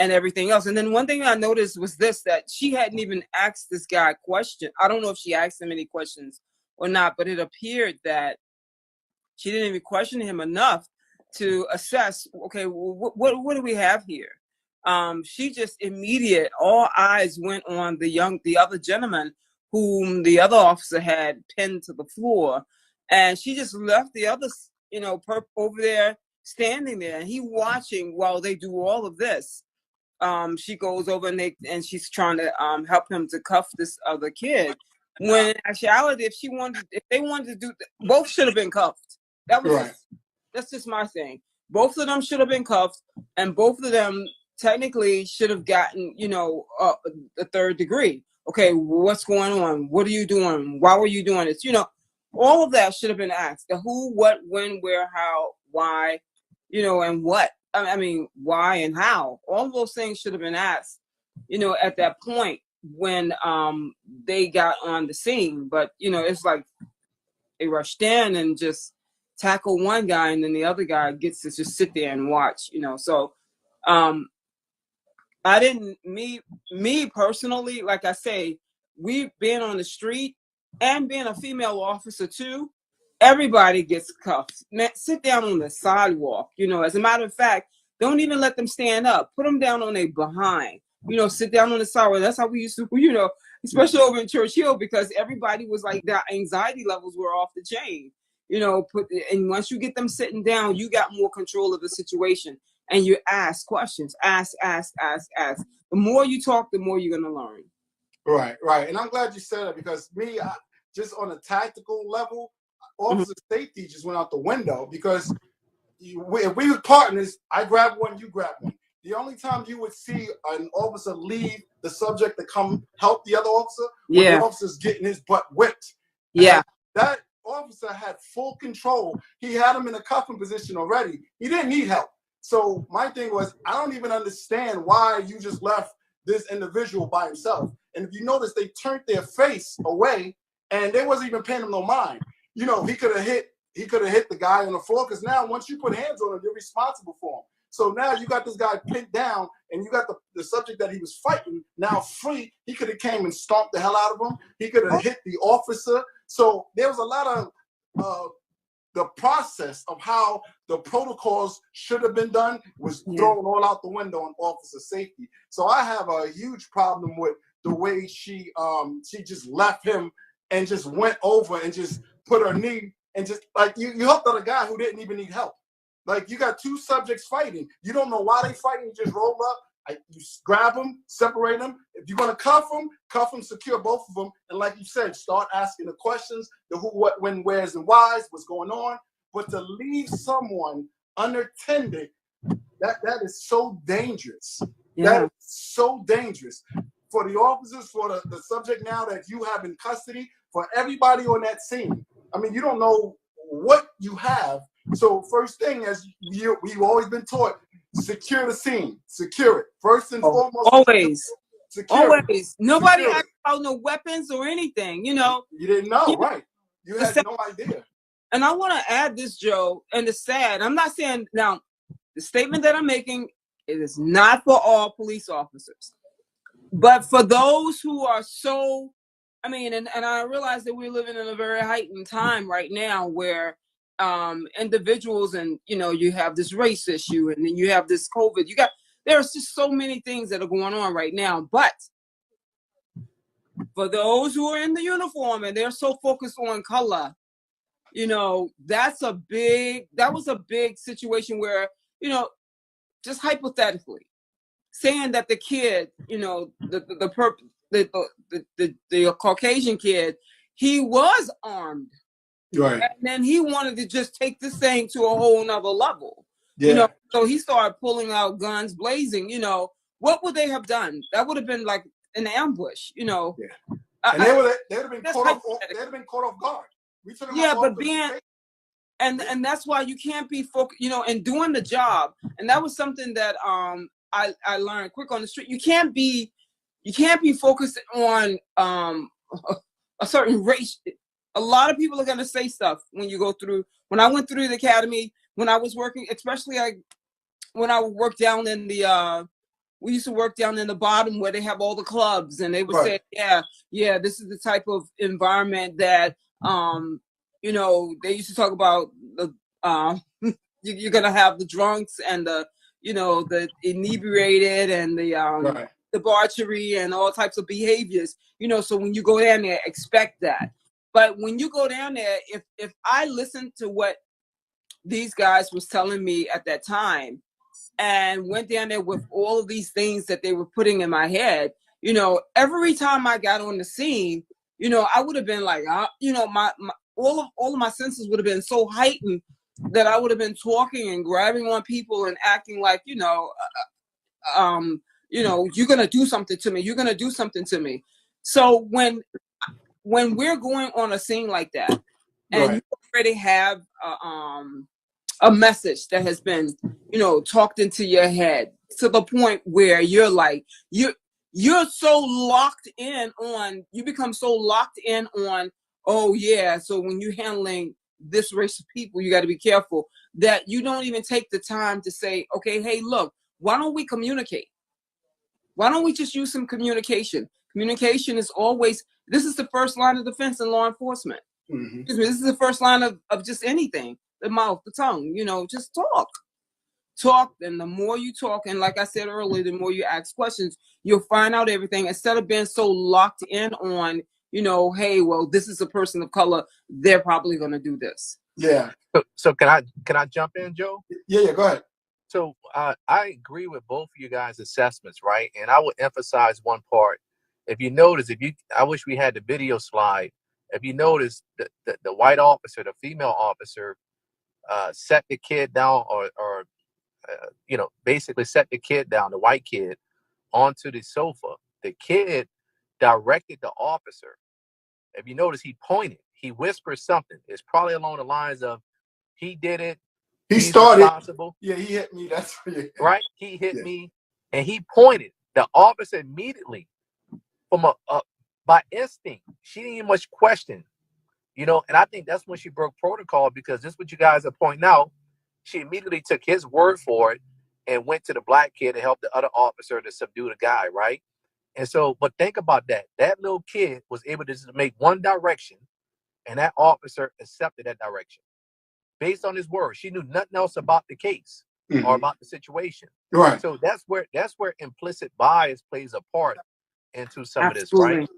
and everything else. And then one thing I noticed was this, that she hadn't even asked this guy a question. I don't know if she asked him any questions or not, but it appeared that she didn't even question him enough to assess, okay, what do we have here? She just all eyes went on the other gentleman whom the other officer had pinned to the floor. And she just left the other, perp over there, standing there, and he watching while they do all of this. She goes over and she's trying to help him to cuff this other kid. When in actuality, if they wanted to do, both should have been cuffed. That's just my thing. Both of them should have been cuffed, and both of them technically should have gotten, a third degree. Okay, what's going on? What are you doing? Why were you doing this? All of that should have been asked. The who, what, when, where, how, why, and what. I mean, why and how. All of those things should have been asked, at that point when they got on the scene. But, it's like they rushed in and just tackle one guy, and then the other guy gets to just sit there and watch, So I didn't, me personally, like I say, we've been on the street and being a female officer too, everybody gets cuffed. Man, sit down on the sidewalk, as a matter of fact, don't even let them stand up. Put them down on their behind, sit down on the sidewalk. That's how we used to, especially over in Church Hill, because everybody was like, their anxiety levels were off the chain, and once you get them sitting down, you got more control of the situation. And you ask questions, ask. The more you talk, the more you're going to learn. Right. And I'm glad you said that, because just on a tactical level, officer safety just went out the window, because if we were partners, I grab one, you grab one. The only time you would see an officer leave the subject to come help the other officer, when the officer's getting his butt whipped. Yeah. And that officer had full control. He had him in a cuffing position already. He didn't need help. So my thing was, I don't even understand why you just left this individual by himself. And if you notice, they turned their face away, and they wasn't even paying him no mind. He could have hit the guy on the floor, because now once you put hands on him, you're responsible for him. So now you got this guy pinned down, and you got the subject that he was fighting now free. He could have came and stomped the hell out of him. He could have hit the officer. So there was a lot of the process of how the protocols should have been done was thrown all out the window on officer safety. So I have a huge problem with the way she just left him and just went over and just put her knee and just like you helped out a guy who didn't even need help. Like, you got two subjects fighting. You don't know why they fighting. You just roll up. You grab them, separate them. If you're going to cuff them, secure both of them. And like you said, start asking the questions, the who, what, when, where's, and why's, what's going on. But to leave someone unattended, that is so dangerous. Yeah. That is so dangerous. For the officers, for the subject now that you have in custody, for everybody on that scene. I mean, you don't know what you have. So first thing, as we've always been taught, secure the scene, secure it. First and foremost. Always. Secure always. It. Nobody asked about no weapons or anything, You didn't know, right. You had no idea. And I want to add this, Joe, and it's sad. I'm not saying, now, the statement that I'm making, it is not for all police officers. But for those who are so, and I realize that we're living in a very heightened time right now where individuals and, you have this race issue and then you have this COVID. There's just so many things that are going on right now. But for those who are in the uniform and they're so focused on color, that was a big situation where, just hypothetically, saying that the kid, the Caucasian kid, he was armed. Right. And then he wanted to just take this thing to a whole nother level. Yeah. So he started pulling out guns blazing, what would they have done? That would have been like an ambush, Yeah. And they would have been caught off guard. We took them but and that's why you can't be focused, and doing the job. And that was something that I learned quick on the street. You can't be focused on a certain race. A lot of people are going to say stuff when you go through. When I went through the academy, when I was working, especially when I worked down in the we used to work down in the bottom where they have all the clubs, and they would say, yeah, this is the type of environment that, you know, they used to talk about the, you're gonna have the drunks and the, you know, the inebriated and the debauchery and all types of behaviors, you know. So when you go down there, expect that. But when you go down there, if I listen to what these guys was telling me at that time, and went down there with all of these things that they were putting in my head, you know, every time I got on the scene, you know, I would have been like, you know, my all of my senses would have been so heightened that I would have been talking and grabbing on people and acting like, you know, you're gonna do something to me. You're gonna do something to me. So when we're going on a scene like that, and you already have a message that has been, you know, talked into your head to the point where you're like, you're so locked in on, you become so locked in on, oh yeah, so when you're handling this race of people, you got to be careful, that you don't even take the time to say, okay, hey, look, why don't we communicate? Why don't we just use some communication? Communication is always, this is the first line of defense in law enforcement. This is the first line of just anything. The mouth, the tongue, you know, just talk. And the more you talk, and like I said earlier, the more you ask questions, you'll find out everything, instead of being so locked in on, you know, hey, well, this is a person of color, they're probably going to do this. Yeah. So can I jump in, Joe? Yeah, go ahead. So I agree with both of you guys' assessments, right? And I would emphasize one part. If you notice, I wish we had the video slide. If you notice, the white officer, the female officer, set the kid down, or you know, basically set the kid down, the white kid, onto the sofa. The kid directed the officer. If you notice, he pointed, he whispered something. It's probably along the lines of, he did it. He's started. Responsible. Yeah, he hit me. That's right. He hit me, and he pointed. The officer immediately, from by instinct, she didn't even much question, you know. And I think that's when she broke protocol, because this is what you guys are pointing out. She immediately took his word for it and went to the black kid and helped the other officer to subdue the guy, right? And so, but think about that. That little kid was able to just make one direction, and that officer accepted that direction based on his word. She knew nothing else about the case or about the situation. Right. So that's where implicit bias plays a part into some of this, right?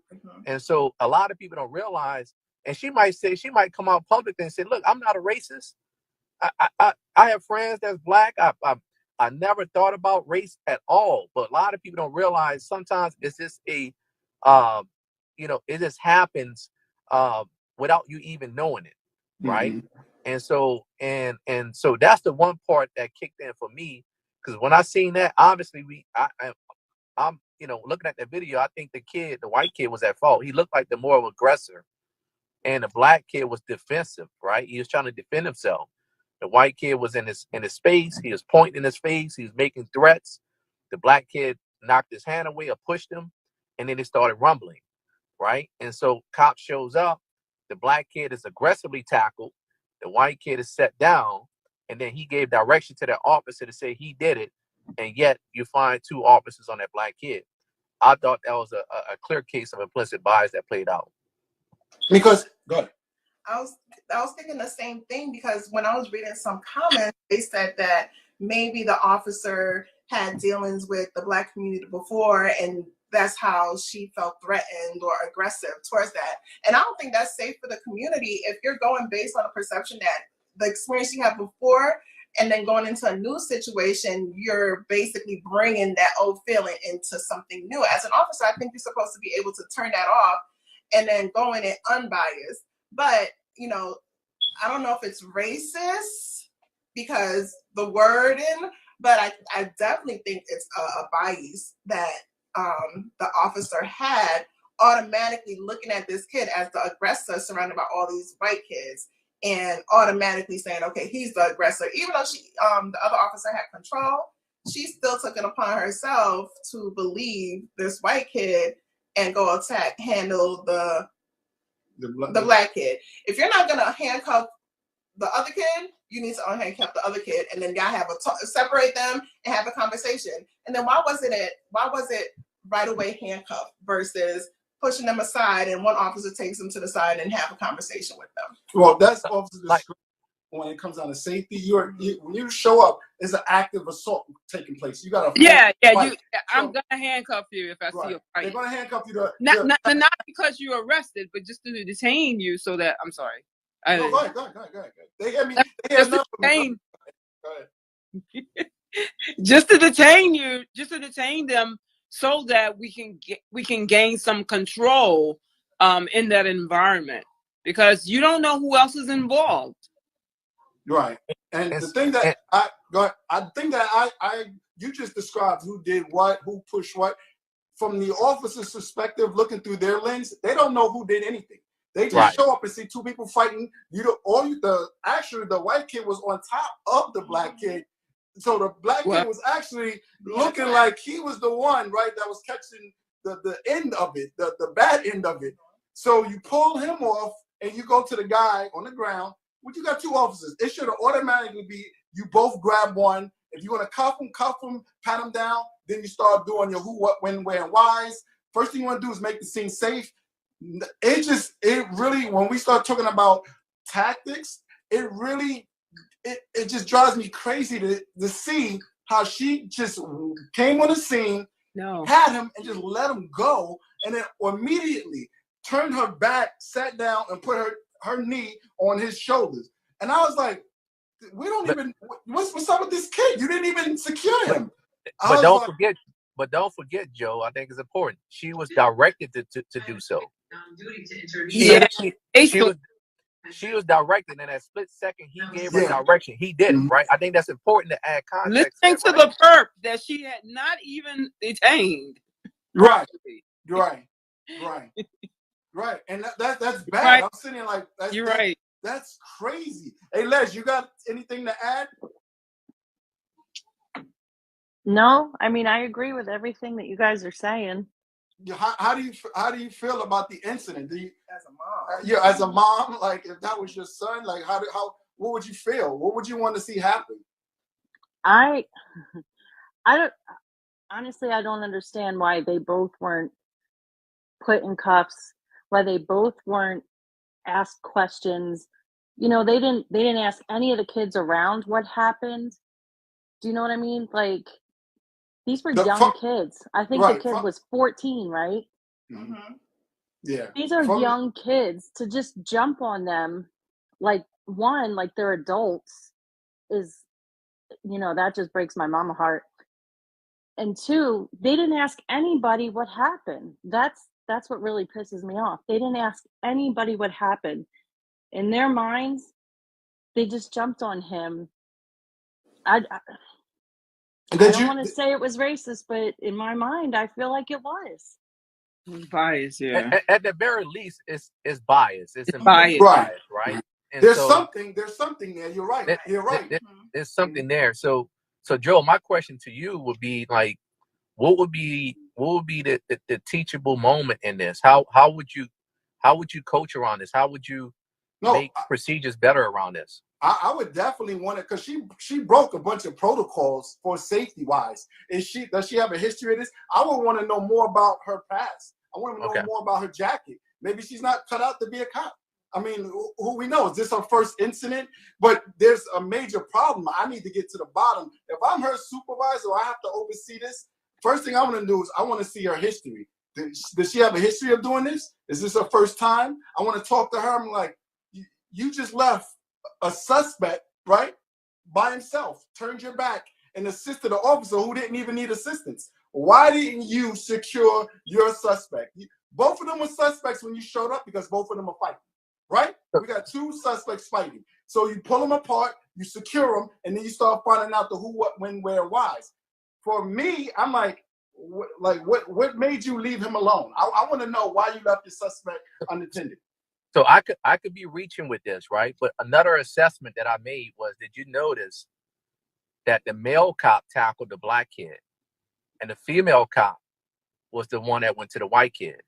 And so a lot of people don't realize, and she might come out publicly and say, look, I'm not a racist. I have friends that's black. I never thought about race at all. But a lot of people don't realize sometimes it's just it just happens without you even knowing it, right? And so so that's the one part that kicked in for me, because when I seen that, obviously I'm looking at that video, I think the white kid was at fault. He looked like the more aggressor, and the black kid was defensive, right? He was trying to defend himself. The white kid was in his space. He was pointing in his face. He was making threats. The black kid knocked his hand away or pushed him, and then it started rumbling, right? And so cop shows up. The black kid is aggressively tackled. The white kid is set down, and then he gave direction to that officer to say he did it, and yet you find two officers on that black kid. I thought that was a clear case of implicit bias that played out. Because, go ahead. I was thinking the same thing, because when I was reading some comments, they said that maybe the officer had dealings with the black community before, and that's how she felt threatened or aggressive towards that. And I don't think that's safe for the community if you're going based on a perception that the experience you had before, and then going into a new situation, you're basically bringing that old feeling into something new. As an officer, I think you're supposed to be able to turn that off and then go in it unbiased. But, you know, I don't know if it's racist because the wording, but I definitely think it's a bias that the officer had, automatically looking at this kid as the aggressor surrounded by all these white kids, and automatically saying, okay, he's the aggressor. Even though the other officer had control, she still took it upon herself to believe this white kid and go handle the black kid. If you're not gonna handcuff the other kid, you need to unhandcuff the other kid, and then y'all have separate them and have a conversation. And then why was it right away handcuff versus pushing them aside and one officer takes them to the side and have a conversation with them? Well, that's officer discretion. When it comes down to safety, when you show up, there's an active assault taking place. You got to I'm gonna handcuff you if I see a fight. They're gonna handcuff you not because you're arrested, but just to detain you so that I'm sorry. No, go ahead. They hear me. They hear enough of me. Go ahead. Just to detain them so that we can gain some control in that environment, because you don't know who else is involved. Right. And the thing that you just described who did what, who pushed what. From the officer's perspective, looking through their lens, they don't know who did anything. They just show up and see two people fighting. Actually, the white kid was on top of the black kid. So the black kid was actually looking like he was the one, right, that was catching the end of it, the bad end of it. So you pull him off and you go to the guy on the ground. Well, you got two officers. It should have automatically be you both grab one. If you want to cuff him, pat him down, then you start doing your who, what, when, where, and whys. First thing you want to do is make the scene safe. It really, when we start talking about tactics, it just drives me crazy to see how she just came on the scene, had him, and just let him go, and then immediately turned her back, sat down, and put her knee on his shoulders. And I was like, what's up with this kid? You didn't even secure him. But don't forget, Joe, I think it's important. She was directed to do so. Yeah. She was directed in that split second. He gave her direction. He didn't, right? I think that's important to add context. Listening to the perp that she had not even detained. Right. And that's bad. Right. I'm sitting here like, you're right. That's crazy. Hey, Les, you got anything to add? No, I mean, I agree with everything that you guys are saying. How do you feel about the incident? As a mom, like if that was your son, like what would you feel? What would you want to see happen? I don't honestly. I don't understand why they both weren't put in cuffs. Why they both weren't asked questions. You know, they didn't ask any of the kids around what happened. Do you know what I mean? Like, these were young kids. I think the kid was 14, right? Mm-hmm. Yeah. These are young kids. To just jump on them, like they're adults, is, that just breaks my mama heart. And two, they didn't ask anybody what happened. That's what really pisses me off. They didn't ask anybody what happened. In their minds, they just jumped on him. I don't want to say it was racist, but in my mind, I feel like it was. Bias, yeah. At the very least, it's bias. It's bias, right? And there's something there. You're right. There's something there. So Joe, my question to you would be like, what would be the teachable moment in this? How would you coach around this? How would you make procedures better around this? I would definitely want it, because she broke a bunch of protocols for safety wise. Does she have a history of this? I would want to know more about her past. I want to know more about her jacket. Maybe she's not cut out to be a cop. I mean, who we know? Is this her first incident? But there's a major problem. I need to get to the bottom. If I'm her supervisor, I have to oversee this. First thing I want to do is I want to see her history. Does she have a history of doing this? Is this her first time? I want to talk to her. I'm like, you just left a suspect, right, by himself, turned your back and assisted an officer who didn't even need assistance. Why didn't you secure your suspect? Both of them were suspects when you showed up, because both of them are fighting, right? We got two suspects fighting. So you pull them apart, you secure them, and then you start finding out the who, what, when, where, whys. For me, I'm like, what made you leave him alone? I want to know why you left the suspect unattended. So I could be reaching with this, right? But another assessment that I made was, did you notice that the male cop tackled the black kid, and the female cop was the one that went to the white kid?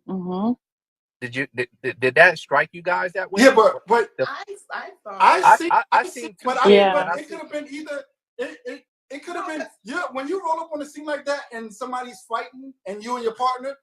Mm-hmm. did that strike you guys that way? Yeah, but I thought I seen two but things. Yeah. but it could have been either it could have been when you roll up on a scene like that and somebody's fighting and you and your partner,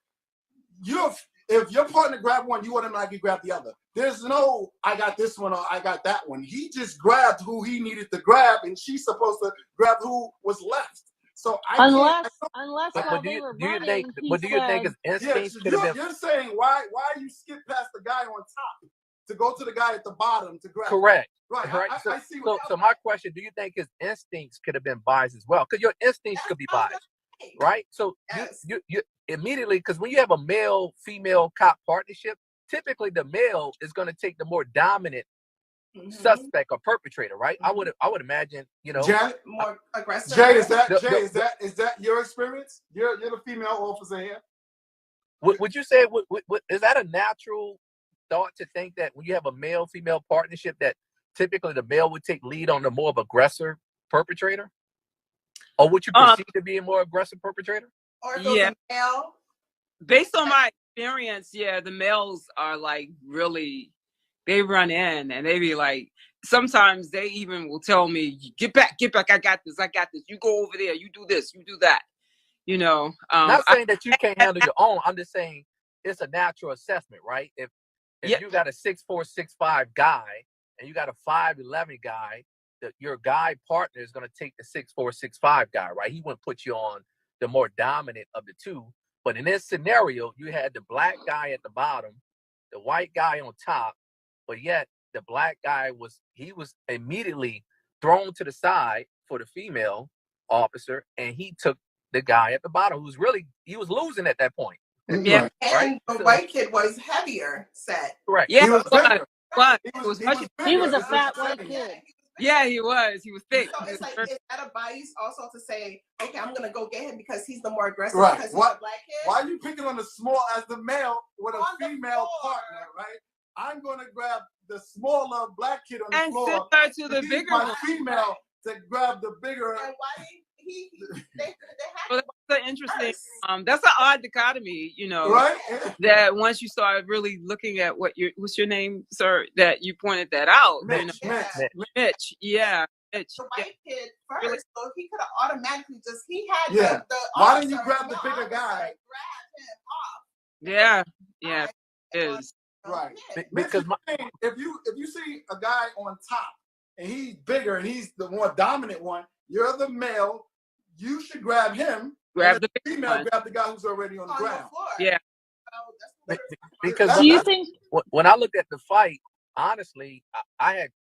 if your partner grabbed one, you automatically grab the other. There's no I got this one or I got that one. He just grabbed who he needed to grab, and she's supposed to grab who was left. So unless But while do they you were do you running, think? he But do you think said, his instincts could have been you're saying why you skip past the guy on top to go to the guy at the bottom to grab? correct? Right. Right. I see what So my question: do you think his instincts could have been biased as well? Because your instincts could be biased, right? So you immediately, because when you have a male female cop partnership, typically the male is going to take the more dominant suspect or perpetrator, right? I would imagine, Janet, more aggressive. Jay, is that your experience? You're the female officer here. Would you say is that a natural thought to think that when you have a male female partnership that typically the male would take lead on the more of aggressor perpetrator, or would you perceive to be a more aggressive perpetrator? Or if it was a male? Based on my experience, yeah, the males are like really, they run in and they be like, sometimes they even will tell me, get back, I got this, you go over there, you do this, you do that, Not saying that you can't handle your own. I'm just saying it's a natural assessment, right? If you got a 6'4", 6'5" guy and you got a 5'11" guy, your guy partner is going to take the 6'4", 6'5" guy, right? He wouldn't put you on the more dominant of the two. But in this scenario, you had the black guy at the bottom, the white guy on top, but yet the black guy was immediately thrown to the side for the female officer, and he took the guy at the bottom he was losing at that point. Yeah. And the white kid was heavier set. Correct. Yeah, he was bigger. he was a fat white kid. Yeah, he was thick. So it's like, is that a bias also to say, okay, I'm gonna go get him because he's the more aggressive Right. because he's a black kid? Why are you picking on the small as the male with a female partner, right? I'm gonna grab the smaller black kid on the floor and to the bigger my one. female to grab the bigger. And why they had well, that's an interesting. That's an odd dichotomy, right? That once you start really looking at what's your name, sir? That you pointed that out. Mitch. Yeah. Mitch. The white kid first, really? So he could have automatically he had the why didn't you grab the bigger guy? Grab him off. Yeah, it is. Right. Because if you see a guy on top and he's bigger and he's the more dominant one, you're the male. You should grab him. Grab the female. one. Grab the guy who's already on the ground. Yeah. Because do you think when I looked at the fight, honestly, I had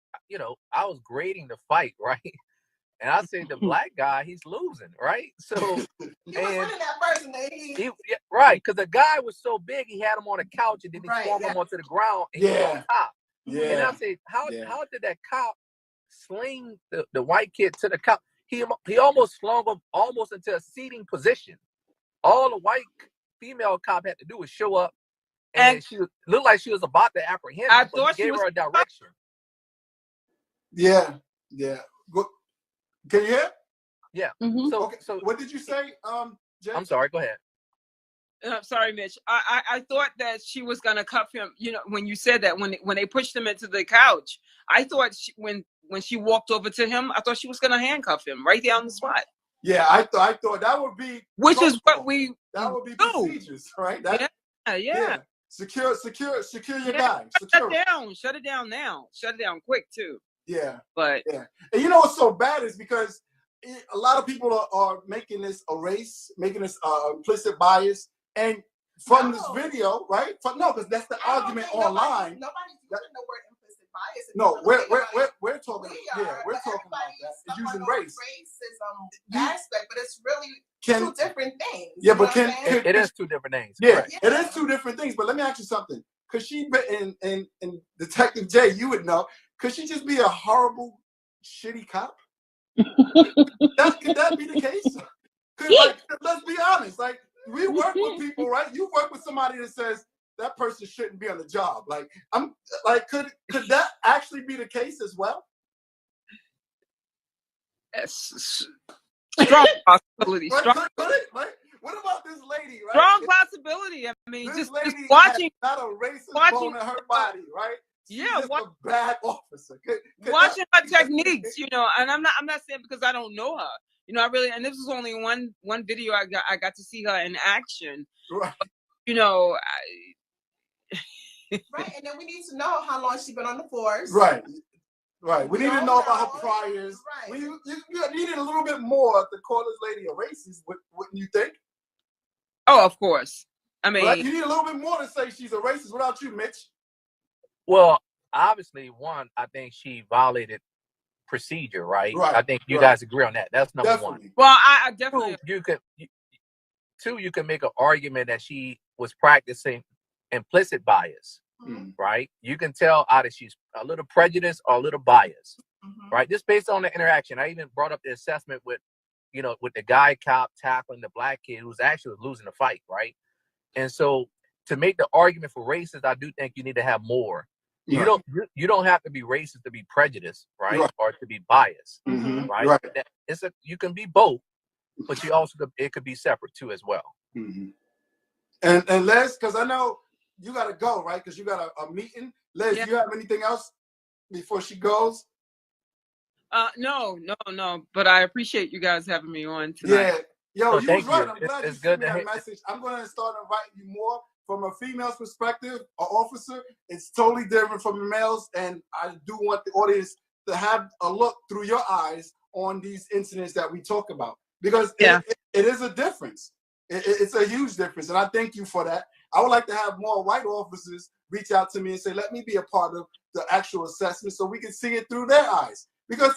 I was grading the fight, right? And I said the black guy, he's losing, right? So right, because the guy was so big, he had him on a couch and then he swung him onto the ground and he was on top. Yeah. And I said, how did that cop sling the white kid to the couch? He almost slung him almost into a seating position. All the white female cop had to do was show up, and she looked like she was about to apprehend him. I thought she gave her a direction. Yeah. Can you hear? Yeah. Mm-hmm. So what did you say, Jay? I'm sorry. Go ahead. I'm sorry, Mitch. I thought that she was gonna cuff him. When you said that, when they pushed him into the couch, I thought when she walked over to him, I thought she was gonna handcuff him right there on the spot. Yeah, I thought that would be. Which is what that would be procedures, right? Yeah. Secure your guy. Shut it down now. Shut it down quick too. Yeah. But and you know what's so bad is because a lot of people are making this a race, making this implicit bias, and from this video, right? Because that's the argument online. Nobody's using the word implicit bias. No, we're talking. We're talking about that. It's using race. Racism aspect, but it's really two different things. Yeah, but it is two different things. Yeah, it is two different things. But let me ask you something. Could she be in Detective J? You would know. Could she just be a horrible, shitty cop? Could that be the case? Let's be honest. Like, we work with people, right? You work with somebody that says that person shouldn't be on the job. Like, could that actually be the case as well? Strong possibility. Right? What about this lady? Right? Strong possibility. I mean, This just lady watching, has not a racist watching, bone in her body, right? She's yeah, just a bad officer. watching her techniques, you know, and I'm not saying because I don't know her, you know, I really, and this was only one video I got to see her in action, right? You know, Right, and then we need to know how long she's been on the force. Right. Right. We need to know about her priors. Right. When you needed a little bit more to call this lady a racist, wouldn't you think? Oh, of course. I mean, right? You need a little bit more to say she's a racist. What about you, Mitch? Well, obviously, one, I think she violated procedure, right? I think you guys agree on that. That's number one. Well, I definitely. Two, you can make an argument that she was practicing implicit bias, right? You can tell either she's a little prejudiced or a little biased, right? Just based on the interaction. I even brought up the assessment with, you know, with the guy cop tackling the black kid who's actually losing the fight, right? And so to make the argument for racist, I do think you need to have more. You don't have to be racist to be prejudiced, right? Or to be biased, right? You can be both, but you also it could be separate too as well. And Les, because I know you got to go, right? Because you got a meeting. Les, do you have anything else before she goes? No. But I appreciate you guys having me on tonight. Yeah, yo, you was right. I'm glad you sent me that message. I'm going to start inviting you more. From a female's perspective, an officer, it's totally different from the males, and I do want the audience to have a look through your eyes on these incidents that we talk about, because it is a difference. It's a huge difference, and I thank you for that. I would like to have more white officers reach out to me and say, let me be a part of the actual assessment so we can see it through their eyes, because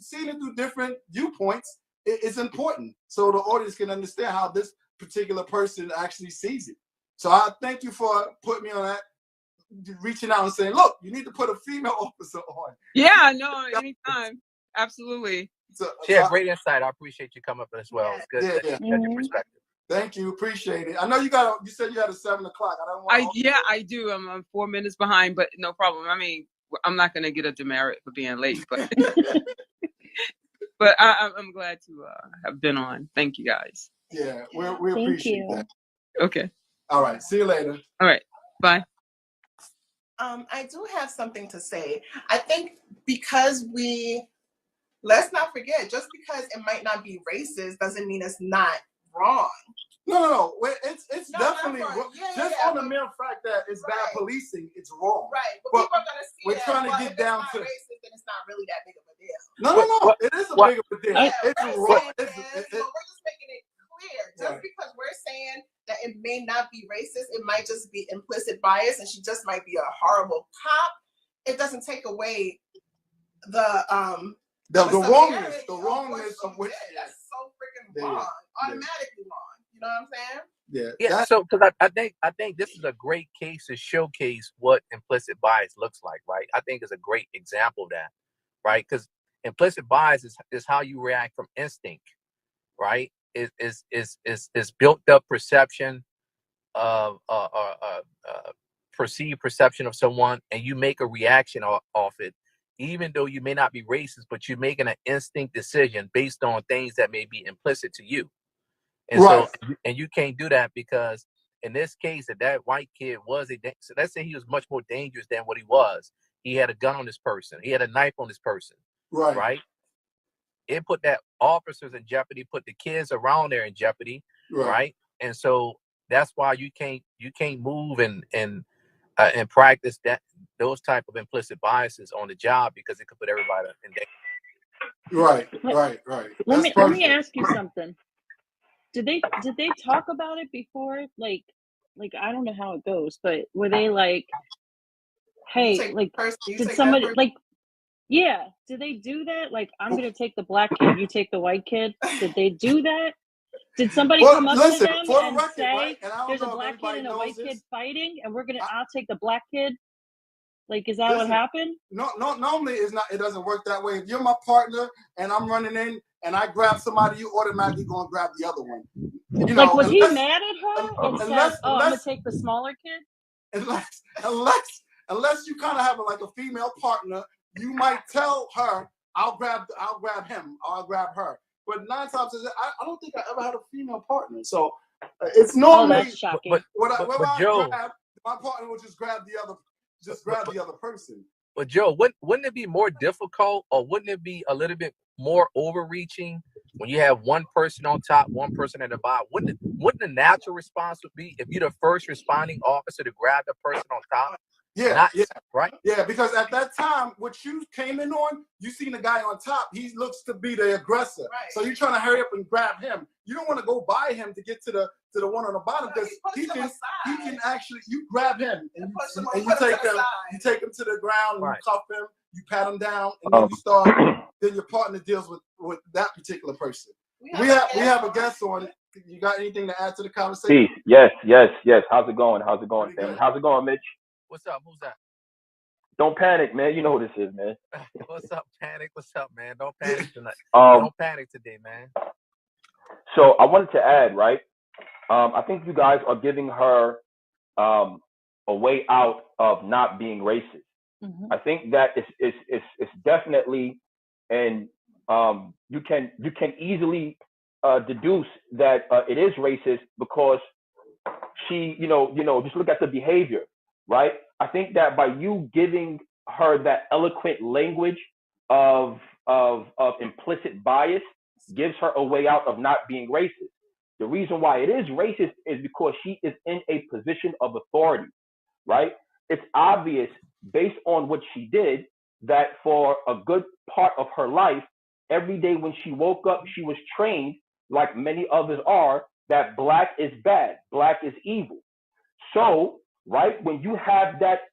seeing it through different viewpoints is important so the audience can understand how this particular person actually sees it. So I thank you for putting me on that, reaching out and saying, look, you need to put a female officer on. Yeah, no, anytime. Absolutely. Great insight. I appreciate you coming up as well. It's good that you got your perspective. Thank you. Appreciate it. I know you said you had a 7 o'clock. I do. I'm 4 minutes behind, but no problem. I mean, I'm not going to get a demerit for being late, but but I'm glad to have been on. Thank you guys. Yeah, we appreciate that. Okay. All right. See you later. All right. Bye. I do have something to say. I think because let's not forget, just because it might not be racist doesn't mean it's not wrong. No. It's definitely wrong. On the mere fact that it's bad policing, it's wrong. Right. But people are going to see we're trying to get down to racist, then it's not really that big of a deal. No. It is a big of a deal. It's wrong. We're just making it clear. Just because we're saying that it may not be racist, it might just be implicit bias, and she just might be a horrible cop. It doesn't take away the wrongness of which that's so freaking wrong, automatically wrong. You know what I'm saying? Yeah. So because I think this is a great case to showcase what implicit bias looks like, right? I think it's a great example of that, right? Because implicit bias is how you react from instinct, right? Is built up perception of perceived perception of someone, and you make a reaction off it, even though you may not be racist, but you're making an instinct decision based on things that may be implicit to you. And so you can't do that, because in this case, if that white kid was so let's say he was much more dangerous than what he was. He had a gun on this person. He had a knife on this person. Right? It put that officers in jeopardy, put the kids around there in jeopardy, right? And so that's why you can't move and practice those type of implicit biases on the job, because it could put everybody in danger. Right. Let me ask you something. Did they talk about it before? Like I don't know how it goes, but were they like, hey, like, did somebody like? Yeah, did they do that? Like, I'm going to take the black kid, you take the white kid. Did they do that? Did somebody come up to them and say, there's a black kid and a white kid fighting, and I'll take the black kid? Like, is that what happened? No, normally it doesn't work that way. If you're my partner and I'm running in and I grab somebody, you automatically going to grab the other one. You know, like, was he mad at her and said, I'm going to take the smaller kid? Unless you kind of have a female partner, you might tell her, I'll grab him, or I'll grab her. But 9 times I don't think I ever had a female partner. So It's Oh, normally that's shocking. what I but Joe, grab. My partner will just grab the other person. But Joe, wouldn't it be more difficult, or wouldn't it be a little bit more overreaching when you have one person on top, one person at the bottom? Wouldn't the natural response would be if you're the first responding officer to grab the person on top? Yeah, Right. Yeah, because at that time, what you came in on, you seen the guy on top. He looks to be the aggressor. Right. So you're trying to hurry up and grab him. You don't want to go by him to get to the one on the bottom, because he can actually, you grab him and you take him to the ground and you cuff him, you pat him down, and then you start. Then your partner deals with that particular person. We have a guest on. You got anything to add to the conversation? Peace. Yes. How's it going, family? How's it going, Mitch? What's up? Who's that? Don't panic, man. You know who this is, man. What's up, Panic? What's up, man? Don't panic tonight. Don't panic today, man. So I wanted to add, right? I think you guys are giving her a way out of not being racist. Mm-hmm. I think that it's definitely, and you can easily deduce that it is racist because she, just look at the behavior, right? I think that by you giving her that eloquent language of implicit bias gives her a way out of not being racist. The reason why it is racist is because she is in a position of authority, right? It's obvious based on what she did that for a good part of her life, every day when she woke up, she was trained, like many others are, that black is bad, black is evil. So, right, when you have that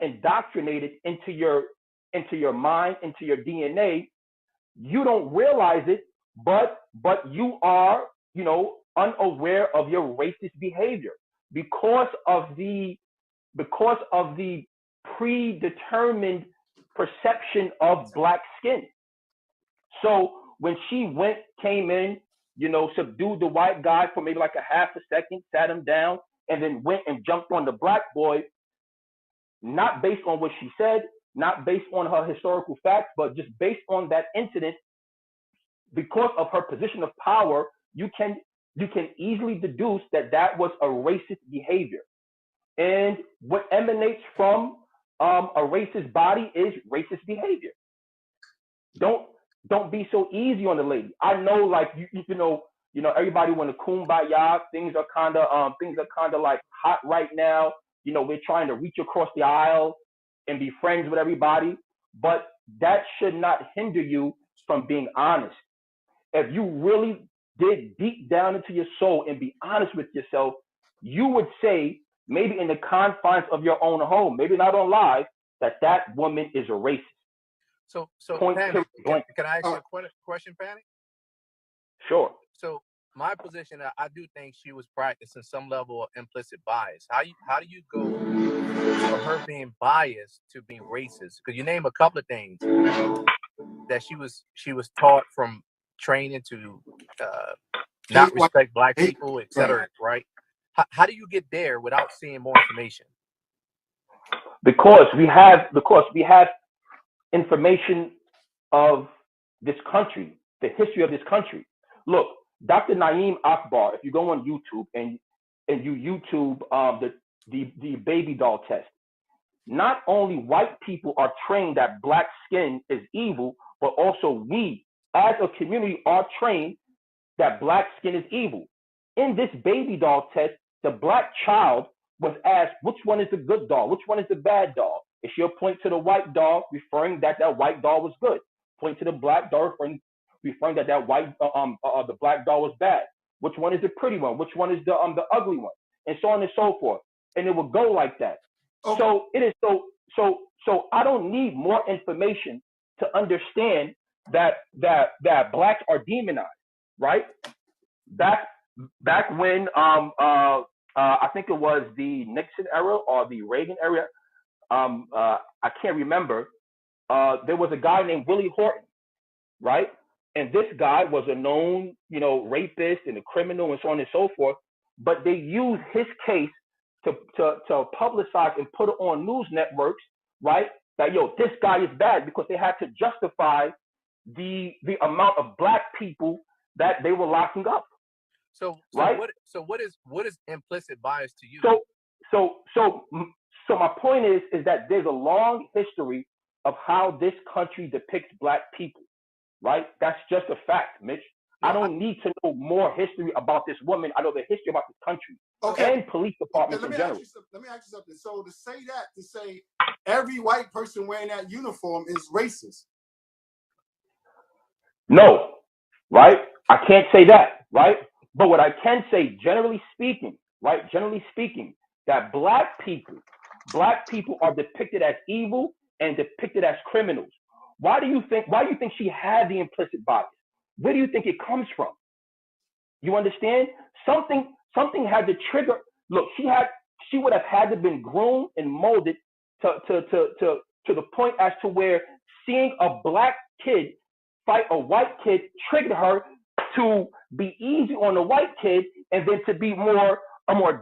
indoctrinated into your mind, into your DNA, you don't realize it, but you are, unaware of your racist behavior because of the predetermined perception of black skin. So when she came in, subdued the white guy for maybe like a half a second, sat him down, and then went and jumped on the black boy, not based on what she said, not based on her historical facts, but just based on that incident, because of her position of power, you can easily deduce that was a racist behavior. And what emanates from a racist body is racist behavior. Don't be so easy on the lady. I know, like everybody want to kumbaya. Things are kind of like hot right now. We're trying to reach across the aisle and be friends with everybody, but that should not hinder you from being honest. If you really dig deep down into your soul and be honest with yourself, you would say, maybe in the confines of your own home, maybe not on live, that woman is a racist. So Point Panic, to, can I ask you a question, Panic? Sure. So my position, I do think she was practicing some level of implicit bias. How do you go from her being biased to being racist? Because you name a couple of things that she was taught from training to not respect black people, etc. Right? How do you get there without seeing more information? Because we have information of this country, the history of this country. Look, Dr. Naeem Akbar, if you go on YouTube and you YouTube the baby doll test, not only white people are trained that black skin is evil, but also we as a community are trained that black skin is evil. In this baby doll test, the black child was asked, which one is the good doll? Which one is the bad doll? And she'll point to the white doll, referring that white doll was good. Point to the black doll, referring that the black doll was bad. Which one is the pretty one? Which one is the ugly one? And so on and so forth. And it would go like that. Okay. So it is so I don't need more information to understand that blacks are demonized, right? Back when I think it was the Nixon era or the Reagan era, I can't remember. There was a guy named Willie Horton, right? And this guy was a known, rapist and a criminal and so on and so forth. But they used his case to publicize and put it on news networks, right? That this guy is bad, because they had to justify the amount of black people that they were locking up. right? What is implicit bias to you? So my point is that there's a long history of how this country depicts black people, right? That's just a fact, Mitch. I don't need to know more history about this woman. I know the history about this country and police departments in general. Let me ask you something. So to say every white person wearing that uniform is racist. No, right? I can't say that, right? But what I can say, generally speaking, right? Generally speaking, that black people are depicted as evil and depicted as criminals. Why do you think she had the implicit bias? Where do you think it comes from? You understand? Something had to trigger. Look, she would have had to been groomed and molded to the point as to where seeing a black kid fight a white kid triggered her to be easy on the white kid and then to be more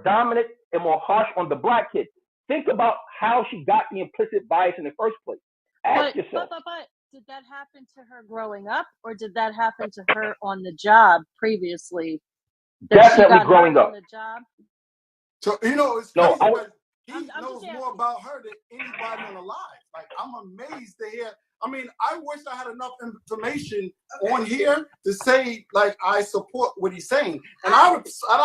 dominant and more harsh on the black kid. Think about how she got the implicit bias in the first place. Ask yourself. But did that happen to her growing up, or did that happen to her on the job previously? Definitely growing up. On the job? So it's crazy. He knows more about her than anybody on the live. Like, I'm amazed to hear. I mean, I wish I had enough information on here to say, like, I support what he's saying. And I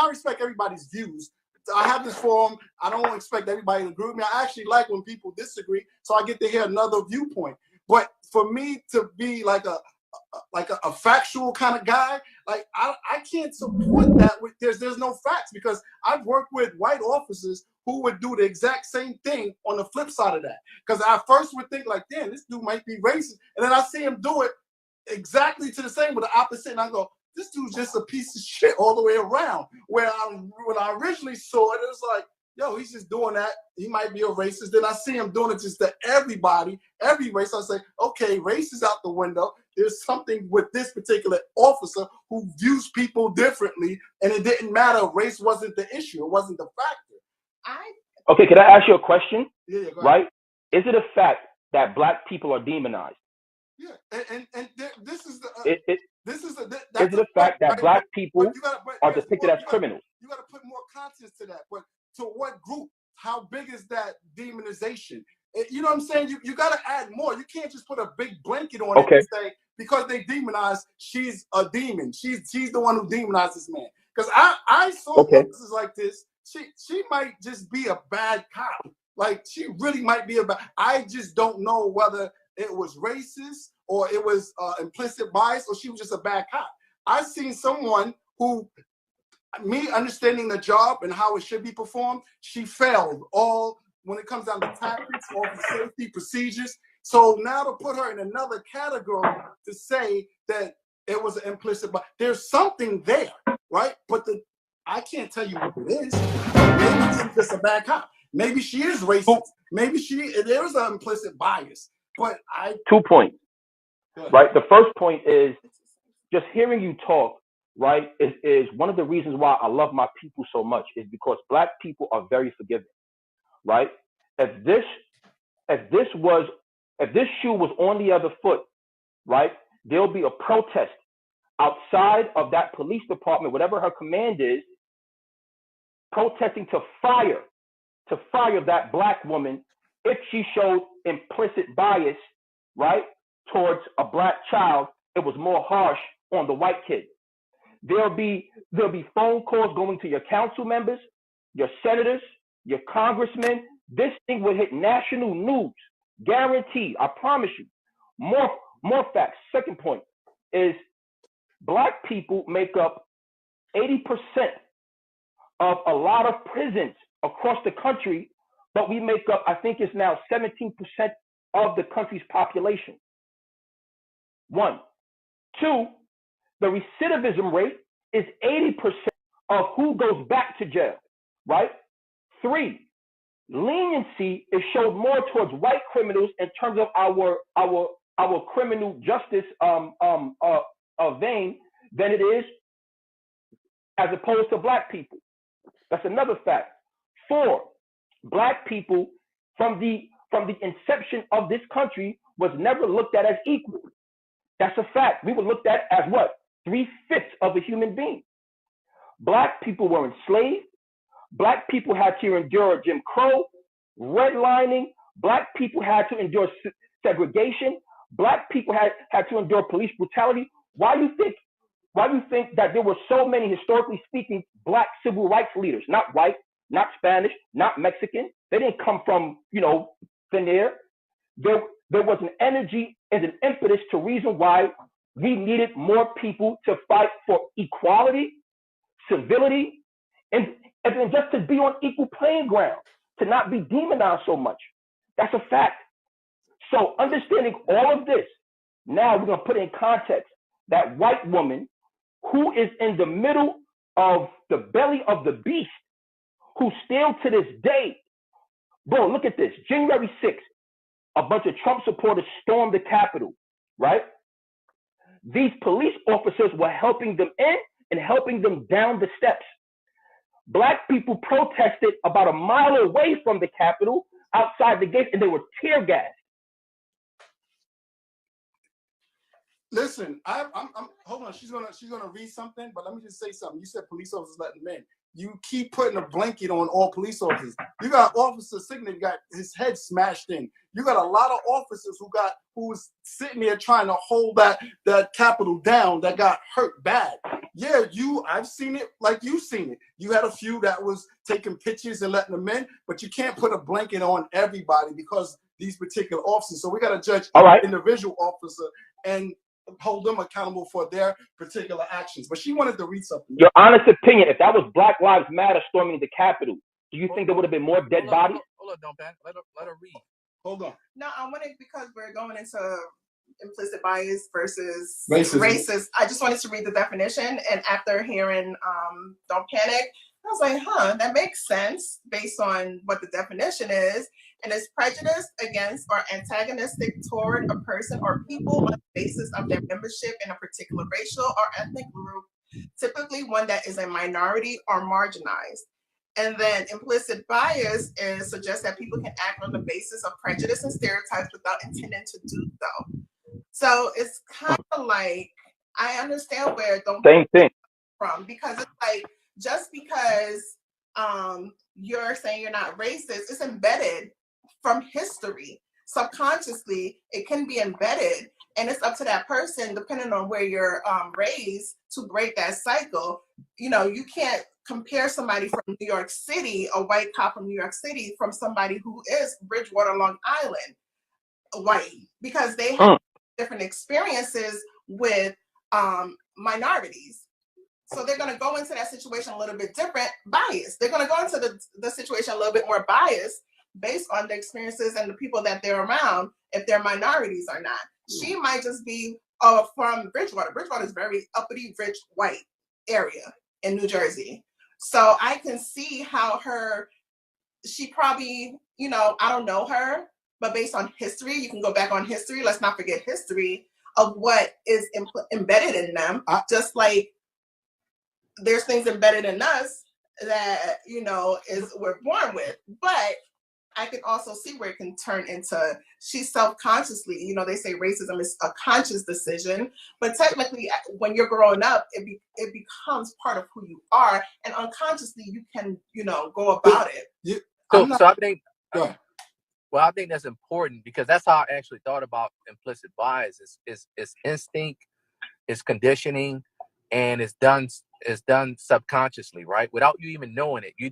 respect everybody's views. I have this forum. I don't expect everybody to agree with me. I actually like when people disagree, so I get to hear another viewpoint. But for me to be like a factual kind of guy, like I can't support that. There's no facts, because I've worked with white officers who would do the exact same thing on the flip side of that. Because I first would think like, damn, this dude might be racist, and then I see him do it exactly to the same with the opposite, and I go, this dude's just a piece of shit all the way around. When I originally saw it, it was like, yo, he's just doing that. He might be a racist. Then I see him doing it just to everybody, every race. I say, okay, race is out the window. There's something with this particular officer who views people differently, and it didn't matter. Race wasn't the issue. It wasn't the factor. Okay, can I ask you a question? Yeah, go ahead. Right? Is it a fact that black people are demonized? Yeah, and this is the. Is it a fact that black people are depicted as criminals? You got to put more context to that. But to what group? How big is that demonization? You know what I'm saying? You got to add more. You can't just put a big blanket on it and say, because they demonize, she's a demon. She's the one who demonized this man. Because I saw cases like this. She might just be a bad cop. Like, she really might be a bad. I just don't know whether it was racist or it was implicit bias or she was just a bad cop. I've seen someone who, me understanding the job and how it should be performed, she failed all when it comes down to tactics, all the safety procedures. So now to put her in another category to say that it was an implicit bias, there's something there, right? But I can't tell you what it is. Maybe she's just a bad cop. Maybe she is racist. Maybe there is an implicit bias. But 2 points, right? The first point is just hearing you talk, right, is one of the reasons why I love my people so much, is because black people are very forgiving, right? If this shoe was on the other foot, right, there'll be a protest outside of that police department, whatever her command is, protesting to fire that black woman if she showed implicit bias, right, towards a black child. It was more harsh on the white kid. There'll be phone calls going to your council members, your senators, your congressmen. This thing will hit national news, guaranteed. I promise you. More facts. Second point is black people make up 80% of a lot of prisons across the country, but we make up, I think it's now 17% of the country's population. 1. 2, the recidivism rate is 80% of who goes back to jail, right? 3, leniency is showed more towards white criminals in terms of our criminal justice vein than it is as opposed to black people. That's another fact. 4, black people from the inception of this country was never looked at as equal. That's a fact. We were looked at as what? 3/5 of a human being. Black people were enslaved. Black people had to endure Jim Crow, redlining. Black people had to endure segregation. Black people had to endure police brutality. Why do you think that there were so many, historically speaking, black civil rights leaders? Not white, not Spanish, not Mexican. They didn't come from, thin air. There was an energy and an impetus to reason why we needed more people to fight for equality, civility, and then just to be on equal playing ground, to not be demonized so much. That's a fact. So understanding all of this, now we're going to put in context that white woman who is in the middle of the belly of the beast, who still to this day, bro, look at this. January 6th, a bunch of Trump supporters stormed the Capitol, right? These police officers were helping them in and helping them down the steps. Black people protested about a mile away from the Capitol outside the gate, and they were tear gassed. Listen, I'm hold on. She's gonna read something, but let me just say something. You said police officers letting them in. You keep putting a blanket on all police officers. You got Officer Signet got his head smashed in. You got a lot of officers who was sitting there trying to hold that Capitol down that got hurt bad. Yeah, I've seen it like you've seen it. You had a few that was taking pictures and letting them in, but you can't put a blanket on everybody because these particular officers. So we got to judge each individual officer and hold them accountable for their particular actions. But she wanted to read something. Your honest opinion, if that was Black Lives Matter storming the Capitol, do you think there would have been more dead bodies? Hold on, don't panic. Let her read. Hold on. No, I wanted, because we're going into implicit bias versus racism. Racist. I just wanted to read the definition, and after hearing Don't Panic, I was like, that makes sense based on what the definition is. And it's prejudice against or antagonistic toward a person or people on the basis of their membership in a particular racial or ethnic group, typically one that is a minority or marginalized. And then implicit bias suggests that people can act on the basis of prejudice and stereotypes without intending to do so. So it's kind of like, I understand where Don't Same thing from, because it's like, just because you're saying you're not racist, it's embedded from history. Subconsciously, it can be embedded, and it's up to that person, depending on where you're raised, to break that cycle. You can't compare somebody from New York City, a white cop from New York City, from somebody who is Bridgewater, Long Island, white, because they have different experiences with minorities. So they're going to go into that situation a little bit different, biased. They're going to go into the situation a little bit more biased based on the experiences and the people that they're around, if they're minorities or not. She might just be from Bridgewater. Bridgewater is very uppity, rich, white area in New Jersey. So I can see how she probably, I don't know her, but based on history, you can go back on history. Let's not forget history of what is embedded in them. Just like there's things embedded in us that, we're born with. But I can also see where it can turn into, she's self-consciously, they say racism is a conscious decision, but technically when you're growing up, it becomes part of who you are, and unconsciously you can, go about it. So I think, I think that's important, because that's how I actually thought about implicit bias. It's instinct, it's conditioning, and it's done subconsciously, right? Without you even knowing it. You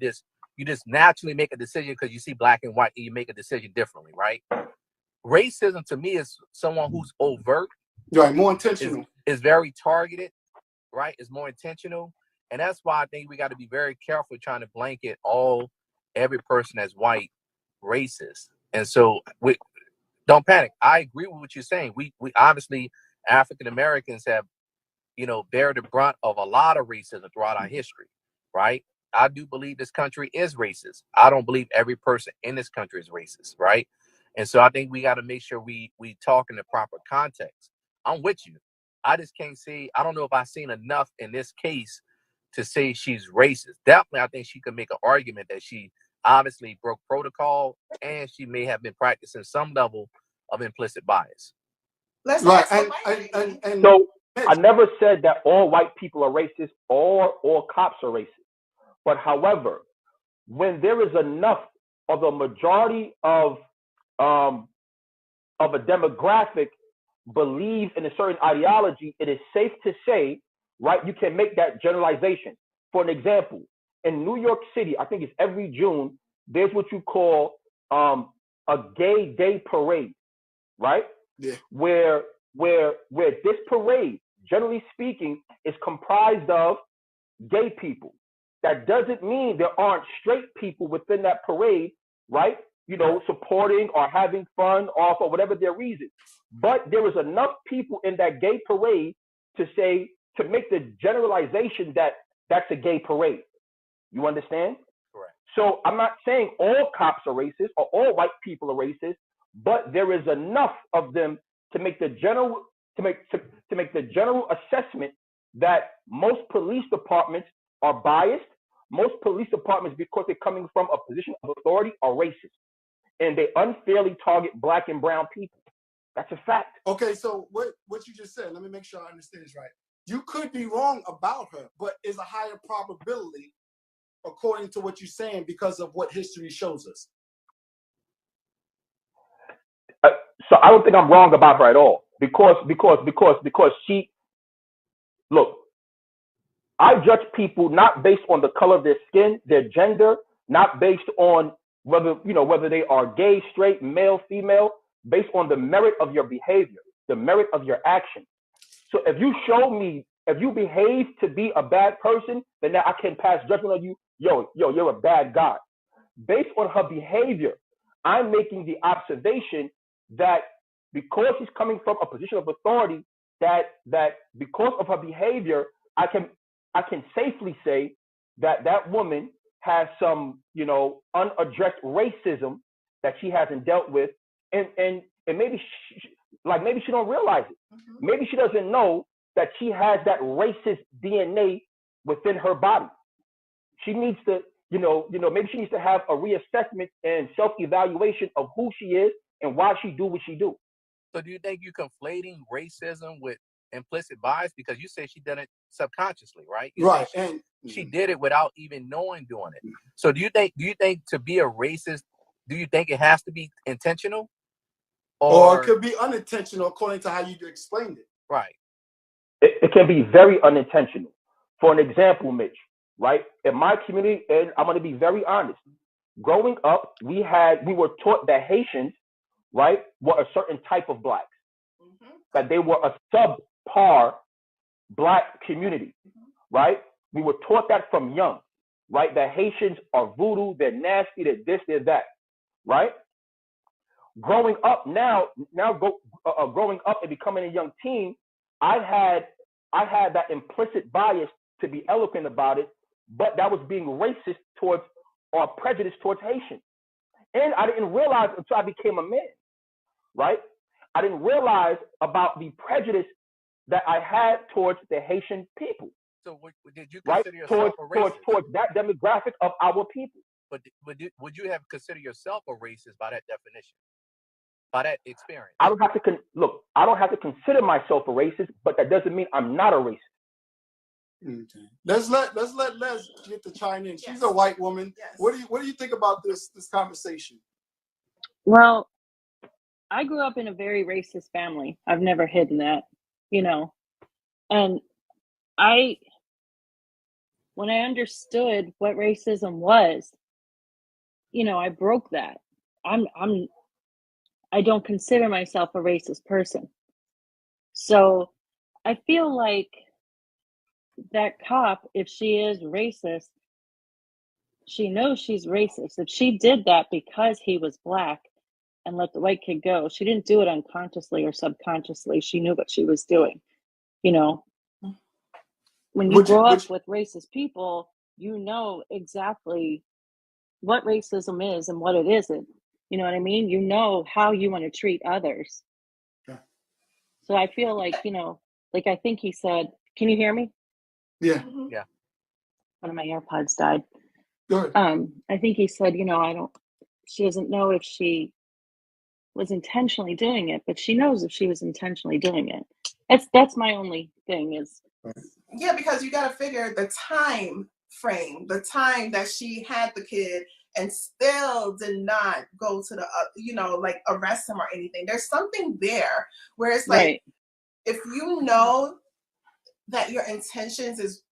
just naturally make a decision because you see black and white and you make a decision differently, right? Racism to me is someone who's overt. Right, more intentional. Is very targeted, right? Is more intentional. And that's why I think we got to be very careful trying to blanket every person as white racist. And so don't panic. I agree with what you're saying. We obviously, African Americans have, bear the brunt of a lot of racism throughout our history, right? I do believe this country is racist. I don't believe every person in this country is racist, right? And so I think we got to make sure we talk in the proper context. I'm with you. I just can't say, I don't know if I've seen enough in this case to say she's racist. Definitely, I think she could make an argument that she obviously broke protocol and she may have been practicing some level of implicit bias. Right. And I never said that all white people are racist or all cops are racist. But however, when there is enough of a majority of a demographic believe in a certain ideology, it is safe to say, right, you can make that generalization. For an example, in New York City, I think it's every June, there's what you call a gay day parade, right? Yeah. Where this parade, generally speaking, is comprised of gay people. That doesn't mean there aren't straight people within that parade, right? You know, supporting or having fun or for whatever their reason. But there is enough people in that gay parade to make the generalization that that's a gay parade. You understand? Correct. So I'm not saying all cops are racist or all white people are racist, but there is enough of them to make the general assessment that most police departments are biased. Most police departments, because they're coming from a position of authority, are racist, and they unfairly target black and brown people. That's a fact. Okay, so what you just said, let me make sure I understand this right. You could be wrong about her, but is a higher probability according to what you're saying because of what history shows us. So I don't think I'm wrong about her at all because she, look, I judge people not based on the color of their skin, their gender, not based on whether they are gay, straight, male, female, based on the merit of your behavior, the merit of your action. So if you show me, if you behave to be a bad person, then now I can pass judgment on you. Yo, you're a bad guy. Based on her behavior, I'm making the observation that because she's coming from a position of authority, that because of her behavior, I can safely say that that woman has some, unaddressed racism that she hasn't dealt with, and maybe she don't realize it. Mm-hmm. Maybe she doesn't know that she has that racist DNA within her body. She needs to, maybe she needs to have a reassessment and self-evaluation of who she is and why she do what she do. So do you think you're conflating racism with implicit bias? Because you say she done it subconsciously, right? Right. And she did it without even knowing doing it. So do you think to be a racist, do you think it has to be intentional? Or it could be unintentional according to how you explained it. Right. It can be very unintentional. For an example, Mitch, right? In my community, and I'm going to be very honest, growing up, we were taught that Haitians, right, were a certain type of blacks, that they were a subpar black community, right? We were taught that from young, right? That Haitians are voodoo, they're nasty, they're this, they're that, right? Growing up growing up and becoming a young teen, I had that implicit bias to be eloquent about it, but that was being racist towards or prejudiced towards Haitians. And I didn't realize until I became a man, right? I didn't realize about the prejudice that I had towards the Haitian people. So did you consider yourself a racist? Towards that demographic of our people. But would you have considered yourself a racist by that definition? By that experience? I don't have to consider myself a racist, but that doesn't mean I'm not a racist. Okay. Let's let Les get to chime in. She's a white woman. Yes. What do you think about this conversation? Well, I grew up in a very racist family. I've never hidden that, and when I understood what racism was, I broke that. I don't consider myself a racist person. So I feel like that cop, if she is racist, she knows she's racist. If she did that because he was black and let the white kid go, she didn't do it unconsciously or subconsciously. She knew what she was doing. When you grow up with racist people, you know exactly what racism is and what it isn't. You know what I mean? You know how you want to treat others. Yeah. So I feel like, like I think he said, can you hear me? Yeah. Yeah. One of my AirPods died. Good. I think he said, she doesn't know if she was intentionally doing it, but she knows if she was intentionally doing it. That's my only thing is. Yeah, because you got to figure the time frame, the time that she had the kid and still did not go to the, like arrest him or anything. There's something there where it's like, Right. if you know that your intentions is,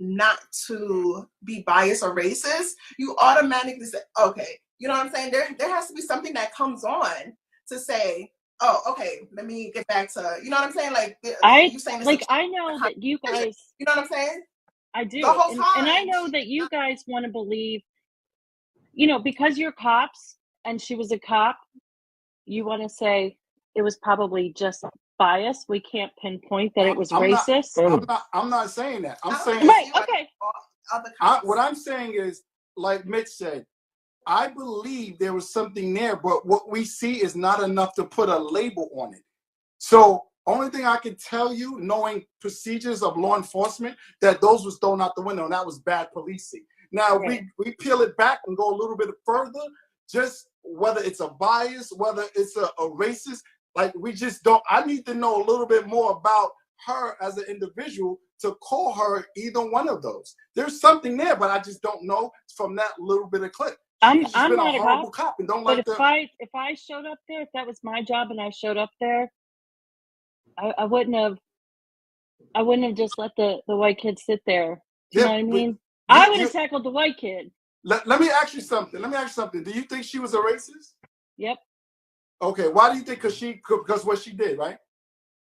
not to be biased or racist, you automatically say, okay, you know what I'm saying? There has to be something that comes on to say, oh, okay, let me get back to, you know what I'm saying? Like, you saying this, like, I know that you guys, you know what I'm saying? I do. The whole time. And I know that you guys want to believe, because you're cops and she was a cop, you want to say it was probably just bias. We can't pinpoint that it was racist. I'm not saying that. I'm saying right. Okay. What I'm saying is, like Mitch said, I believe there was something there, but what we see is not enough to put a label on it. So only thing I can tell you, knowing procedures of law enforcement, that those was thrown out the window, and that was bad policing. Now, right. we peel it back and go a little bit further, just whether it's a bias, whether it's a racist, like we just don't, I need to know a little bit more about her as an individual to call her either one of those. There's something there, but I just don't know from that little bit of clip. I'm been not a horrible cop and don't but like if I showed up there, if that was my job and I showed up there, I wouldn't have just let the white kid sit there. Do you know what I mean? I would have tackled the white kid. Let me ask you something. Do you think she was a racist? Yep. Okay. Why do you think? Because what she did, right?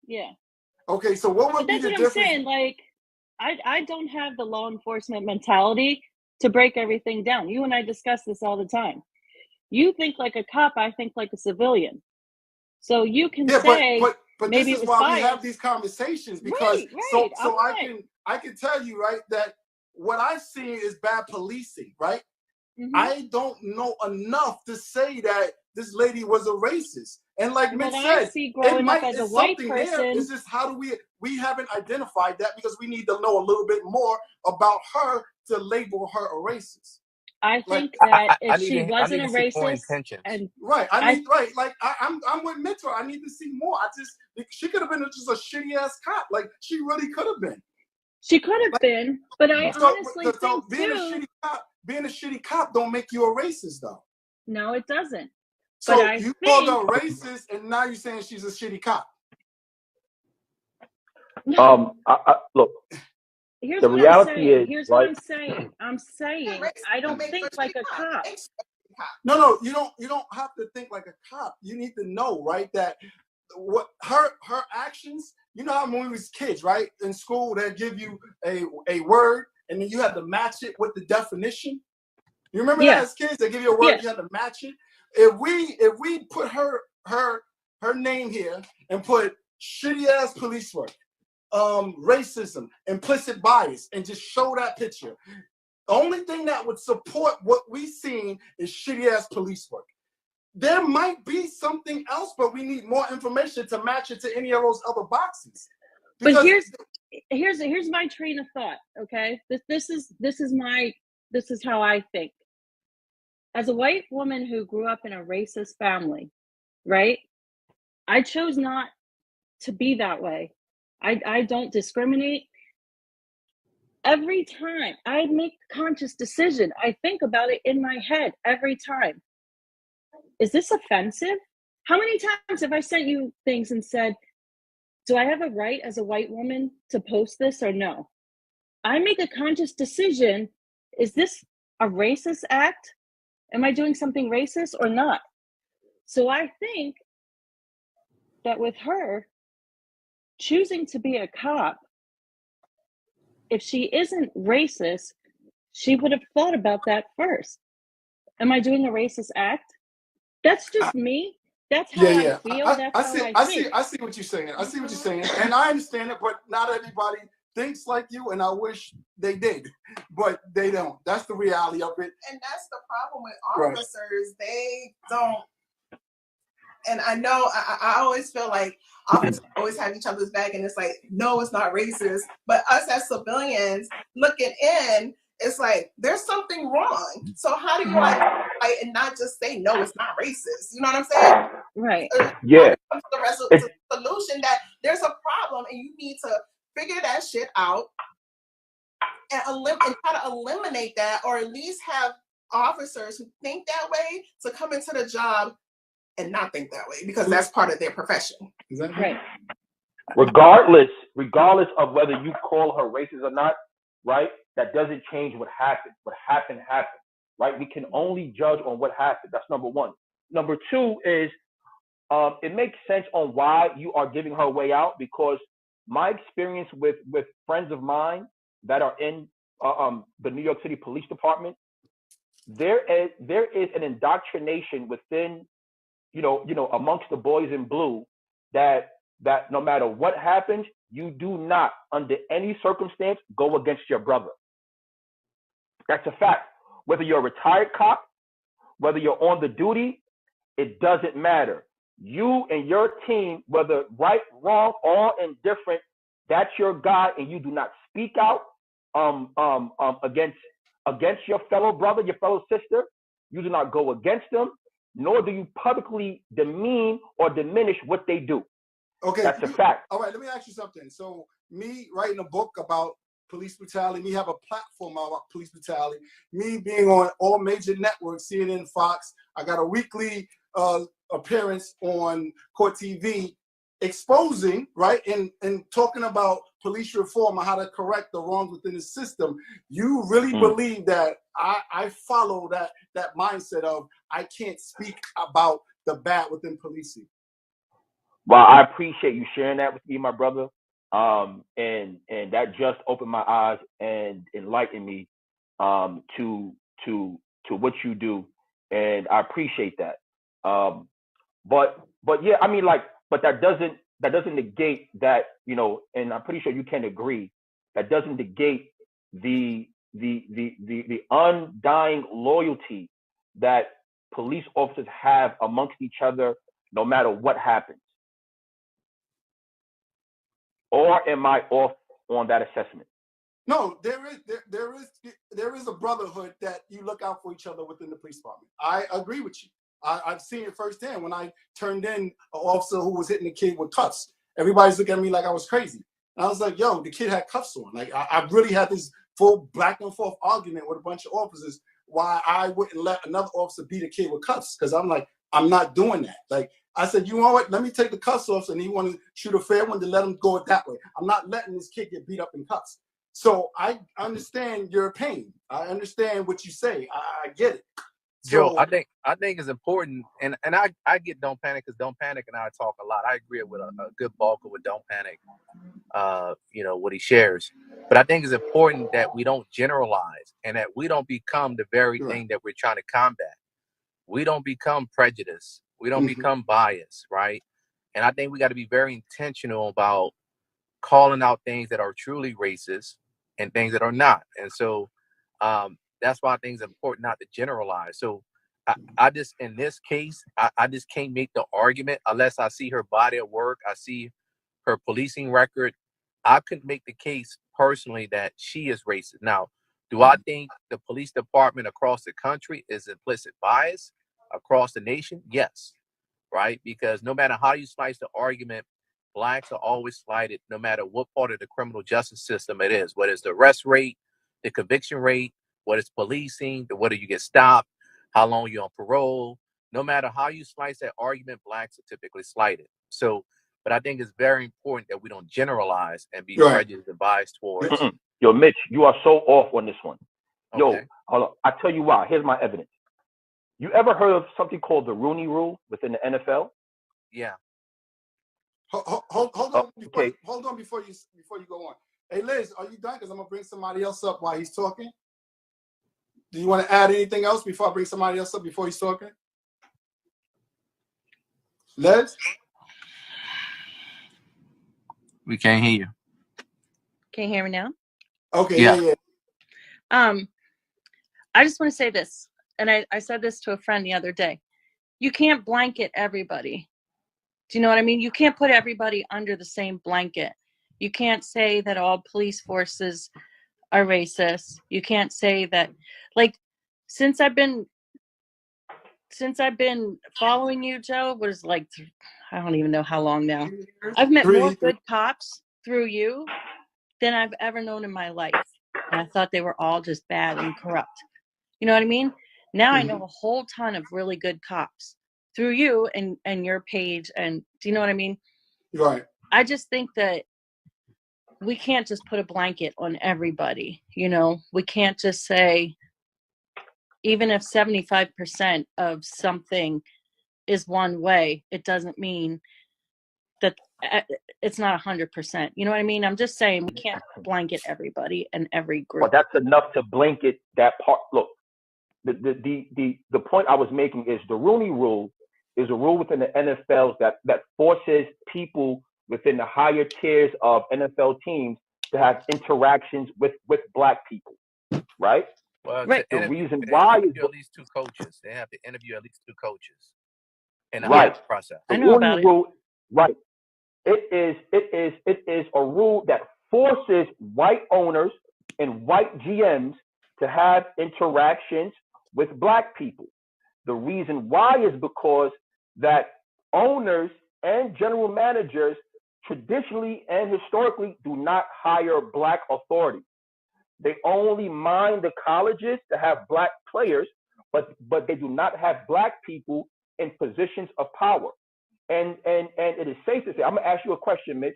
Yeah. Okay. So what would be the difference? I'm saying. Like, I don't have the law enforcement mentality to break everything down. You and I discuss this all the time. You think like a cop, I think like a civilian. So you can say, but maybe this is why we have these conversations, because right. so I can tell you, right, that what I see is bad policing, right? Mm-hmm. I don't know enough to say that this lady was a racist. And like Mitch said, I see growing up as a white person, it's just how do we haven't identified that, because we need to know a little bit more about her to label her a racist. I think that if she wasn't a racist, and right, like I'm with Mitchell. I need to see more. She could have been just a shitty ass cop. Like she really could have been. She could have been, but I honestly think being a shitty cop don't make you a racist, though. No, it doesn't. So you called her racist, and now you're saying she's a shitty cop. Look. Here's the what reality I'm saying. is, Here's right? what I'm saying. I'm saying I don't think like a cop. No, you don't have to think like a cop. You need to know, right, that what her actions. You know how when we was kids, right, in school, they give you a word, and then you had to match it with the definition. You remember that as kids? They give you a word, you had to match it. If we put her name here and put shitty ass police work, racism, implicit bias, and just show that picture, the only thing that would support what we seen is shitty ass police work. There might be something else, but we need more information to match it to any of those other boxes. But here's my train of thought. Okay, this is how I think. As a white woman who grew up in a racist family, right? I chose not to be that way. I don't discriminate. Every time I make a conscious decision, I think about it in my head every time. Is this offensive? How many times have I sent you things and said, do I have a right as a white woman to post this or no? I make a conscious decision. Is this a racist act? Am I doing something racist or not? So I think that with her choosing to be a cop, if she isn't racist, she would have thought about that first. Am I doing a racist act? That's just me. That's how I feel. I see what you're saying. I see what you're saying. And I understand it, but not everybody thinks like you, and I wish they did, but they don't. That's the reality of it. And that's the problem with officers. They don't. And I know I always feel like officers always have each other's back, and it's like, no, it's not racist. But us as civilians looking in, it's like there's something wrong. So how do you fight and not just say no, it's not racist? You know what I'm saying? Right. Yeah. The solution that there's a problem, and you need to figure that shit out and try to eliminate that, or at least have officers who think that way to come into the job and not think that way, because that's part of their profession. Exactly. Right. Regardless of whether you call her racist or not, right? That doesn't change what happened. What happened, right? We can only judge on what happened. That's number one. Number two is, it makes sense on why you are giving her a way out, because my experience with friends of mine that are in the New York City Police Department, there is an indoctrination within, amongst the boys in blue, that no matter what happens, you do not, under any circumstance, go against your brother. That's a fact. Whether you're a retired cop, whether you're on the duty, it doesn't matter. You and your team, whether right, wrong, or indifferent, that's your guy, and you do not speak out against your fellow brother, your fellow sister. You do not go against them, nor do you publicly demean or diminish what they do. Okay, that's a fact. All right, let me ask you something. So, me writing a book about police brutality, me have a platform about police brutality, me being on all major networks, CNN, Fox, I got a weekly appearance on Court TV, exposing, right, and talking about police reform and how to correct the wrongs within the system. You really believe that I follow that mindset of I can't speak about the bad within policing? Well, I appreciate you sharing that with me, my brother. And that just opened my eyes and enlightened me to what you do, and I appreciate that. But yeah, I mean, but that doesn't negate that, and I'm pretty sure you can agree, that doesn't negate the undying loyalty that police officers have amongst each other, no matter what happens. Or am I off on that assessment? No, there is a brotherhood that you look out for each other within the police department. I agree with you. I've seen it firsthand when I turned in an officer who was hitting the kid with cuffs. Everybody's looking at me like I was crazy. And I was like, yo, the kid had cuffs on. Like, I really had this full back and forth argument with a bunch of officers why I wouldn't let another officer beat a kid with cuffs. Because I'm like, I'm not doing that. Like, I said, you know what? Let me take the cuffs off, and he wanted to shoot a fair one, to let him go it that way. I'm not letting this kid get beat up in cuffs. So I understand your pain. I understand what you say. I get it. Joe, I think it's important, and I get Don't Panic, because Don't Panic and I talk a lot. I agree with a good bulk of what Don't Panic, what he shares. But I think it's important that we don't generalize, and that we don't become the very thing that we're trying to combat. We don't become prejudiced. We don't become biased, right? And I think we got to be very intentional about calling out things that are truly racist and things that are not. And so that's why I think it's important not to generalize. So I just, in this case, I just can't make the argument unless I see her body of work, I see her policing record. I couldn't make the case personally that she is racist. Now, do I think the police department across the country is implicit bias across the nation? Yes, right? Because no matter how you slice the argument, blacks are always slighted, no matter what part of the criminal justice system it is, whether it's the arrest rate, the conviction rate, whether it's policing, whether you get stopped, how long you're on parole. No matter how you slice that argument, blacks are typically slighted. So, but I think it's very important that we don't generalize and be prejudiced and biased towards. Yo, Mitch, you are so off on this one. Yo, Okay. hold on. I tell you why. Here's my evidence. You ever heard of something called the Rooney Rule within the NFL? Yeah. Hold on. Okay. Hold on before you go on. Hey, Liz, are you done? Because I'm gonna bring somebody else up while he's talking. Do you want to add anything else before I bring somebody else up before he's talking? Liz? We can't hear you. Can you hear me now? Okay, yeah. I just want to say this, and I said this to a friend the other day. You can't blanket everybody. Do you know what I mean? You can't put everybody under the same blanket. You can't say that all police forces are racist. You can't say that, like, since I've been following you, Joe, was like, I don't even know how long now. I've met more good cops through you than I've ever known in my life. And I thought they were all just bad and corrupt. You know what I mean? Now I know a whole ton of really good cops through you and your page. And do you know what I mean? Right. I just think that we can't just put a blanket on everybody. You know, we can't just say, even if 75% of something is one way, it doesn't mean that it's not 100%. You know what I mean? I'm just saying we can't blanket everybody and every group. But that's enough to blanket that part. Look, the point I was making is the Rooney Rule is a rule within the NFL that forces people within the higher tiers of NFL teams to have interactions with black people, right? Well, Right. The reason why is at least 2 coaches. They have to interview at least 2 coaches in the right process. The I know Rooney about it. Rule, right? It is a rule that forces white owners and white GMs to have interactions with black people. The reason why is because that owners and general managers traditionally and historically do not hire black authority. They only mine the colleges to have black players, but they do not have black people in positions of power. And it is safe to say, I'm gonna ask you a question, Mitch.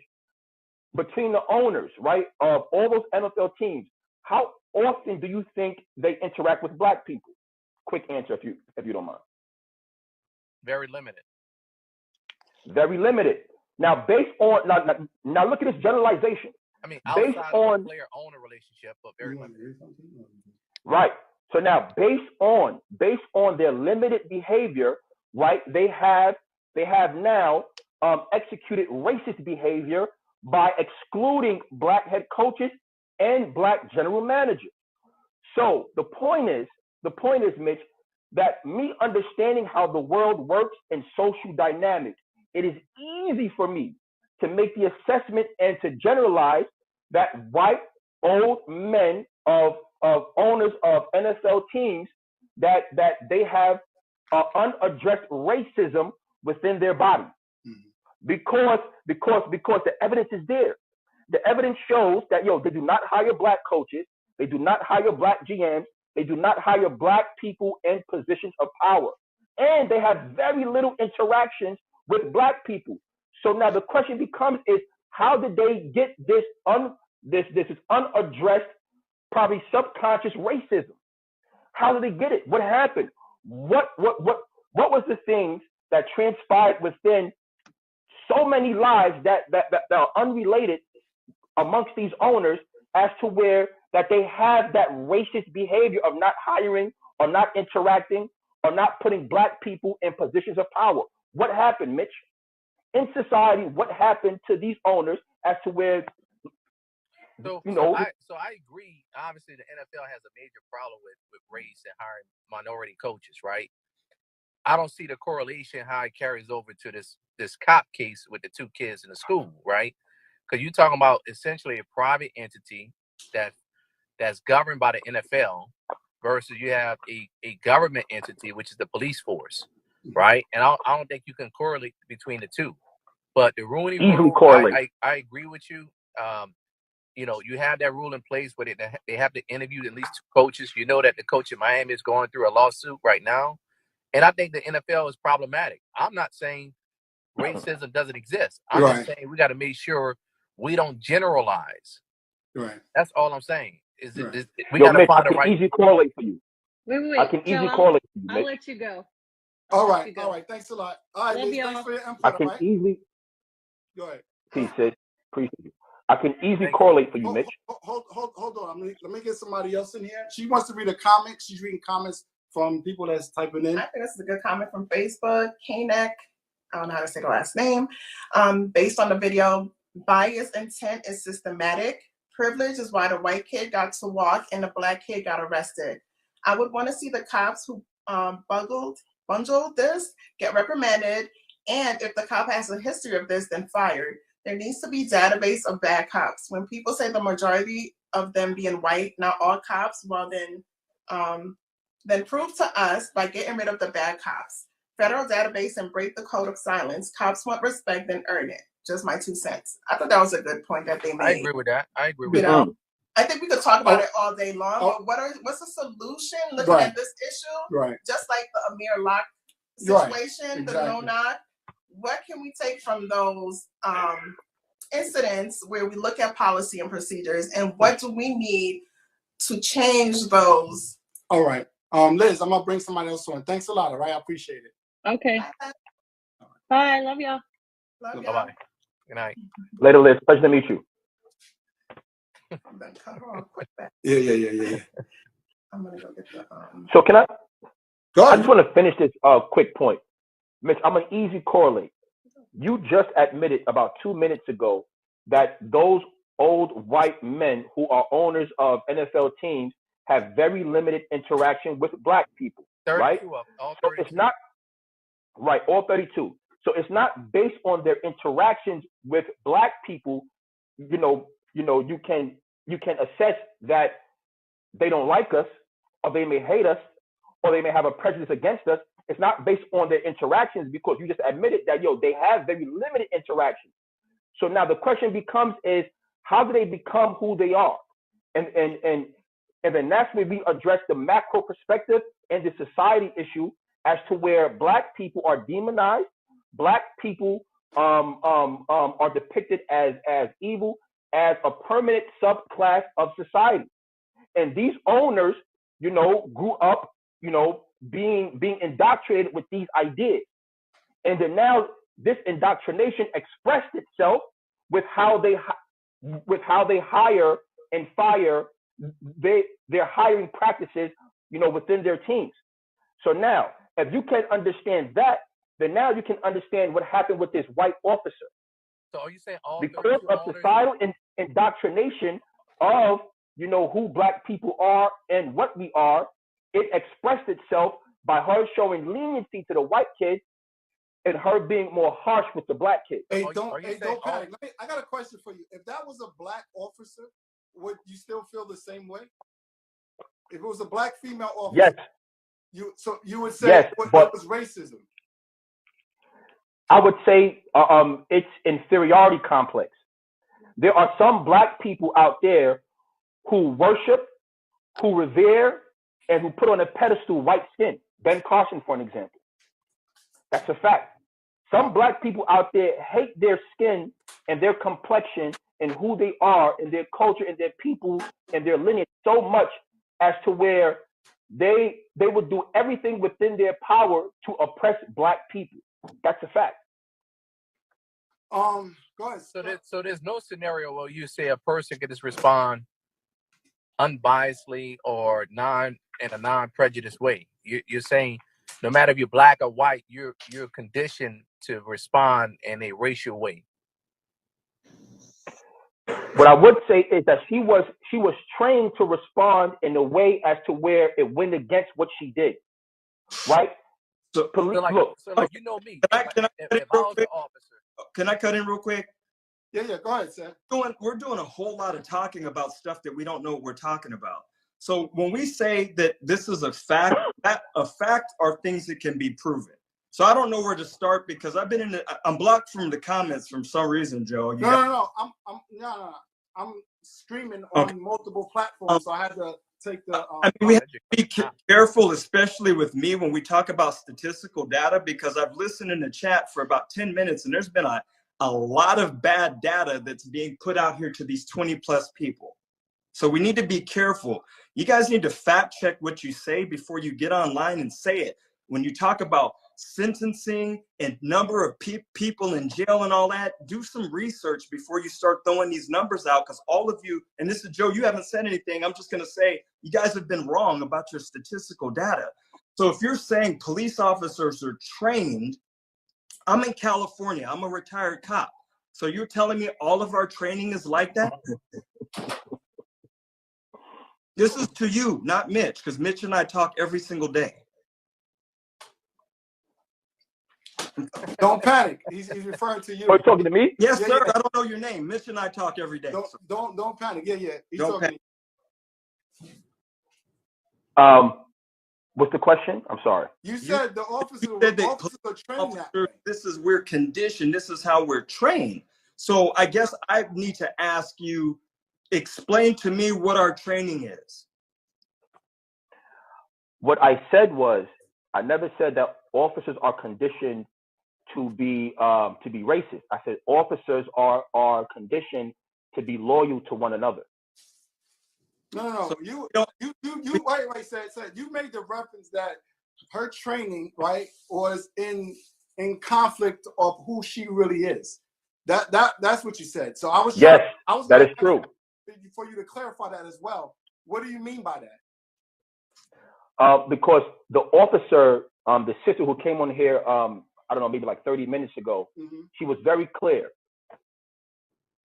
Between the owners, right, of all those NFL teams, how often do you think they interact with black people? Quick answer, if you don't mind. Very limited. Very limited. Now, based on now look at this generalization. I mean, based outside on of the player-owner relationship, but very limited. Right. So now, based on their limited behavior, right, they have now executed racist behavior by excluding black head coaches and black general managers. So the point is, Mitch, that me understanding how the world works in social dynamics, it is easy for me to make the assessment and to generalize that white old men of owners of NFL teams that they have unaddressed racism within their body, because the evidence is there. The evidence shows that they do not hire black coaches, they do not hire black GMs, they do not hire black people in positions of power, and they have very little interactions with black people. So now the question becomes is, how did they get this unaddressed, probably subconscious racism? How did they get it? What happened? What was the things that transpired within so many lives that are unrelated amongst these owners as to where that they have that racist behavior of not hiring or not interacting or not putting black people in positions of power? What happened, Mitch? In society, what happened to these owners as to where So I agree. Obviously, the NFL has a major problem with race and hiring minority coaches, right? I don't see the correlation how it carries over to this cop case with the 2 kids in the school, right? Because you're talking about essentially a private entity that's governed by the NFL versus you have a government entity, which is the police force, right? And I don't think you can correlate between the two. But the Rooney Rule, I agree with you. You have that rule in place where they have to interview at least 2 coaches. You know that the coach in Miami is going through a lawsuit right now. And I think the NFL is problematic. I'm not saying racism doesn't exist. I'm just saying we got to make sure we don't generalize. Right. That's all I'm saying. We got to find the right. Easy correlate for you. Wait. I can easily correlate for you, Mitch. I'll let you go. All right. Thanks a lot. All right, Love Mitch, y'all. thanks for your input. I can easily. Go ahead. Peace, sis. Appreciate you. I can easily correlate for you, Mitch. Hold on. Let me get somebody else in here. She wants to read a comment. She's reading comments from people that's typing in. I think this is a good comment from Facebook. Kanek, I don't know how to say the last name. Based on the video, bias intent is systematic. Privilege is why the white kid got to walk and the black kid got arrested. I would want to see the cops who bungled this get reprimanded, and if the cop has a history of this, then fired. There needs to be a database of bad cops. When people say the majority of them being white, not all cops, well then prove to us by getting rid of the bad cops. federal database and break the code of silence. Cops want respect and earn it. Just my 2 cents. I thought that was a good point that they made. I agree with that. I agree You with that. know, I think we could talk about it all day long. But what's the solution? Looking at this issue, just like the Amir Locke situation, the no knock. What can we take from those incidents where we look at policy and procedures, and what do we need to change those? All right. Liz, I'm gonna bring somebody else on. Thanks a lot, all right? I appreciate it. Okay. Bye. Love y'all. Bye-bye. Good night. Later, Liz. Pleasure to meet you. I'm gonna cut her off quick back. Yeah. I'm gonna go get the So can I? Go ahead. I just want to finish this quick point. Mitch, I'm an easy correlate. You just admitted about 2 minutes ago that those old white men who are owners of NFL teams have very limited interaction with black people, right? So it's not right, all 32. So it's not based on their interactions with black people. You can assess that they don't like us, or they may hate us, or they may have a prejudice against us. It's not based on their interactions, because you just admitted that they have very limited interactions. So now the question becomes is, how do they become who they are? And then that's where we address the macro perspective and the society issue as to where black people are demonized, black people are depicted as evil, as a permanent subclass of society. And these owners, grew up, being indoctrinated with these ideas. And then now this indoctrination expressed itself with how they hire and fire their hiring practices, within their teams. So now, if you can understand that, then now you can understand what happened with this white officer. So are you saying all because of societal indoctrination of who black people are and what we are, it expressed itself by her showing leniency to the white kids and her being more harsh with the black kids. Hey, don't panic. I got a question for you. If that was a black officer, would you still feel the same way? If it was a black female officer, yes. You would say what was racism? I would say it's inferiority complex. There are some black people out there who worship, who revere, and who put on a pedestal white skin. Ben Carson, for an example. That's a fact. Some black people out there hate their skin and their complexion and who they are and their culture and their people and their lineage so much as to where they would do everything within their power to oppress black people. That's a fact. Go ahead. So there's no scenario where you say a person can just respond unbiasedly or in a non-prejudiced way. You're saying no matter if you're black or white, you're conditioned to respond in a racial way. What I would say is that she was trained to respond in a way as to where it went against what she did, right? So like you know me. Can I cut in real quick? Yeah, go ahead, Seth. We're doing a whole lot of talking about stuff that we don't know what we're talking about. So when we say that this is a fact, a fact are things that can be proven. So I don't know where to start because I'm blocked from the comments for some reason, Joe. No. I'm streaming on multiple platforms, so I had to take the. We have to be careful, especially with me when we talk about statistical data, because I've listened in the chat for about 10 minutes, and there's been a lot of bad data that's being put out here to these 20 plus people. So we need to be careful. You guys need to fact check what you say before you get online and say it. When you talk about sentencing and number of people in jail and all that, do some research before you start throwing these numbers out, because all of you, and this is Joe, you haven't said anything. I'm just going to say you guys have been wrong about your statistical data. So if you're saying police officers are trained, I'm in California. I'm a retired cop. So you're telling me all of our training is like that? This is to you, not Mitch, because Mitch and I talk every single day. Don't panic. He's referring to you. Are you talking to me? Yes, sir. Yeah. I don't know your name. Mitch and I talk every day. Don't panic. Yeah. He's don't talking. panic. What's the question? I'm sorry. You said the officers are trained that way. This is we're conditioned. This is how we're trained. So I guess I need to ask you, explain to me what our training is. What I said was, I never said that officers are conditioned to be racist. I said officers are conditioned to be loyal to one another. No. So You wait, said you made the reference that her training, right, was in conflict of who she really is. That's what you said. So I was that is true. For you to clarify that as well. What do you mean by that? Because the officer, the sister who came on here, I don't know, maybe like 30 minutes ago, she was very clear.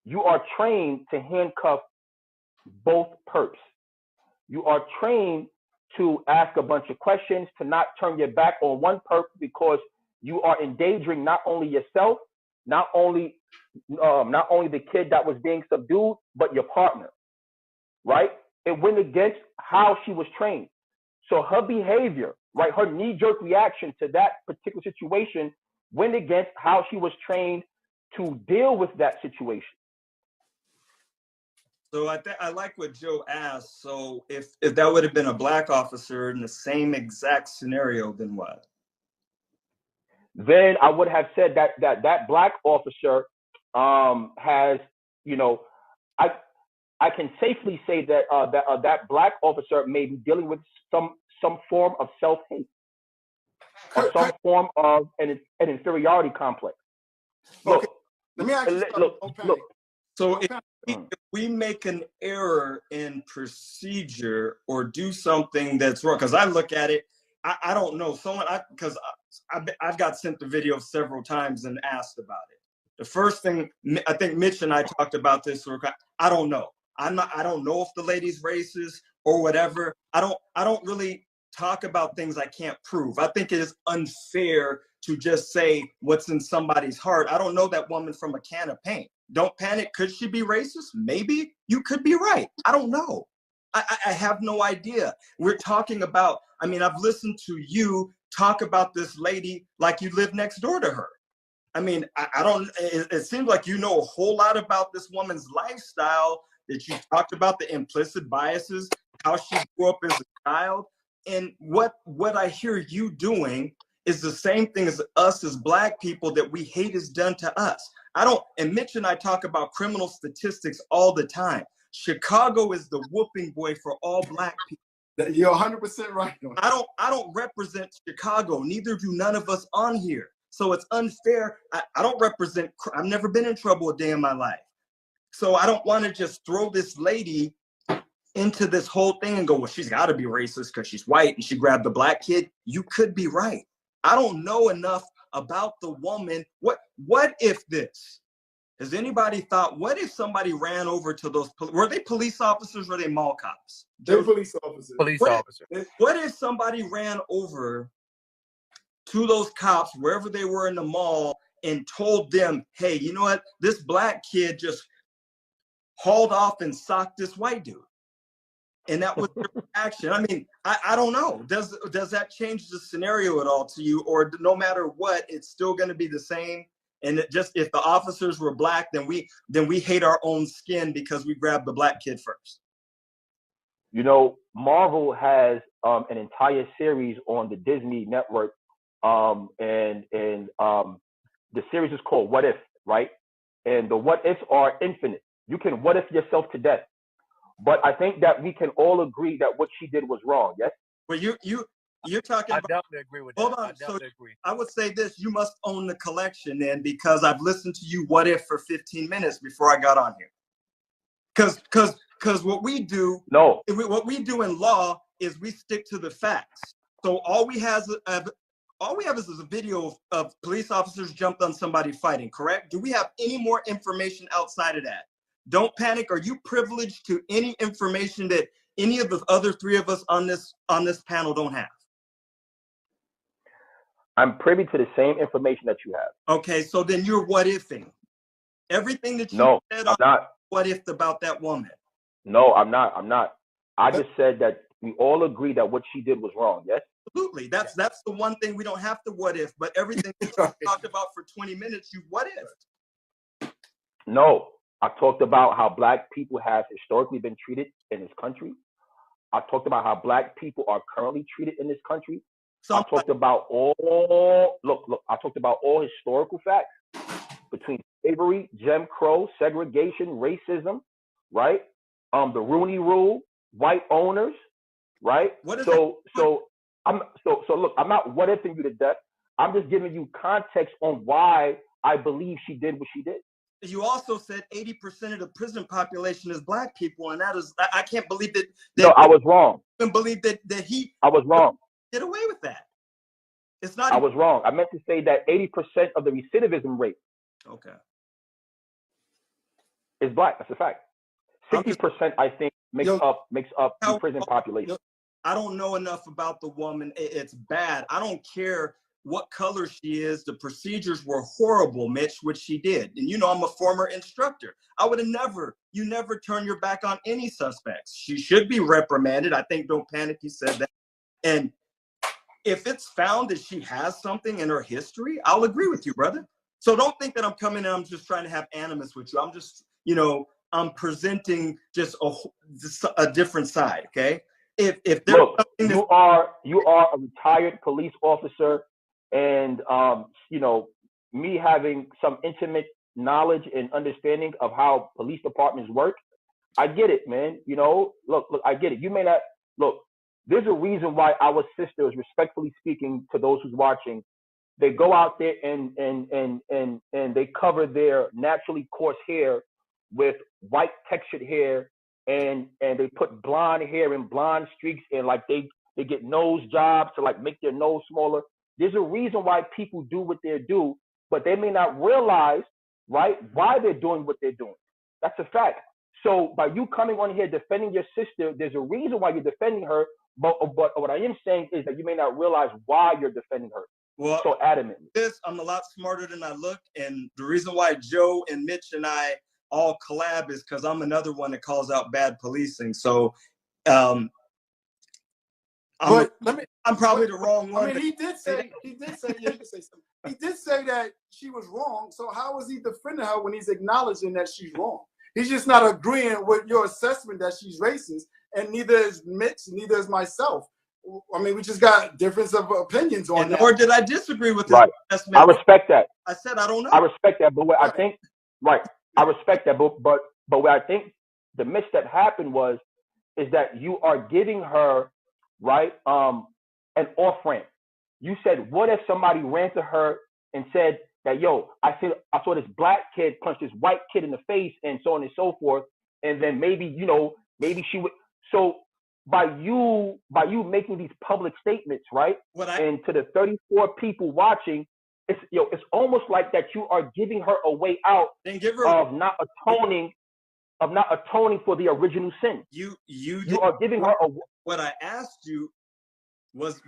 You are trained to handcuff both perps. You are trained to ask a bunch of questions, to not turn your back on one perp, because you are endangering not only yourself, not only the kid that was being subdued, but your partner, right? It went against how she was trained. So her behavior, right, her knee-jerk reaction to that particular situation went against how she was trained to deal with that situation. So I like what Joe asked. So if that would have been a black officer in the same exact scenario, then what? Then I would have said that black officer has, you know, I can safely say that that black officer may be dealing with some form of self-hate or some form of an inferiority complex. Look, okay, let me ask you something. Look. So if we make an error in procedure or do something that's wrong, because I look at it, I don't know, because I've got sent the video several times and asked about it. The first thing, I think Mitch and I talked about this, I don't know. I don't know if the lady's racist or whatever. I don't really talk about things I can't prove. I think it is unfair to just say what's in somebody's heart. I don't know that woman from a can of paint. Don't panic. Could she be racist? Maybe. You could be right. I don't know. I have no idea. We're talking about, I mean, I've listened to you talk about this lady like you live next door to her. I mean, it seems like you know a whole lot about this woman's lifestyle, that you talked about the implicit biases, how she grew up as a child. And what I hear you doing is the same thing as us as black people that we hate is done to us. And Mitch and I talk about criminal statistics all the time. Chicago is the whooping boy for all black people. You're 100% right. I don't represent Chicago. Neither do none of us on here. So it's unfair. I don't represent, I've never been in trouble a day in my life. So I don't want to just throw this lady into this whole thing and go, well, she's got to be racist because she's white and she grabbed the black kid. You could be right. I don't know enough about the woman. What if this? Has anybody thought, what if somebody ran over to those, were they police officers or were they mall cops? They're police officers. What if somebody ran over to those cops, wherever they were in the mall, and told them, hey, you know what? This black kid just hauled off and socked this white dude. And that was their reaction. I mean, I don't know. Does that change the scenario at all to you? Or no matter what, it's still going to be the same? And if the officers were black, then we hate our own skin because we grabbed the black kid first. You know, Marvel has an entire series on the Disney network, and the series is called What If, right? And the what ifs are infinite. You can what if yourself to death. But I think that we can all agree that what she did was wrong. Yes. Well, you're talking about. I definitely agree with that. Hold on. I would say this: you must own the collection, then, because I've listened to you what if for 15 minutes before I got on here. Because what we do in law is we stick to the facts. So all we have is a video of police officers jumped on somebody fighting. Correct? Do we have any more information outside of that? Don't panic. Are you privileged to any information that any of the other three of us on this panel don't have? I'm privy to the same information that you have. Okay, so then you're what ifing everything that you said. I'm not. What if about that woman? No, I'm not. I just said that we all agree that what she did was wrong. Yes. Absolutely. That's the one thing we don't have to what if, but everything we talked about for 20 minutes, you what if. No, I talked about how black people have historically been treated in this country. I talked about how black people are currently treated in this country. I talked about I talked about all historical facts between slavery, Jim Crow, segregation, racism, right? The Rooney Rule, white owners, right? So look, I'm not what ifing you to death. I'm just giving you context on why I believe she did what she did. You also said 80% of the prison population is black people, and that is, I can't believe that. No, I was wrong. I believe that he. I was wrong. Get away with that. It's not. I was wrong. I meant to say that 80% of the recidivism rate. Okay. Is black. That's a fact. 60%, I think, makes up the prison population. I don't know enough about the woman. It's bad. I don't care what color she is. The procedures were horrible, Mitch, which she did. And you know, I'm a former instructor. I would have you never turn your back on any suspects. She should be reprimanded. I think Don't Panic, you said that. And if it's found that she has something in her history, I'll agree with you, brother. So don't think that I'm coming and I'm just trying to have animus with you. I'm just, I'm presenting just a different side, okay? If look, you are a retired police officer, and me having some intimate knowledge and understanding of how police departments work, I get it, man. Look, I get it. You may not look. There's a reason why our sisters, respectfully speaking to those who's watching, they go out there and they cover their naturally coarse hair with white textured hair, and they put blonde hair and blonde streaks, and like they get nose jobs to like make their nose smaller. There's a reason why people do what they do, but they may not realize, right, why they're doing what they're doing. That's a fact. So by you coming on here defending your sister, there's a reason why you're defending her. But what I am saying is that you may not realize why you're defending her. Well, so adamantly. I'm a lot smarter than I look, and the reason why Joe and Mitch and I all collab is because I'm another one that calls out bad policing. So, I'm probably the wrong one. I mean, he did say, yeah, you can say something. He did say that she was wrong. So how is he defending her when he's acknowledging that she's wrong? He's just not agreeing with your assessment that she's racist, and neither is Mitch, neither is myself. I mean, we just got difference of opinions on that. Or did I disagree with his assessment? I respect that. I said I don't know. I respect that, but what I think, I respect that, but what I think the misstep happened is that you are giving her, right, an off ramp. You said, what if somebody ran to her and said that, yo, I saw this black kid punch this white kid in the face, and so on and so forth, and then maybe she would. So by you making these public statements, right, and to the 34 people watching, it's almost like that you are giving her a way out of not atoning for the original sin. You are giving her a. What I asked you was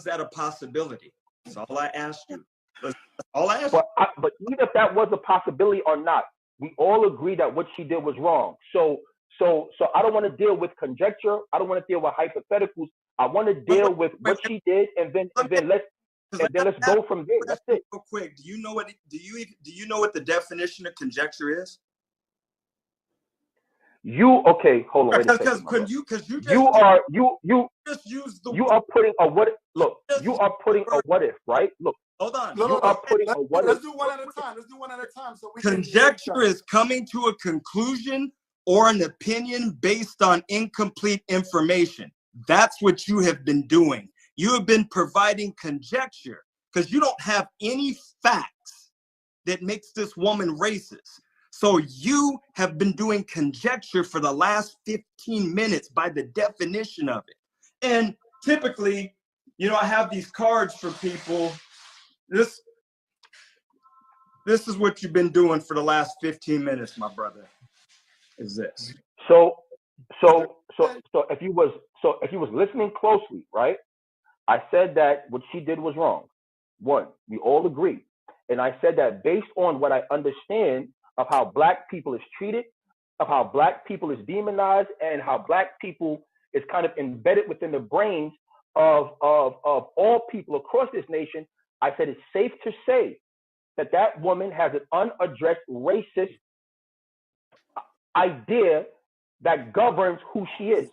that a possibility? That's all I asked you. But even if that was a possibility or not, we all agree that what she did was wrong. So I don't want to deal with conjecture. I don't want to deal with hypotheticals. I want to deal with what she did, and then let's go from there. That's it. Real quick, do you know what the definition of conjecture is? Okay, hold on. You are putting a what? Look, you are putting a what if, right? Look. Hold on. Let's do one at a time. So conjecture is coming to a conclusion or an opinion based on incomplete information. That's what you have been doing. You have been providing conjecture because you don't have any facts that makes this woman racist. So you have been doing conjecture for the last 15 minutes by the definition of it. And typically, I have these cards for people. This is what you've been doing for the last 15 minutes, my brother. Is this. So if you was listening closely, right? I said that what she did was wrong. One, we all agree. And I said that based on what I understand of how black people is treated, of how black people is demonized, and how black people is kind of embedded within the brains of all people across this nation, I said it's safe to say that that woman has an unaddressed racist idea that governs who she is.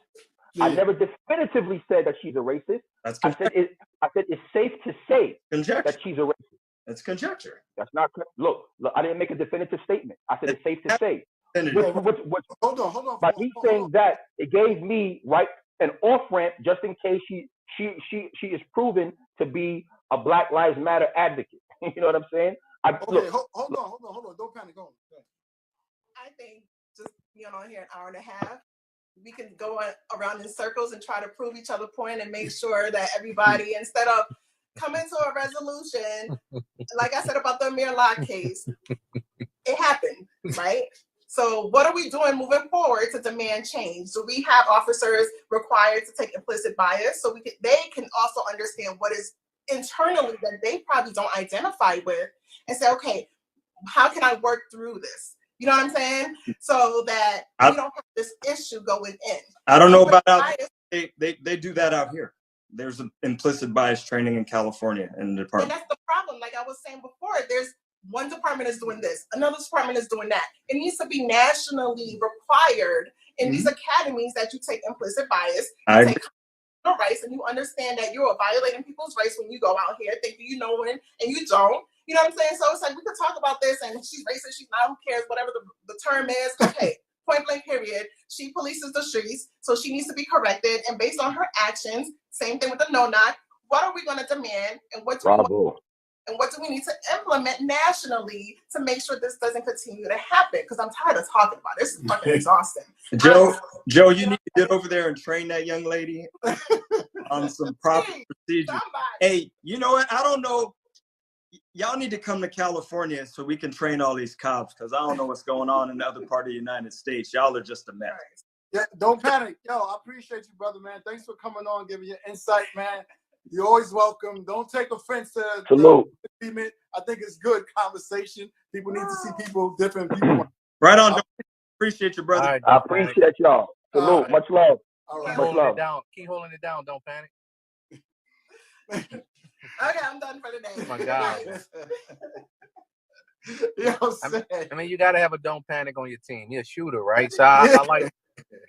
Yeah. I never definitively said that she's a racist. That's I said it's safe to say conjecture. that she's a racist. That's conjecture. That's not look. I didn't make a definitive statement. I said it's safe to say. Hold on. By me saying that, it gave me right an off ramp just in case she is proven to be a Black Lives Matter advocate. You know what I'm saying? Okay, hold on. Don't panic. Go on. I think just being on here an hour and a half, we can go around in circles and try to prove each other's point and make sure that everybody, instead of coming to a resolution, like I said about the Amir Locke case, it happened, right? So what are we doing moving forward to demand change? Do we have officers required to take implicit bias so they can also understand what is internally that they probably don't identify with and say, okay, how can I work through this? You know what I'm saying? So that we don't have this issue going in. I don't know about out there. They do that out here. There's an implicit bias training in California in the department. And that's the problem. Like I was saying before, there's one department is doing this, another department is doing that. It needs to be nationally required in these academies that you take implicit bias, you take rights, and you understand that you're violating people's rights when you go out here thinking you know when and you don't. You know what I'm saying? So it's like we could talk about this and she's racist, she's not, who cares, whatever the term is. Okay, point blank period. She polices the streets, so she needs to be corrected. And based on her actions, same thing with the no-knock, what are we going to demand and what do we need to implement nationally to make sure this doesn't continue to happen? Because I'm tired of talking about it. This is fucking exhausting. Joe, you need to get over there and train that young lady on some proper procedure. Hey, you know what? I don't know. Y'all need to come to California so we can train all these cops, because I don't know what's going on in the other part of the United States. Y'all are just a mess. Yeah, don't panic. Yo, I appreciate you, brother, man. Thanks for coming on, giving your insight, man. You're always welcome. Don't take offense to the treatment. I think it's good conversation. People need to see different people. Right on. Appreciate you, brother. Right, I appreciate y'all. Salute. Right. Much love. All right. Keep holding it down. Don't panic. Okay, I'm done for the day. Oh my God. I mean, you got to have a don't panic on your team. You're a shooter, right? So I like,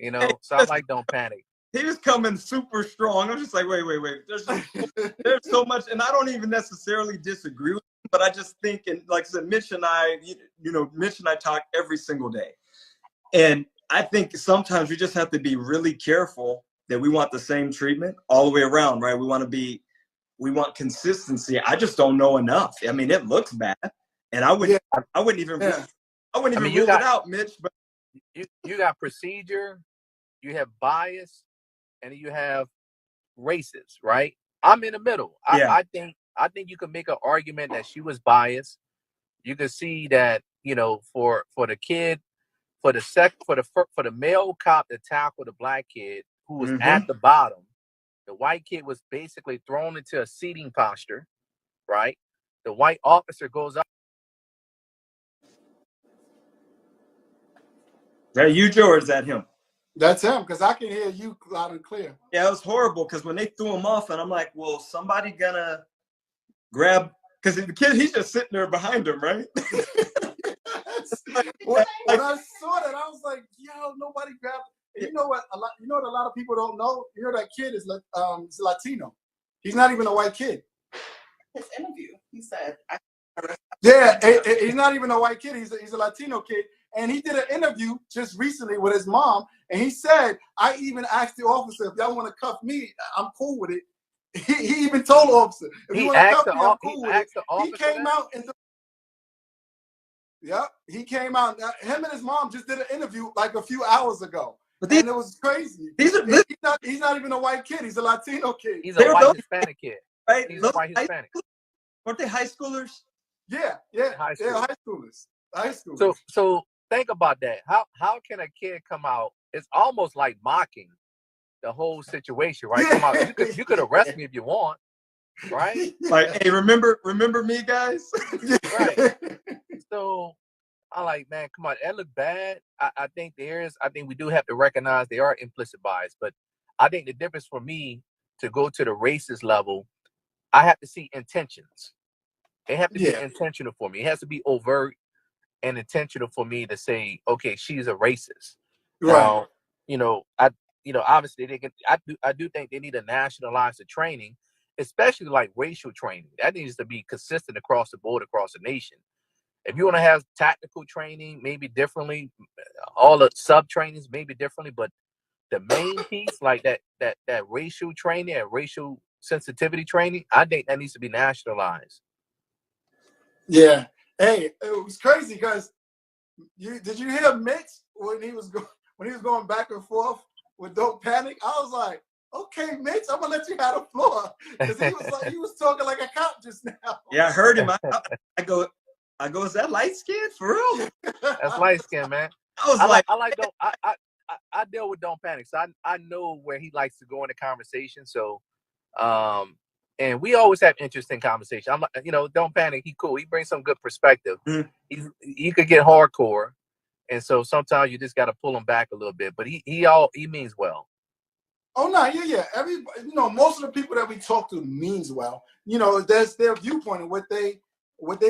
I like don't panic. He was coming super strong. I'm just like, wait. There's so much, and I don't even necessarily disagree with him, but I just think, and like I said, Mitch and I talk every single day. And I think sometimes we just have to be really careful that we want the same treatment all the way around, right? We want consistency. I just don't know enough. I mean, it looks bad, and I wouldn't even rule it out, Mitch. But you got procedure, you have bias, and you have racist, right? I'm in the middle. I think you could make an argument that she was biased. You can see that, for the kid, for the male cop to tackle the black kid who was at the bottom, the white kid was basically thrown into a seating posture, right? The white officer goes up. Is that you, Joe, or is that him? That's him, because I can hear you loud and clear. Yeah, it was horrible, because when they threw him off, and I'm like, well, somebody gonna grab, because the kid, he's just sitting there behind him, right? When I saw that, I was like, yo, nobody grabbed. You know what? A lot of people don't know. You know that kid is Latino. He's not even a white kid. His interview, he said. Yeah, he's not even a white kid. He's a Latino kid. And he did an interview just recently with his mom, and he said, I even asked the officer, if y'all want to cuff me, I'm cool with it. He even told the officer, if you want to cuff me, I'm cool with it. He came out and he came out. Him and his mom just did an interview like a few hours ago. And it was crazy. He's not even a white kid. He's a Latino kid. He's a white Hispanic kid. Right? He's a white Hispanic. Weren't they high schoolers? Yeah. High schoolers. So think about that. How can a kid come out? It's almost like mocking the whole situation, right? Come out. You could arrest me if you want, right? Like, hey, remember me, guys? Right. So I'm like, man, come on, that look bad. I think we do have to recognize there are implicit bias, but I think the difference for me to go to the racist level, I have to see intentions. It have to be intentional for me. It has to be overt and intentional for me to say, okay, she's a racist. Right. Now, obviously I do think they need to nationalize the training, especially like racial training. That needs to be consistent across the board, across the nation. If you want to have tactical training, maybe differently, all the sub trainings maybe differently, but the main piece, like that racial training and racial sensitivity training, I think that needs to be nationalized. Yeah. Hey, it was crazy because did you hear Mitch when he was going back and forth with Don't Panic? I was like, okay, Mitch, I'm gonna let you have the floor, because he was talking like a cop just now. Yeah, I heard him. I go, is that light skin for real? That's light skin, man. I deal with Don't Panic, so I know where he likes to go in the conversation. So, and we always have interesting conversation. I'm like, Don't Panic. He cool. He brings some good perspective. He could get hardcore, and so sometimes you just got to pull him back a little bit. But he means well. Oh no, yeah. Everybody, most of the people that we talk to means well. That's their viewpoint and what they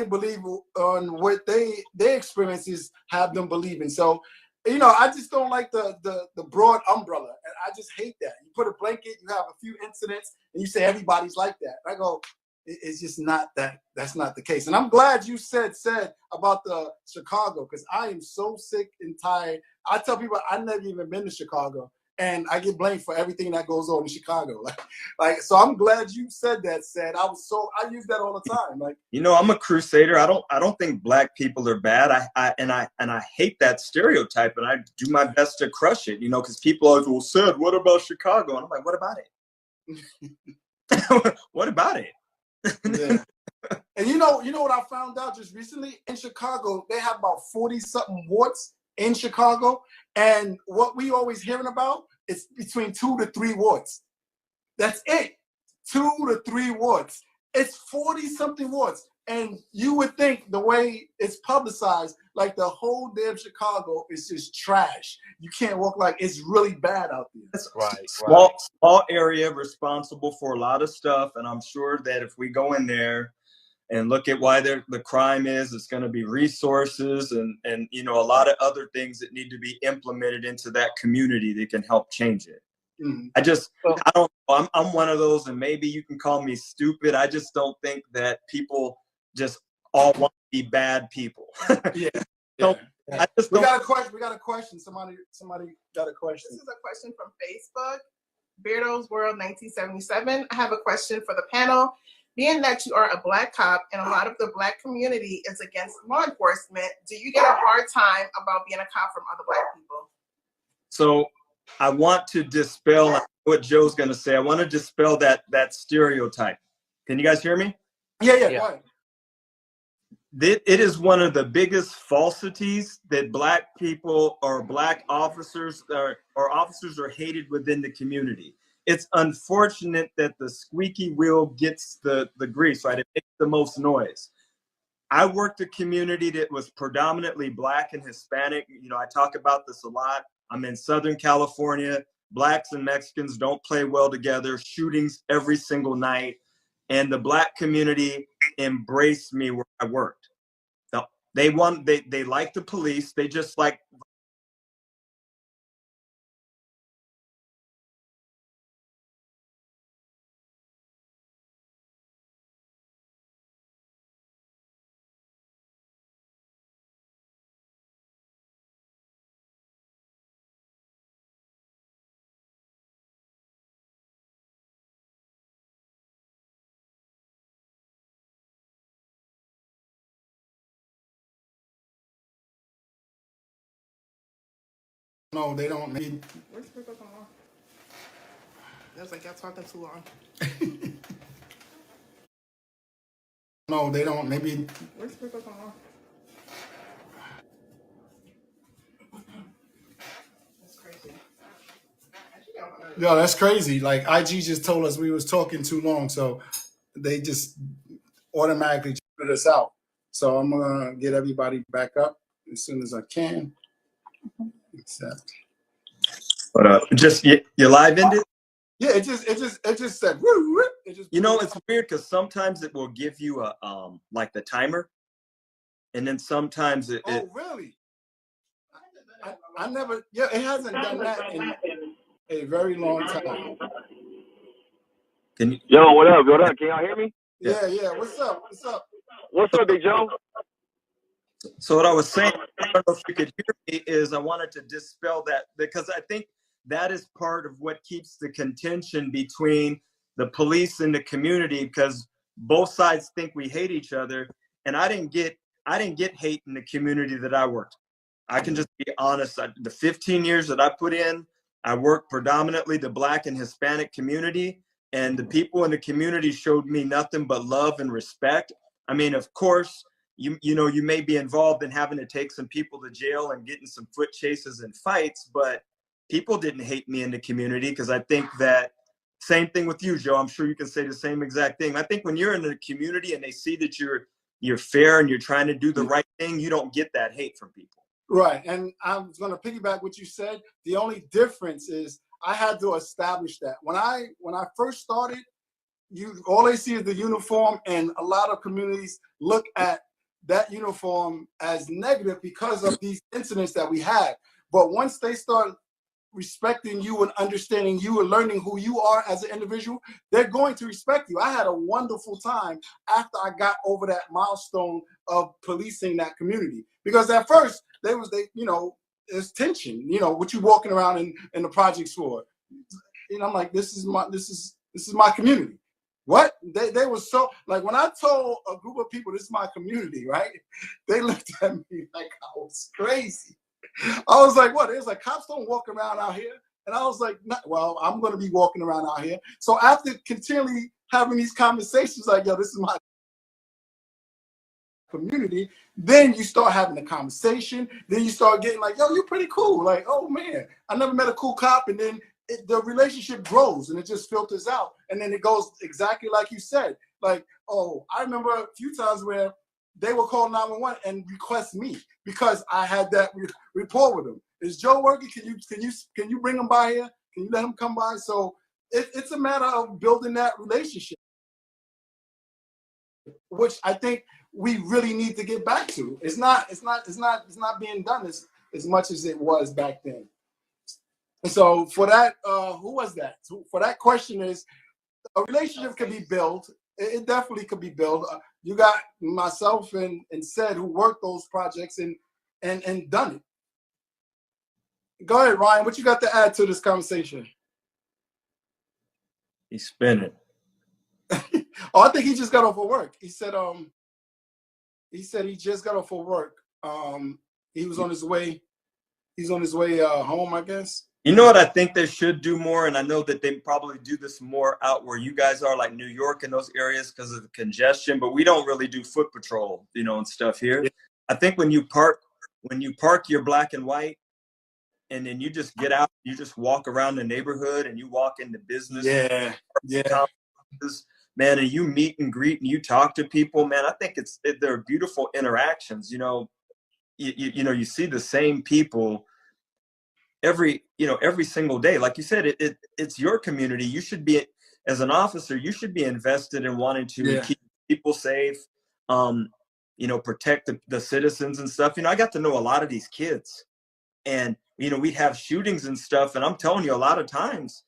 believe on, what their experiences have them believing. So, I just don't like the broad umbrella, and I just hate that. You put a blanket, you have a few incidents, and you say everybody's like that. I go, it's just not that. That's not the case. And I'm glad you said about the Chicago, because I am so sick and tired. I tell people I've never even been to Chicago, and I get blamed for everything that goes on in Chicago. So I'm glad you said that. I use that all the time. I'm a crusader. I don't think black people are bad. I hate that stereotype, and I do my best to crush it. Because people always will say, "What about Chicago?" And I'm like, "What about it? What about it?" Yeah. And you know what I found out just recently? In Chicago, they have about 40-something wards in Chicago, and what we always hearing about is between 2 to 3 wards. That's it. 2 to 3 wards. It's 40-something wards. And you would think the way it's publicized, like the whole damn Chicago is just trash. You can't walk, like it's really bad out there. That's right. Small area responsible for a lot of stuff. And I'm sure that if we go in there and look at why the crime is, it's going to be resources and a lot of other things that need to be implemented into that community that can help change it. Mm-hmm. I don't know. I'm one of those, and maybe you can call me stupid. I just don't think that people just all want to be bad people. Yeah. So we got a question. Somebody got a question. This is a question from Facebook. Beardo's World 1977. I have a question for the panel. Being that you are a black cop and a lot of the black community is against law enforcement, do you get a hard time about being a cop from other black people? So I want to dispel what Joe's going to say. I want to dispel that stereotype. Can you guys hear me? Yeah. Go ahead. It is one of the biggest falsities that black people or black officers or officers are hated within the community. It's unfortunate that the squeaky wheel gets the grease, right? It makes the most noise. I worked a community that was predominantly black and Hispanic. I talk about this a lot. I'm in Southern California. Blacks and Mexicans don't play well together. Shootings every single night. And the black community embraced me where I worked. They like the police. They just like. No, they don't need. Where's the on? I was like, y'all talking too long. No, they don't. Maybe. Where's the on? That's crazy. Yo, that's crazy. Like IG just told us we was talking too long, so they just automatically put us out. So I'm gonna get everybody back up as soon as I can. Except. Just you live ended? Yeah, it just said. Woo, woo, it just You know, it's weird because sometimes it will give you a like the timer, and then sometimes it. Oh, really? I never. Yeah, it hasn't done that in a very long time. Can you? Yo, what up? What up? Can y'all hear me? Yeah, yeah. What's up? What's up? What's up, Big Joe? So what I was saying, I don't know if you could hear me, is I wanted to dispel that, because I think that is part of what keeps the contention between the police and the community, because both sides think we hate each other. And I didn't get hate in the community that I worked. I can just be honest. The 15 years that I put in, I worked predominantly the Black and Hispanic community, and the people in the community showed me nothing but love and respect. I mean, of course, you know, you may be involved in having to take some people to jail and getting some foot chases and fights, but people didn't hate me in the community, because I think that same thing with you, Joe. I'm sure you can say the same exact thing. I think when you're in the community and they see that you're fair and you're trying to do the right thing, you don't get that hate from people. Right, and I was going to piggyback what you said. The only difference is I had to establish that when I first started, all they see is the uniform, and a lot of communities look at that uniform as negative because of these incidents that we had. But once they start respecting you and understanding you and learning who you are as an individual, they're going to respect you. I had a wonderful time after I got over that milestone of policing that community, because at first there's tension, what you walking around in the projects for. I'm like, this is my community. What? They were so, like, when I told a group of people this is my community, right? They looked at me like I was crazy. I was like, what? It was like, cops don't walk around out here. And I was like, well, I'm going to be walking around out here. So after continually having these conversations, like, yo, this is my community, then you start having a conversation. Then you start getting like, yo, you're pretty cool. Like, oh, man, I never met a cool cop. And then the relationship grows and it just filters out. And then it goes exactly like you said. Like, oh, I remember a few times where they will call 911 and request me because I had that rapport with them. Is Joe working? Can you bring him by here? Can you let him come by? So it's a matter of building that relationship, which I think we really need to get back to. It's not being done as much as it was back then. And so for that, who was that? So for that question is, a relationship can be built. It definitely could be built. You got myself and Said who worked those projects and done it. Go ahead, Ryan. What you got to add to this conversation? He's spinning. Oh, I think he just got off of work. He said he just got off of work. He was on his way. He's on his way home, I guess. You know what I think they should do more, and I know that they probably do this more out where you guys are, like New York and those areas, because of the congestion, but we don't really do foot patrol, and stuff here. Yeah. I think when you park your black and white, and then you just get out, you just walk around the neighborhood and you walk into business. Yeah. Man, and you meet and greet and you talk to people, man. I think they're beautiful interactions. You see the same people every single day. Like you said, it's your community. You should be, as an officer, you should be invested in wanting to keep people safe, protect the citizens and stuff. I got to know a lot of these kids, and we'd have shootings and stuff, and I'm telling you, a lot of times,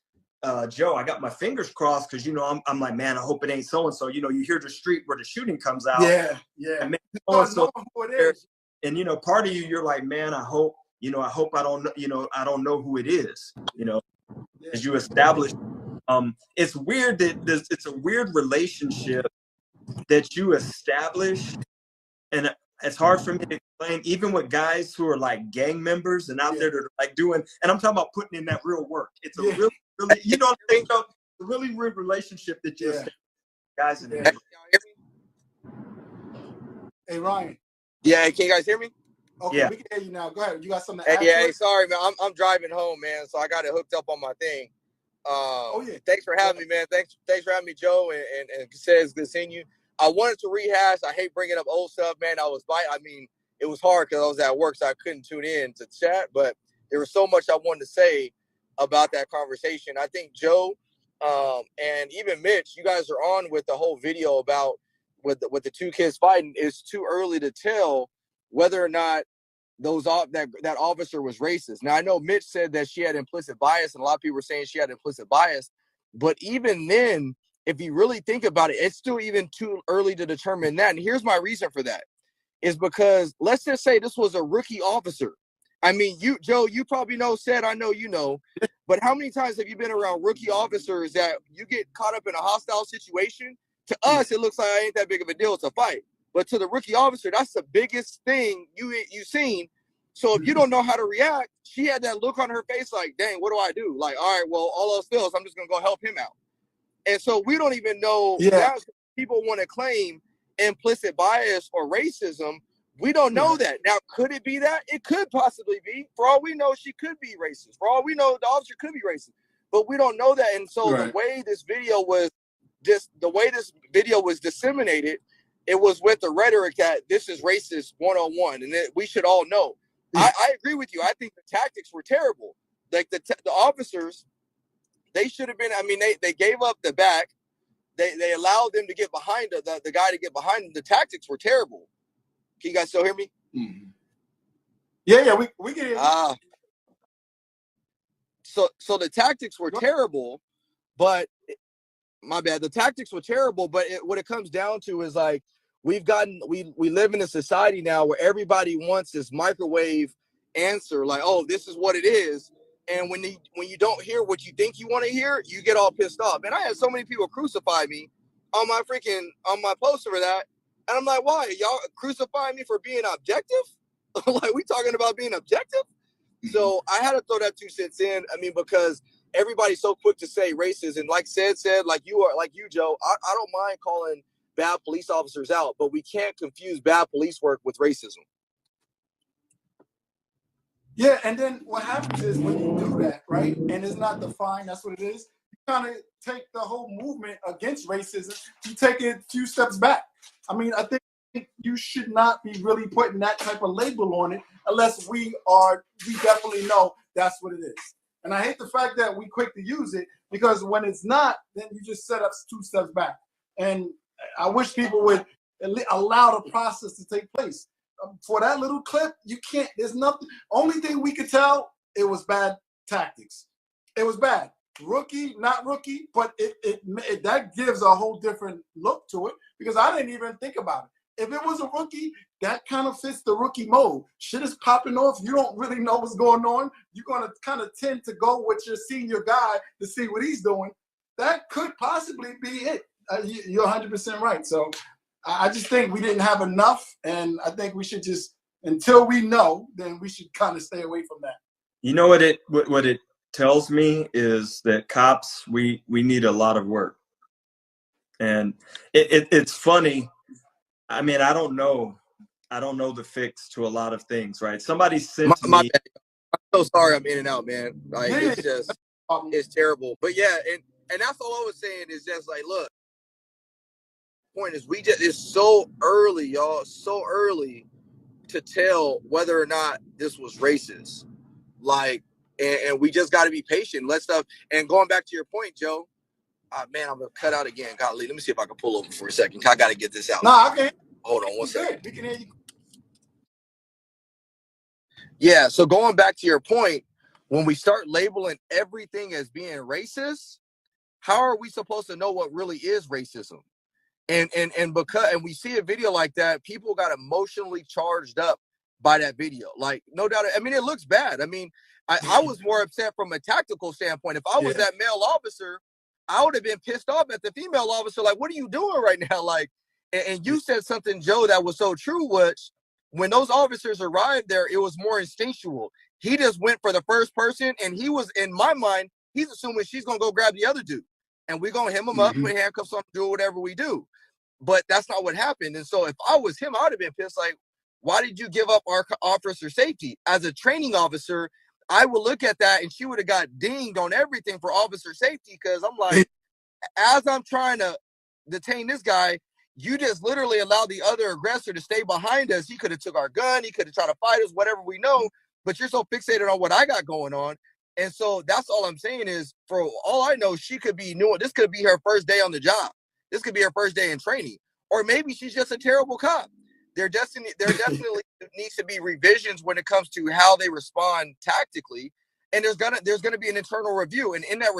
Joe, I got my fingers crossed because I'm like, man, I hope it ain't so and so. You hear the street where the shooting comes out. Yeah. And man, so who it is. And part of you're like, man, I hope I don't know who it is. As you establish, it's weird that it's a weird relationship that you establish, and it's hard for me to explain, even with guys who are like gang members and out there that are like doing, and I'm talking about putting in that real work. It's a really, really, what I'm saying, a really real relationship that you establish, guys in there. Hey, Ryan. Yeah, can you guys hear me? Okay, we can hear you now. Go ahead. You got something to add? Hey, sorry, man. I'm driving home, man, so I got it hooked up on my thing. Thanks for having me, man. Thanks for having me, Joe, and says good seeing you. I wanted to rehash. I hate bringing up old stuff, man. It was hard because I was at work, so I couldn't tune in to chat. But there was so much I wanted to say about that conversation. I think Joe And even Mitch, you guys are on with the whole video about with the two kids fighting. It's too early to tell whether or not that officer was racist. Now I know Mitch said that she had implicit bias, and a lot of people were saying she had implicit bias. But even then, if you really think about it, it's still even too early to determine that. And here's my reason for that. Is because let's just say this was a rookie officer. I mean, you, Joe, you probably know, I know you know, but how many times have you been around rookie officers that you get caught up in a hostile situation? To us, it looks like it ain't that big of a deal. It's a fight. But to the rookie officer, that's the biggest thing you've seen. So if you don't know how to react, she had that look on her face like, dang, what do I do? Like, all right, well, all else fails, I'm just going to go help him out. And so we don't even know. Now people want to claim implicit bias or racism. We don't know that. Now, could it be that? It could possibly be. For all we know, she could be racist. For all we know, the officer could be racist. But we don't know that. And so the way this video was disseminated, it was with the rhetoric that this is racist 101, and that we should all know. I agree with you. I think the tactics were terrible. Like the officers, they should have been. I mean, they gave up the back. They allowed them to get behind the guy to get behind them. The tactics were terrible. Can you guys still hear me? Mm-hmm. Yeah, we can hear you. So the tactics were terrible, but my bad. The tactics were terrible, but what it comes down to is like we live in a society now where everybody wants this microwave answer, like, oh, this is what it is. And when you don't hear what you think you want to hear, you get all pissed off. And I had so many people crucify me on my post for that. And I'm like, why? Y'all crucifying me for being objective? Like, we talking about being objective? So I had to throw that 2 cents in. I mean, because everybody's so quick to say racist. And like said, like you, Joe, I don't mind calling bad police officers out, but we can't confuse bad police work with racism. Yeah, and then what happens is when you do that, right, and it's not defined, that's what it is, you kind of take the whole movement against racism, you take it a few steps back. I mean, I think you should not be really putting that type of label on it unless we definitely know that's what it is. And I hate the fact that we quick to use it, because when it's not, then you just set up 2 steps back. And I wish people would allow the process to take place. For that little clip, you can't, there's nothing, only thing we could tell, it was bad tactics. It was bad. Rookie, not rookie, but it that gives a whole different look to it, because I didn't even think about it. If it was a rookie, that kind of fits the rookie mode. Shit is popping off. You don't really know what's going on. You're going to kind of tend to go with your senior guy to see what he's doing. That could possibly be it. You're 100% right. So I just think we didn't have enough, and I think we should just, until we know, then we should kind of stay away from that. You know what it tells me is that cops, we need a lot of work. And it's funny. I mean, I don't know the fix to a lot of things, right? Somebody sent me. I'm so sorry I'm in and out, man. Like, it's just, it's terrible. But yeah, and that's all I was saying is just like, look, point is it's so early, y'all, so early to tell whether or not this was racist. Like, and we just got to be patient. Let stuff. And going back to your point, Joe, man, I'm gonna cut out again. Golly, let me see if I can pull over for a second. I got to get this out. No, I can't. Hold on one second. We can hear you. Yeah. So going back to your point, when we start labeling everything as being racist, how are we supposed to know what really is racism? And we see a video like that, people got emotionally charged up by that video. Like, no doubt. I mean, it looks bad. I mean, I was more upset from a tactical standpoint. If I was that male officer, I would have been pissed off at the female officer. Like, what are you doing right now? Like, and you said something, Joe, that was so true, which when those officers arrived there, it was more instinctual. He just went for the first person, and he was, in my mind, he's assuming she's going to go grab the other dude. And we're going to hem him up, put handcuffs on, do whatever we do. But that's not what happened. And so if I was him, I would have been pissed. Like, why did you give up our officer safety? As a training officer, I would look at that, and she would have got dinged on everything for officer safety, because I'm like, as I'm trying to detain this guy, you just literally allowed the other aggressor to stay behind us. He could have took our gun. He could have tried to fight us, whatever we know. But you're so fixated on what I got going on. And so that's all I'm saying is, for all I know, she could be new. This could be her first day on the job. This could be her first day in training. Or maybe she's just a terrible cop. There definitely needs to be revisions when it comes to how they respond tactically. And there's gonna be an internal review. And in that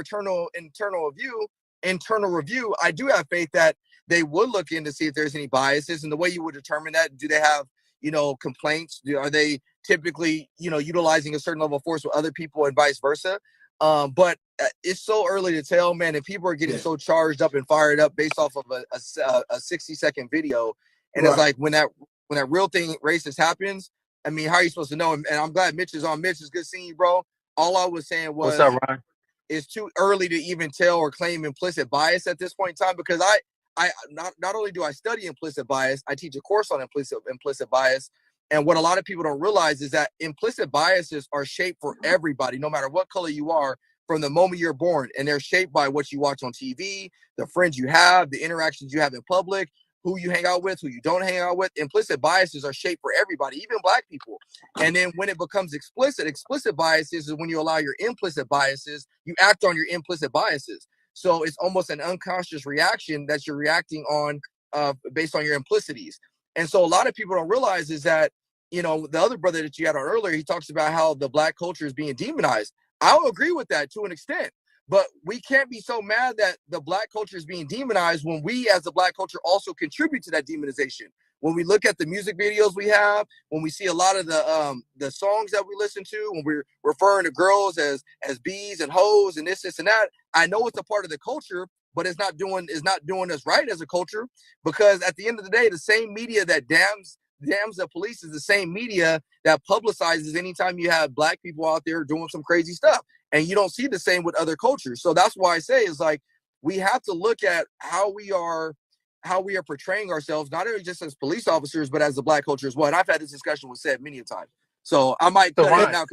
internal review, I do have faith that they would look in to see if there's any biases. And the way you would determine that, do they have, complaints? Are they typically, utilizing a certain level of force with other people and vice versa? But it's so early to tell, man, and people are getting so charged up and fired up based off of a 60-second video. And it's like, when that real thing racist happens, I mean, how are you supposed to know? And I'm glad Mitch is on. Mitch, it's good seeing you, bro. All I was saying was, what's up, Ryan? It's too early to even tell or claim implicit bias at this point in time, because I not only do I study implicit bias, I teach a course on implicit bias. And what a lot of people don't realize is that implicit biases are shaped for everybody, no matter what color you are, from the moment you're born. And they're shaped by what you watch on TV, the friends you have, the interactions you have in public, who you hang out with, who you don't hang out with. Implicit biases are shaped for everybody, even Black people. And then when it becomes explicit biases is when you allow your implicit biases, you act on your implicit biases. So it's almost an unconscious reaction that you're reacting on based on your implicities. And so a lot of people don't realize is that, the other brother that you had on earlier, he talks about how the Black culture is being demonized. I'll agree with that to an extent. But we can't be so mad that the Black culture is being demonized when we as the Black culture also contribute to that demonization. When we look at the music videos we have, when we see a lot of the songs that we listen to, when we're referring to girls as bees and hoes and this and that, I know it's a part of the culture, but it's not doing us right as a culture, because at the end of the day, the same media that damns the police is the same media that publicizes anytime you have Black people out there doing some crazy stuff. And you don't see the same with other cultures. So that's why I say is like, we have to look at how we are portraying ourselves, not only just as police officers, but as the Black culture as well. And I've had this discussion with Seth many a time. So I might cut it now.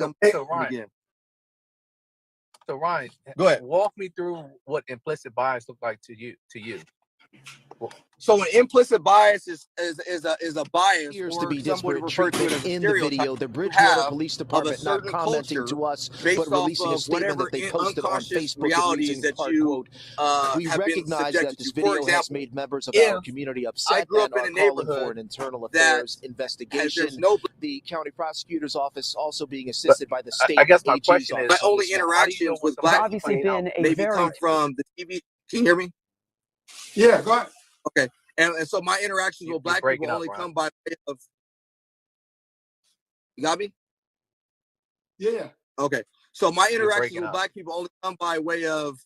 So Ryan, go ahead. Walk me through what implicit bias look like to you. So an implicit bias is a bias appears or to be someone disparate referred to it treatment as a in the video. The Bridgewater Police Department not commenting to us, but releasing a statement that they posted on Facebook and reading part quote, "We recognize that this video has made members of our community upset and are calling for an internal affairs investigation." The county prosecutor's office also being assisted by the state. I guess my question is, my only interactions with Black obviously been a maybe come from the TV. Can you hear me? Yeah, go ahead. Okay. And so my interactions with Black people only come by way of. You got me? Yeah. Okay. So my interactions with Black people only come by way of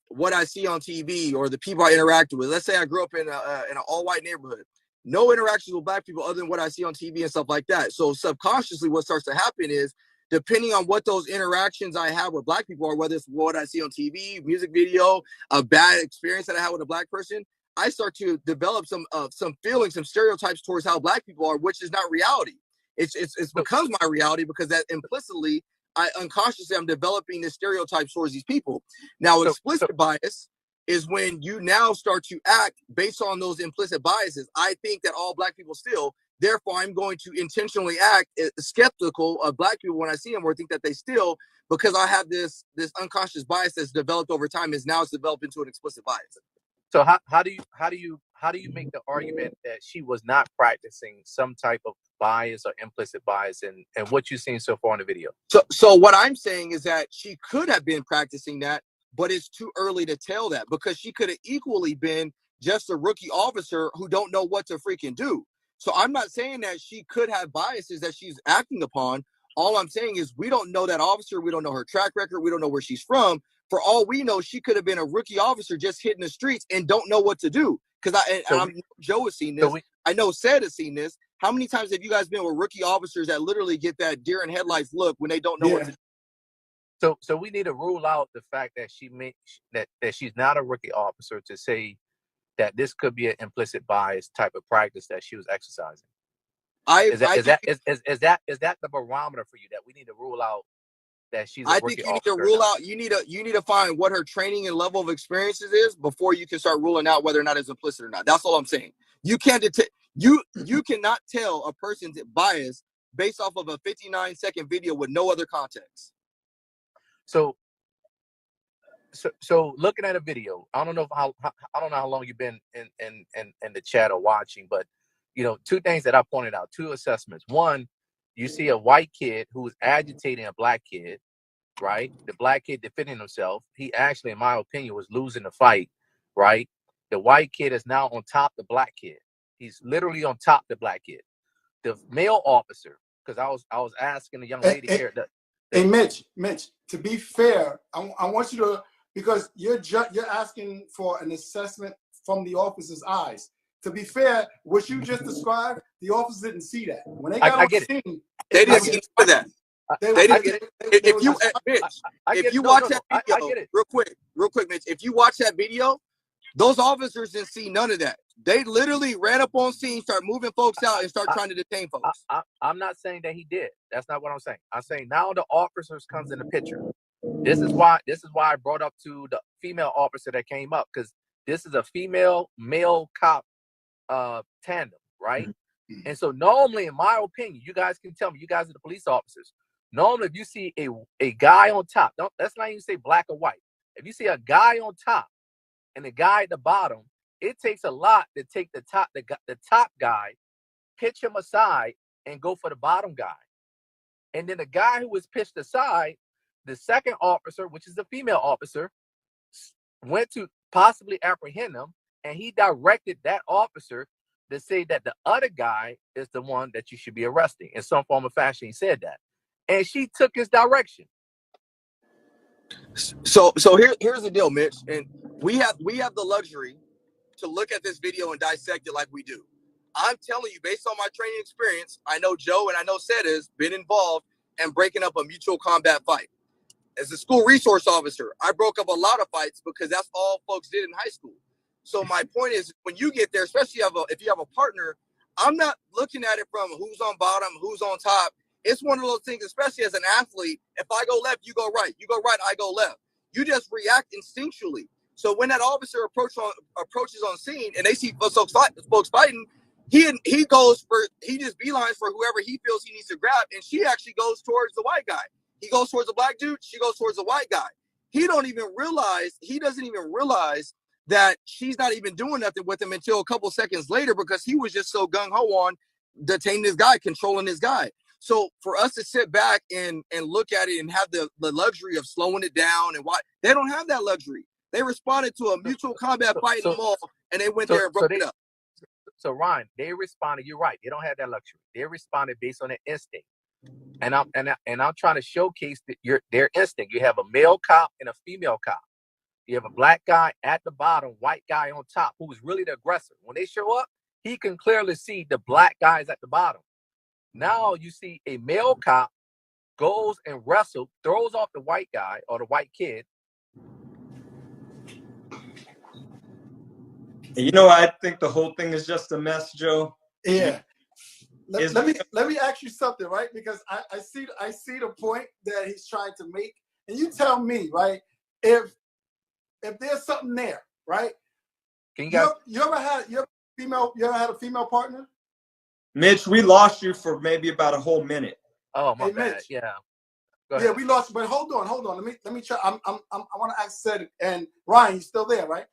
what I see on TV or the people I interact with. Let's say I grew up in an all-white neighborhood. No interactions with Black people other than what I see on TV and stuff like that. So subconsciously, what starts to happen is, depending on what those interactions I have with Black people are, whether it's what I see on TV, music video, a bad experience that I had with a Black person, I start to develop some feelings, some stereotypes towards how Black people are, which is not reality. It's becomes my reality because that implicitly, unconsciously, I'm developing this stereotype towards these people. Now, explicit bias is when you now start to act based on those implicit biases. I think that all Black people steal. Therefore, I'm going to intentionally act skeptical of Black people when I see them or think that they steal, because I have this unconscious bias that's developed over time. Is now it's developed into an explicit bias. So how do you make the argument that she was not practicing some type of bias or implicit bias in what you've seen so far in the video? So what I'm saying is that she could have been practicing that, but it's too early to tell that, because she could have equally been just a rookie officer who don't know what to freaking do. So I'm not saying that she could have biases that she's acting upon. All I'm saying is we don't know that officer. We don't know her track record. We don't know where she's from. For all we know, she could have been a rookie officer just hitting the streets and don't know what to do. Because Joe has seen this. I know Seth has seen this. How many times have you guys been with rookie officers that literally get that deer in headlights look when they don't know what to do? So we need to rule out the fact that that she's not a rookie officer to say that this could be an implicit bias type of practice that she was exercising. Is that the barometer for you, that we need to rule out that she's a rookie officer? I think you need to rule out. You need to find what her training and level of experiences is before you can start ruling out whether or not it's implicit or not. That's all I'm saying. You can't you cannot tell a person's bias based off of a 59-second video with no other context. So looking at a video, I don't know I don't know how long you've been in the chat or watching, but two things that I pointed out, two assessments. One, you see a white kid who's agitating a black kid, right? The black kid defending himself. He actually, in my opinion, was losing the fight, right? The white kid is now on top of the black kid. He's literally on top of the black kid. The male officer, because I was asking the young lady here. Hey, Mitch, to be fair, I want you to, because you're asking for an assessment from the officer's eyes. To be fair, what you just described, the officers didn't see that. When they got on scene, they didn't see that. If you watch that video, real quick, Mitch, if you watch that video, those officers didn't see none of that. They literally ran up on scene, start moving folks out, and start trying to detain folks. I'm not saying that he did. That's not what I'm saying. I'm saying now the officers comes in the picture. This is why I brought up to the female officer that came up, because this is a female male cop tandem, right? And so normally, in my opinion, you guys can tell me, you guys are the police officers. Normally, if you see a guy on top, let's not even say black or white. If you see a guy on top and a guy at the bottom, it takes a lot to take the top guy, pitch him aside, and go for the bottom guy. And then the guy who was pitched aside, the second officer, which is the female officer, went to possibly apprehend him, and he directed that officer to say that the other guy is the one that you should be arresting. In some form or fashion, he said that. And she took his direction. So here's the deal, Mitch. And we have the luxury to look at this video and dissect it like we do. I'm telling you, based on my training experience, I know Joe and I know Seth has been involved in breaking up a mutual combat fight. As a school resource officer, I broke up a lot of fights because that's all folks did in high school. So my point is, when you get there, especially if you have a partner, I'm not looking at it from who's on bottom, who's on top. It's one of those things, especially as an athlete, if I go left, you go right. You go right, I go left. You just react instinctually. So when that officer approaches on scene and they see folks fighting, he just beelines for whoever he feels he needs to grab, and she actually goes towards the white guy. He goes towards the black dude, she goes towards the white guy. He doesn't even realize that she's not even doing nothing with him until a couple seconds later, because he was just so gung-ho on detaining this guy, controlling this guy. So for us to sit back and look at it and have the luxury of slowing it down and they don't have that luxury. They responded to a mutual combat fight in the mall, and they went there and broke it up. So Ryan, they responded. You're right. They don't have that luxury. They responded based on their instinct. And I'm trying to showcase their instinct. You have a male cop and a female cop. You have a black guy at the bottom, white guy on top, who is really the aggressor. When they show up, he can clearly see the black guys at the bottom. Now you see a male cop goes and wrestles, throws off the white guy or the white kid. I think the whole thing is just a mess, Joe. Yeah. Let me ask you something, right? Because I see the point that he's trying to make, and you tell me, right? If there's something there, right? Can you guys? You ever had a female partner? Mitch, we lost you for maybe about a whole minute. Oh my bad. Mitch. Yeah. Yeah, we lost you, but hold on. Let me try. I want to ask Seth and Ryan. You still there, right?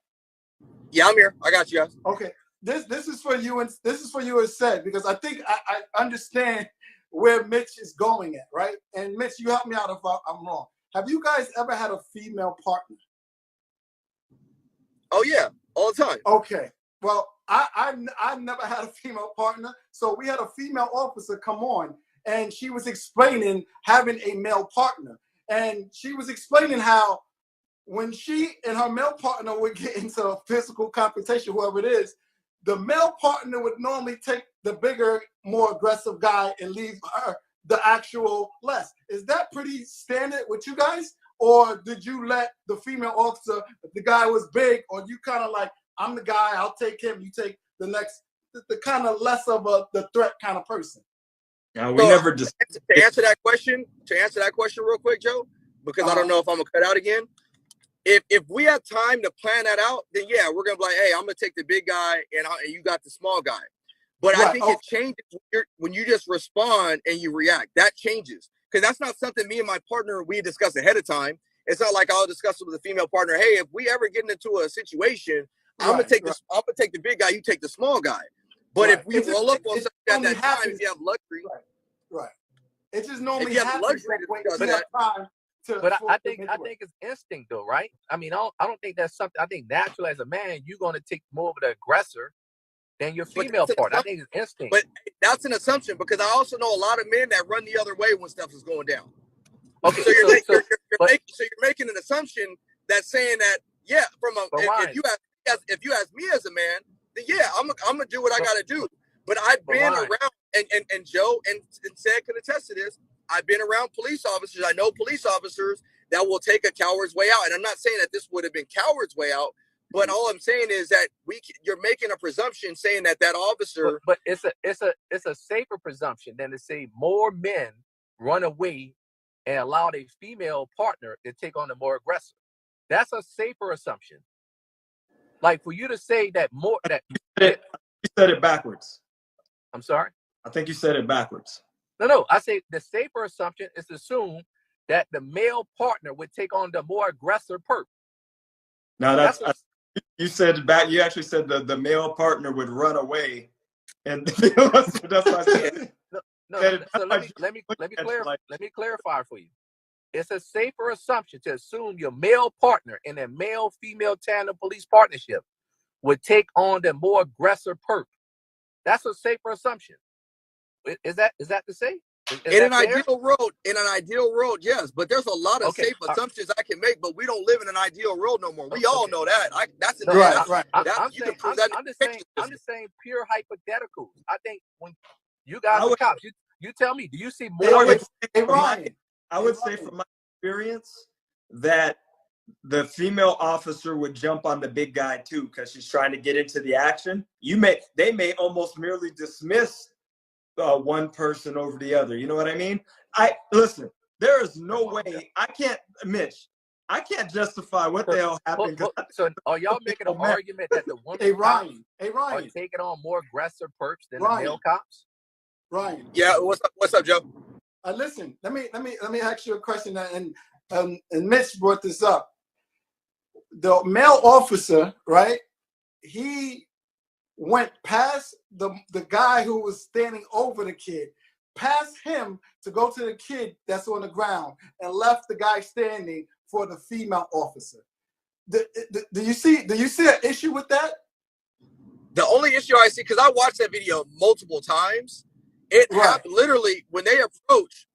Yeah, I'm here. I got you guys. Okay. This is for you, and this is for you as Seth, because I think I understand where Mitch is going at, right? And Mitch, you help me out if I'm wrong. Have you guys ever had a female partner? Oh yeah, all the time. Okay. Well, I never had a female partner, so we had a female officer come on, and she was explaining having a male partner, and she was explaining how when she and her male partner would get into a physical confrontation, whoever it is, the male partner would normally take the bigger, more aggressive guy and leave her the actual less. Is that pretty standard with you guys? Or did you let the female officer, if the guy was big, or you kind of like, I'm the guy, I'll take him, you take the next, the kind of less of the threat kind of person? We never just to answer that question real quick, Joe, because I don't know if I'm gonna cut out again. If we have time to plan that out, then yeah, we're gonna be like, hey, I'm gonna take the big guy and you got the small guy. But right, I think it changes when you just respond and you react. That changes, because that's not something me and my partner we discuss ahead of time. It's not like I'll discuss it with a female partner. Hey, if we ever get into a situation, I'm gonna take this. I'm gonna take the big guy. You take the small guy. But if we roll up on something at that time, if you have luxury, right. It just normally if you have happens luxury when to you that. have time to. But I think it's instinct though, right? I mean, I don't think that's something. I think naturally as a man, you're gonna take more of the aggressor than your female part. I think it's instinct. But that's an assumption because I also know a lot of men that run the other way when stuff is going down. Okay, so you're making an assumption that's saying that from a if you ask me as a man, then I'm gonna do what I gotta do. But I've been around and Joe and Sad can attest to this. I've been around police officers. I know police officers that will take a coward's way out. And I'm not saying that this would have been coward's way out, but all I'm saying is that you're making a presumption saying that officer. But it's a safer presumption than to say more men run away and allow their female partner to take on the more aggressor. That's a safer assumption. Like for you to say that more that you said it backwards. I'm sorry? I think you said it backwards. No. I say the safer assumption is to assume that the male partner would take on the more aggressor perp. No, you said back. You actually said the male partner would run away, and that's what I said. So let me clarify for you. It's a safer assumption to assume your male partner in a male-female tandem police partnership would take on the more aggressor perp. That's a safer assumption. Is that to say? In an ideal world, yes. But there's a lot of safe assumptions I can make, but we don't live in an ideal world no more. We all know that. I'm just saying pure hypotheticals. I think when you guys are cops, you tell me, do you see more? I would say from my experience that the female officer would jump on the big guy too because she's trying to get into the action. They may almost merely dismiss one person over the other. You know what I mean? Listen. There is no way I can't justify what the hell happened. So are y'all making an argument that the women are taking on more aggressive perps than the male cops? Ryan. Yeah. What's up, Joe? Listen. Let me ask you a question. And Mitch brought this up. The male officer, right? He went past the guy who was standing over the kid, past him to go to the kid that's on the ground, and left the guy standing for the female officer. Do you see an issue with that? The only issue I see, because I watched that video multiple times, it happened literally when they approach,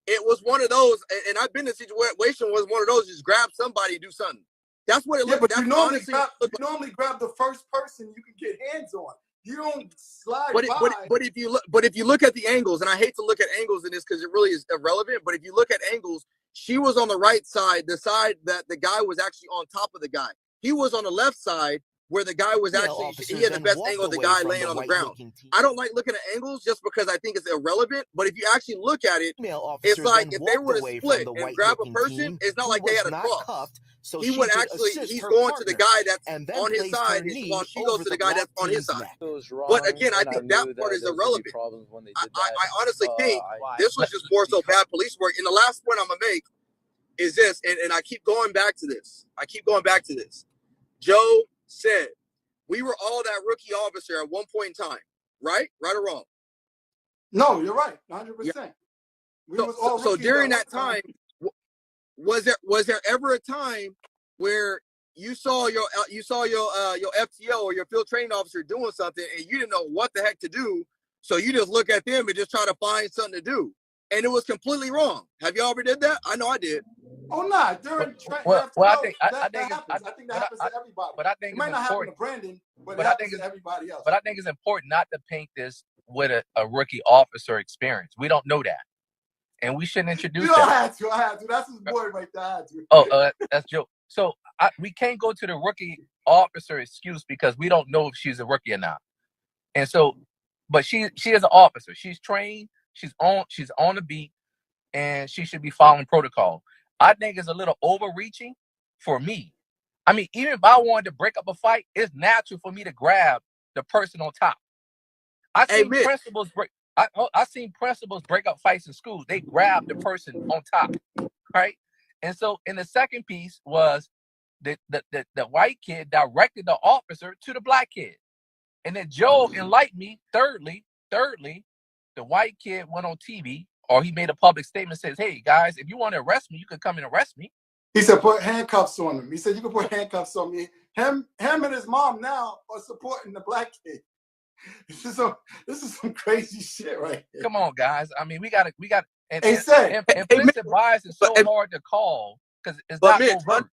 it was one of those, and I've been in a situation where it was one of those, just grab somebody and do something. That's what it looked like. But you normally grab the first person you can get hands on. You don't slide by. But if you look at the angles, and I hate to look at angles in this because it really is irrelevant, but if you look at angles, she was on the right side, the side that the guy was actually on top of the guy. He was on the left side where the guy was he had the best angle of the guy laying on the ground. I don't like looking at angles just because I think it's irrelevant, but if you actually look at it, it's like if they were to split and grab a person, it's not like they had a cross. So he would he's going to the guy that's on his side while she goes to the guy that's on his side. But again, I think that part is irrelevant. I honestly think this was just more so bad police work. And the last point I'm going to make is this, and I keep going back to this. Joe said, we were all that rookie officer at one point in time, right? Right or wrong? No, you're right, 100%. So during that time, was there ever a time where you saw your FTO or your field training officer doing something and you didn't know what the heck to do, so you just look at them and just try to find something to do, and it was completely wrong? Have you ever did that? I know I did. Oh no! I think that happens to everybody. But I think it might not happen to Brandon, but it happens to everybody else. But I think it's important not to paint this with a rookie officer experience. We don't know that, and we shouldn't introduce that. I had to. That's his boy right there. I had to. That's Joe. So we can't go to the rookie officer excuse because we don't know if she's a rookie or not. And so, but she is an officer. She's trained. She's on the beat, and she should be following protocol. I think it's a little overreaching for me. I mean, even if I wanted to break up a fight, it's natural for me to grab the person on top. I I seen principals break up fights in schools. They grab the person on top, right? And so, in the second piece was the white kid directed the officer to the black kid, and then Joe enlightened me. Thirdly, the white kid went on TV, or he made a public statement, says, "Hey guys, if you want to arrest me, you can come and arrest me." He said, put handcuffs on him. He said, you can put handcuffs on me. Him and his mom now are supporting the black kid. This is some crazy shit right here. Come on, guys. I mean, we got and implicit bias is so hard to call because it's not overt.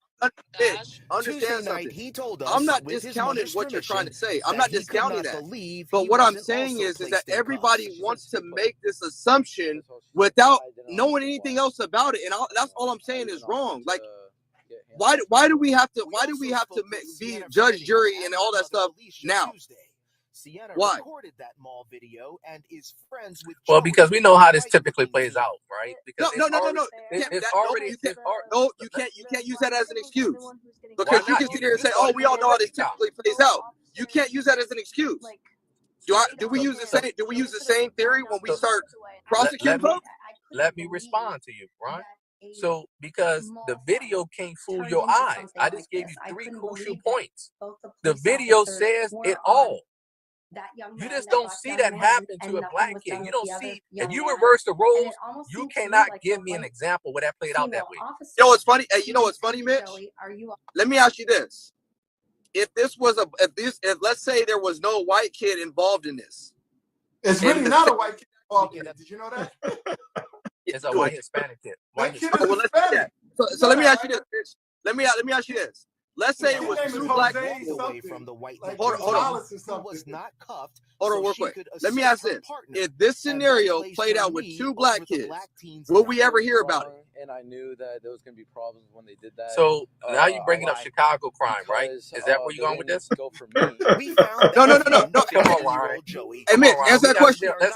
Understand something. He told us I'm not discounting what you're trying to say. I'm not discounting that. But what I'm saying is that everybody wants to make this assumption without knowing anything else about it, and that's all I'm saying is wrong. Like, why do we have to be judge, jury, and all that stuff now? Sienna Why? recorded that mall video and is friends with Well, Joey, because we know how this typically plays out, right? Because No. You can't use that as an excuse, because you can sit here and say, "Oh, we all know how this typically plays out." You can't use that as an excuse. Do we use the same theory when we start prosecuting folks? Let me respond to you, Ron. So, because the video can't fool your eyes, I just gave you 3 crucial points. The video says it all. You just don't see that happen to a black kid. You don't see, if you reverse the roles, you cannot give me an example where that played out that way. You know what's funny? Hey, you know what's funny, Mitch? Let me ask you this: if let's say there was no white kid involved in this, it's really not a white kid involved in it. Did you know that? It's a white Hispanic kid. White kid is Hispanic. So let me ask you this, Mitch. Let me ask you this. Let's say it was 2 black people. Hold on, real quick. Let me ask this: if this scenario played out with 2 black kids, will we ever hear about it? And I knew that there was going to be problems when they did that. So now you're bringing up Chicago crime, right? Is that where you're going with this? Go for me. No. Come on, Ryan. Hey, Mitch, answer that question. Let's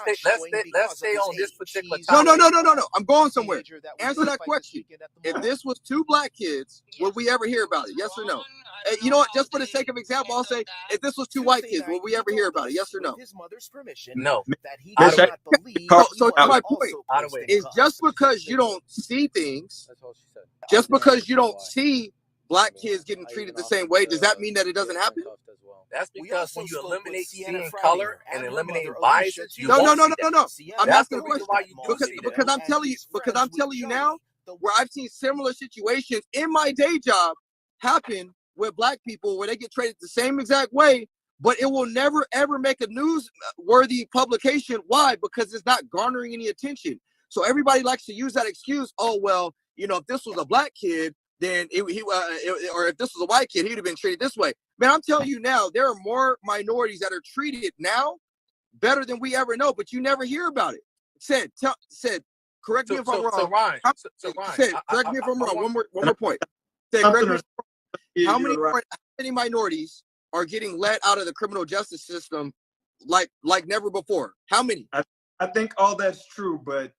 stay on this particular topic. No. I'm going somewhere. Answer that question. If this was 2 black kids, would we ever hear about it? Yes or no? Hey, you know what? Just for the sake of example, I'll say, if this was 2 white kids, will we ever hear about it? Yes or no? No. So my point is, just because you don't see things, just because you don't see black kids getting treated the same way, does that mean that it doesn't happen? That's because when you eliminate seeing color and eliminate biases, you No. see I'm asking a question because I'm telling you now, where I've seen similar situations in my day job happen with black people where they get treated the same exact way, but it will never ever make a newsworthy publication. Why? Because it's not garnering any attention. So everybody likes to use that excuse. Oh, well, you know, if this was a black kid, then or if this was a white kid, he'd have been treated this way. Man, I'm telling you now, there are more minorities that are treated now better than we ever know, but you never hear about it. Said, correct me if I'm wrong. Ryan, correct me if I'm wrong. One more point. Said, correct me if I'm wrong. How many minorities are getting let out of the criminal justice system like never before? How many? I think all that's true, but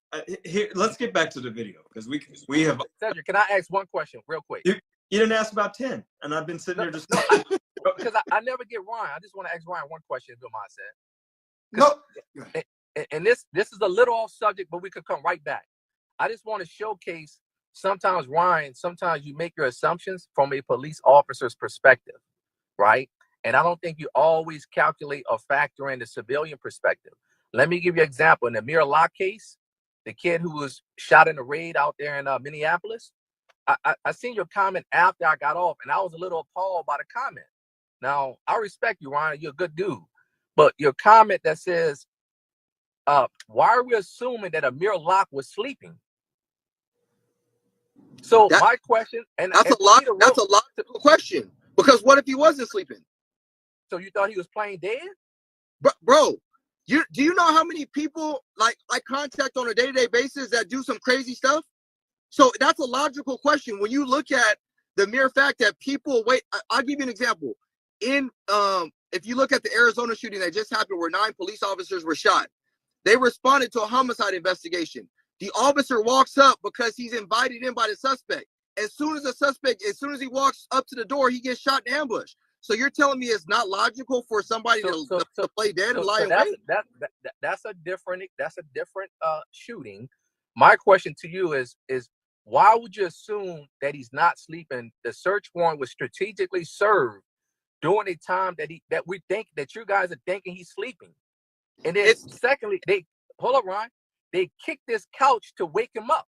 here, let's get back to the video because we have. Cedric, can I ask one question real quick? You didn't ask about 10, and I've been sitting there just because I never get Ryan. I just want to ask Ryan one question, if you don't mind, Seth. No. And this is a little off subject, but we could come right back. I just want to showcase sometimes, Ryan, sometimes you make your assumptions from a police officer's perspective, right? And I don't think you always calculate or factor in the civilian perspective. Let me give you an example. In the Amir Locke case, the kid who was shot in a raid out there in Minneapolis, I seen your comment after I got off, and I was a little appalled by the comment. Now, I respect you, Ryan. You're a good dude. But your comment that says, why are we assuming that Amir Locke was sleeping? So my question, that's a logical question, because what if he wasn't sleeping? So you thought he was playing dead? Bro, do you know how many people like contact on a day-to-day basis that do some crazy stuff? So that's a logical question. When you look at the mere fact that people wait, I'll give you an example. If you look at the Arizona shooting that just happened where 9 police officers were shot, they responded to a homicide investigation. The officer walks up because he's invited in by the suspect. As soon as he walks up to the door, he gets shot in ambush. So you're telling me it's not logical for somebody to play dead and lie awake? That's a different shooting. My question to you is why would you assume that he's not sleeping? The search warrant was strategically served during a time that we think that you guys are thinking he's sleeping. And then secondly, hold up, Ryan. They kicked this couch to wake him up.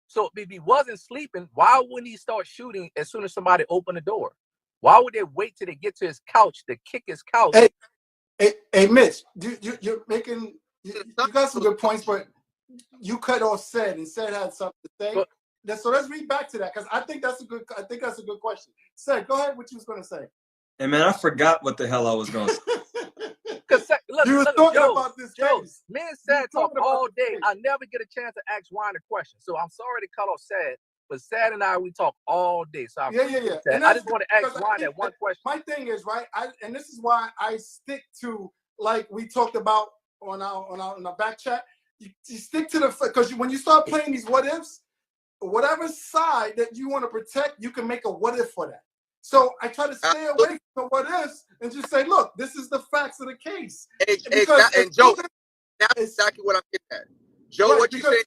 So if he wasn't sleeping, why wouldn't he start shooting as soon as somebody opened the door? Why would they wait till they get to his couch to kick his couch? Hey, Mitch, you're making you got some good points, but you cut off Said, and Said had something to say. So let's read back to that, because I think that's a good question. Said, go ahead. What you was going to say? Hey man, I forgot what the hell I was going to say. Because you were talking about this case. Me and Sad talk all day. I never get a chance to ask Ryan a question, so I'm sorry to cut off Sad. But Sad and we talk all day. So yeah. I just want to ask Ryan that one question. My thing is, right, and this is why I stick to, like we talked about on our back chat. You stick to because when you start playing these what ifs, whatever side that you want to protect, you can make a what if for that. So I try to stay away from the what ifs and just say, look, this is the facts of the case. And Joe, that's exactly what I'm getting at. Joe, right, what you say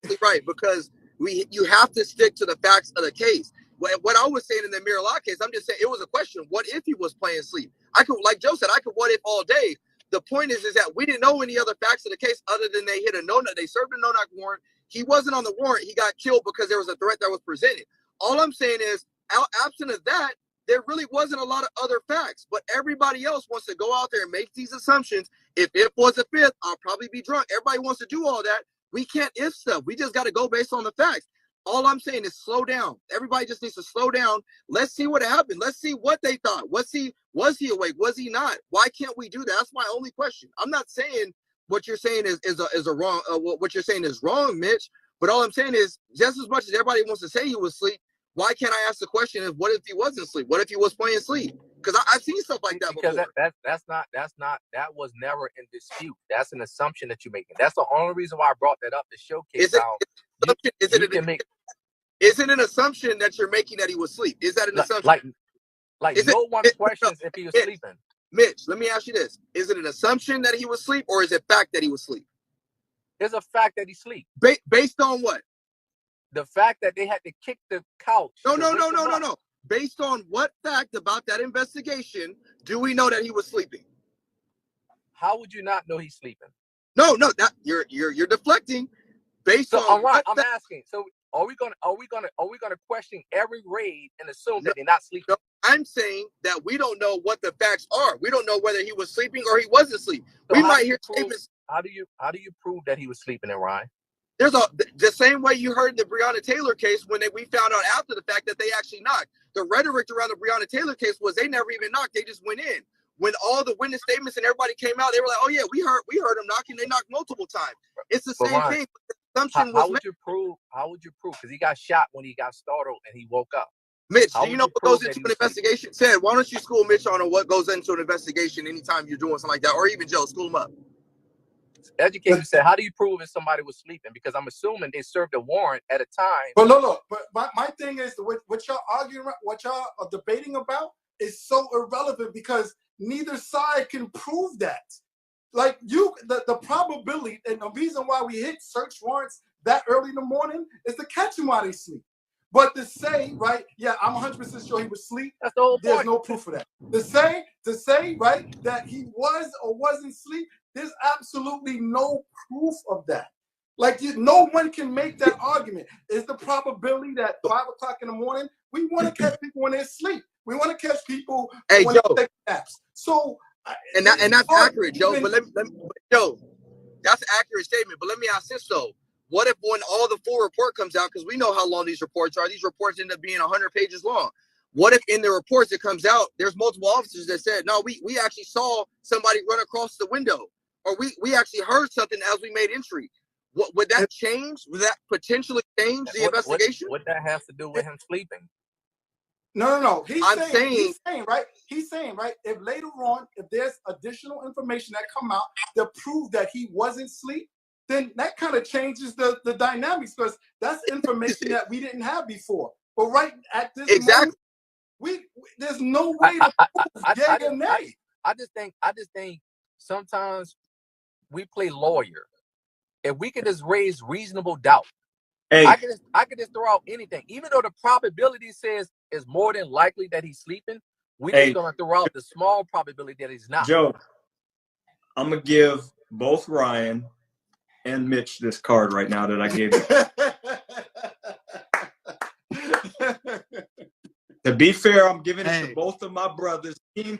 is right, because you have to stick to the facts of the case. What I was saying in the Mirror Lock case, I'm just saying it was a question. What if he was playing sleep? I could, like Joe said, I could what if all day. The point is that we didn't know any other facts of the case other than they hit a no-knock. They served a no-knock warrant. He wasn't on the warrant. He got killed because there was a threat that was presented. All I'm saying is, absent of that, there really wasn't a lot of other facts. But everybody else wants to go out there and make these assumptions. If it was a fifth, I'll probably be drunk. Everybody wants to do all that. We can't if stuff. We just got to go based on the facts. All I'm saying is slow down. Everybody just needs to slow down. Let's see what happened. Let's see what they thought. Was he awake? Was he not? Why can't we do that? That's my only question. I'm not saying what you're saying is a wrong. What you're saying is wrong, Mitch. But all I'm saying is, just as much as everybody wants to say he was asleep, why can't I ask the question of what if he wasn't asleep? What if he was playing sleep? Because I've seen stuff like that before. That was never in dispute. That's an assumption that you're making. That's the only reason why I brought that up to showcase is it an assumption that you're making that he was asleep? Is that an assumption? No one questions if he was sleeping. Mitch, let me ask you this. Is it an assumption that he was asleep, or is it fact that he was asleep? It's a fact that he's asleep. Based on what? The fact that they had to kick the couch. No. Based on what fact about that investigation do we know that he was sleeping? How would you not know he's sleeping? No, that you're deflecting. Based on all right, I'm asking. So are we gonna question every raid and assume that they're not sleeping? No, I'm saying that we don't know what the facts are. We don't know whether he was sleeping or he wasn't asleep. So we might hear statements. How do you prove that he was sleeping, and Ryan? There's the same way you heard in the Breonna Taylor case when we found out after the fact that they actually knocked. The rhetoric around the Breonna Taylor case was they never even knocked. They just went in. When all the witness statements and everybody came out, they were like, "Oh yeah, we heard him knocking." They knocked multiple times. It's the same thing. How would you prove? Because he got shot when he got startled and he woke up. Mitch, do you know what goes into an investigation? Said, why don't you school Mitch on what goes into an investigation anytime you're doing something like that, or even Joe, school him up. Educator said, how do you prove if somebody was sleeping? Because I'm assuming they served a warrant at a time. But look, but my thing is, what y'all arguing, what y'all are debating about is so irrelevant because neither side can prove that. Like the probability and the reason why we hit search warrants that early in the morning is to catch them while they sleep. But to say, right, yeah, I'm 100% sure he was asleep. That's the whole there's point. No proof of that. To say, right, that he was or wasn't asleep, there's absolutely no proof of that. Like no one can make that argument. Is the probability that 5 o'clock in the morning, we want to catch people when they're asleep. We want to catch people when they take naps. So, and that's accurate, Joe. But Joe, that's an accurate statement. But let me ask this though. What if when all the full report comes out, because we know how long these reports are, these reports end up being 100 pages long. What if in the reports that comes out, there's multiple officers that said, no, we actually saw somebody run across the window, or we actually heard something as we made entry. Would that change? Would that potentially change the investigation? What that has to do with him sleeping? No. He's saying, right? If later on, if there's additional information that come out that prove that he wasn't asleep, then that kind of changes the dynamics because that's information that we didn't have before. But right at this moment, There's no way to prove yay or nay. I just think sometimes we play lawyer. If we can just raise reasonable doubt, I can just throw out anything, even though the probability says is more than likely that he's sleeping. We're just gonna throw out the small probability that he's not. Joe, I'm gonna give both Ryan and Mitch this card right now that I gave you. To be fair, I'm giving it to both of my brothers. Team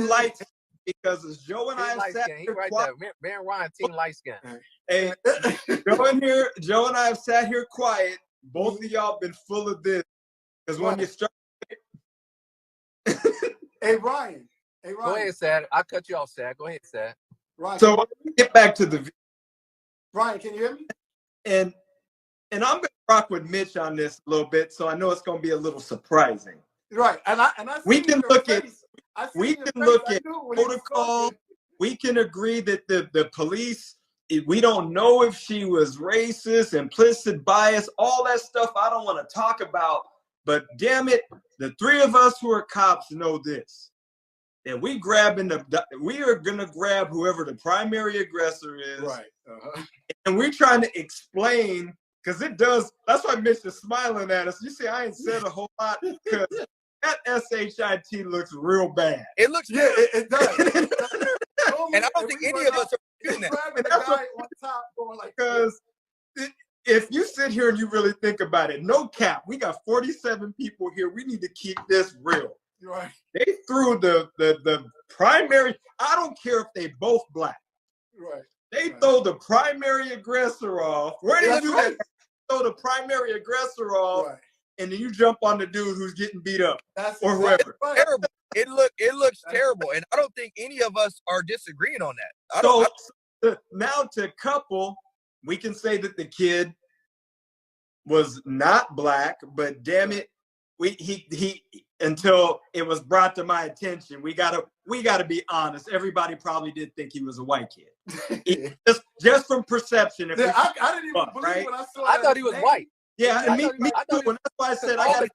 light, because as Joe and I have sat here right there. Man Ryan, team light skin. Hey, Joe and I have sat here quiet. Both of y'all been full of this. Because when you start. Hey Ryan. Go ahead, Sad. I'll cut you off, Sad. Go ahead, Sad. Ryan, so get back to the. Ryan, can you hear me? And I'm gonna rock with Mitch on this a little bit, so I know it's gonna be a little surprising. Right, and we can look at protocol. We can agree that the police. We don't know if she was racist, implicit bias, all that stuff. I don't want to talk about, but damn it, the three of us who are cops know this. And we are gonna grab whoever the primary aggressor is, right? And we're trying to explain, because it does. That's why Mitch is smiling at us. You see, I ain't said a whole lot because that SHIT looks real bad. It looks it does. And I don't think any of us are doing that. Because if you sit here and you really think about it, no cap, we got 47 people here. We need to keep this real. Right. They threw the primary. I don't care if they both black. Right. They throw the primary aggressor off. Where did you do that? Throw the primary aggressor off, right, and then you jump on the dude who's getting beat up, or whoever. Right. Terrible. It looks terrible, and I don't think any of us are disagreeing on that. Now to couple, we can say that the kid was not black, but damn it, he until it was brought to my attention, we gotta be honest. Everybody probably did think he was a white kid, just from perception. I didn't even believe when I saw that. I thought he was white. Yeah, and me too. And that's why I said I gotta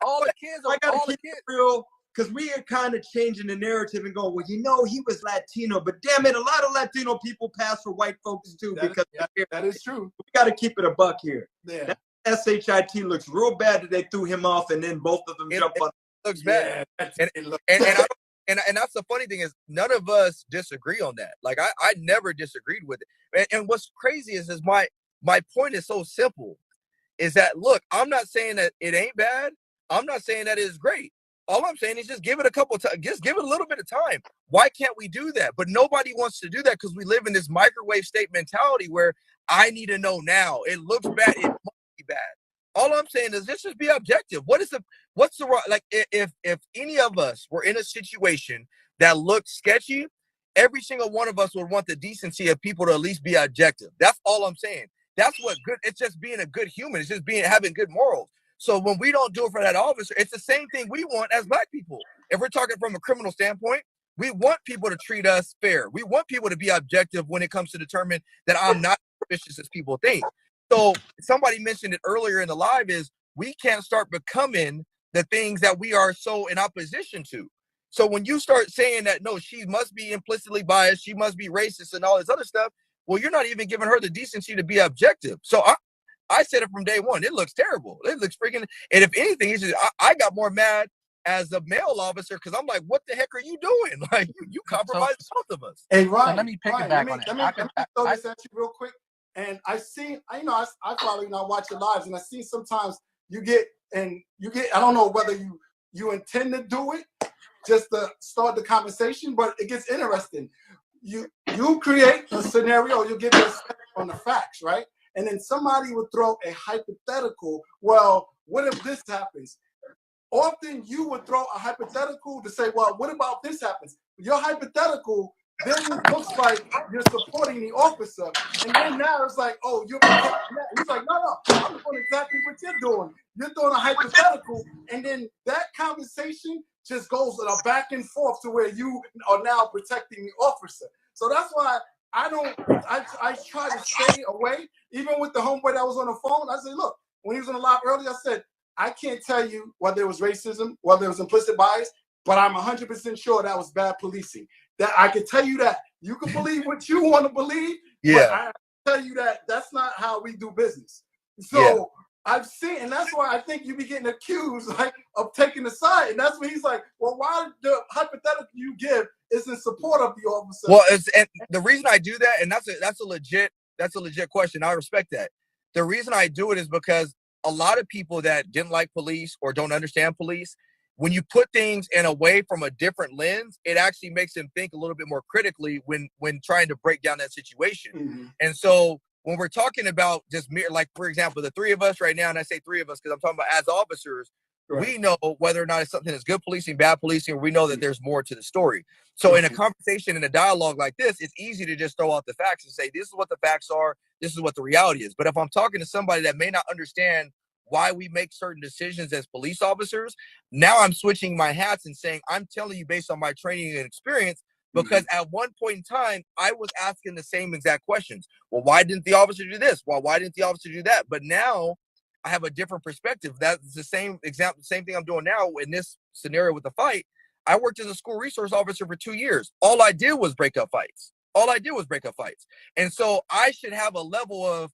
keep it real. Because we are kind of changing the narrative and going, well, he was Latino, but damn it, a lot of Latino people pass for white folks too. That is true. We got to keep it a buck here. Yeah. That SHIT looks real bad that they threw him off and then both of them jump on. Looks bad. And that's the funny thing is none of us disagree on that. Like I never disagreed with it. And what's crazy is my point is so simple, is that look, I'm not saying that it ain't bad. I'm not saying that it is great. All I'm saying is just give it just give it a little bit of time. Why can't we do that? But nobody wants to do that because we live in this microwave state mentality where I need to know now. It looks bad. It must be bad. All I'm saying is let's just be objective. What's the wrong? Like if any of us were in a situation that looked sketchy, every single one of us would want the decency of people to at least be objective. That's all I'm saying. That's what good. It's just being a good human. It's just having good morals. So when we don't do it for that officer, it's the same thing we want as black people. If we're talking from a criminal standpoint, we want people to treat us fair. We want people to be objective when it comes to determine that I'm not as vicious as people think. So somebody mentioned it earlier in the live is we can't start becoming the things that we are so in opposition to. So when you start saying that, no, she must be implicitly biased, she must be racist and all this other stuff, well, you're not even giving her the decency to be objective. So I said it from day one. It looks terrible. It looks freaking. And if anything, it's just I got more mad as a male officer because I'm like, what the heck are you doing? Like you compromised both of us. Hey Ryan, so let me pick it back on it. Let me throw this at you real quick. And I follow you, I watch your lives, and I see sometimes you get. I don't know whether you intend to do it just to start the conversation, but it gets interesting. You create a scenario, you get this on the facts, right? And then somebody would throw a hypothetical. Well, what if this happens? Often you would throw a hypothetical to say, well, what about this happens? Your hypothetical then looks like you're supporting the officer. And then now it's like, oh, you're protecting that. He's like, no, I'm doing exactly what you're doing. You're doing a hypothetical. And then that conversation just goes back and forth to where you are now protecting the officer. So that's why I try to stay away. Even with the homeboy that was on the phone, I said, look, when he was on the live earlier, I said, I can't tell you whether it was racism, whether it was implicit bias, but I'm 100% sure that was bad policing. That I can tell you that. You can believe what you want to believe, but I tell you that that's not how we do business. So I've seen, and that's why I think you be getting accused like of taking the side, and that's when he's like, well, why the hypothetical you give is in support of the officer? Well, and the reason I do that, and that's a legit question. I respect that. The reason I do it is because a lot of people that didn't like police or don't understand police, when you put things in a way from a different lens, it actually makes them think a little bit more critically when trying to break down that situation. And so when we're talking about just like, for example, the three of us right now, and I say three of us because I'm talking about as officers, we know whether or not it's something that's good policing, bad policing, or we know that there's more to the story. So in a conversation, in a dialogue like this, it's easy to just throw out the facts and say, this is what the facts are, this is what the reality is. But if I'm talking to somebody that may not understand why we make certain decisions as police officers, now I'm switching my hats and saying, I'm telling you based on my training and experience, because at one point in time, I was asking the same exact questions. Well, why didn't the officer do this? Well, why didn't the officer do that? But now I have a different perspective. That's the same example, same thing I'm doing now in this scenario with the fight. I worked as a school resource officer for 2 years. All I did was break up fights. And so I should have a level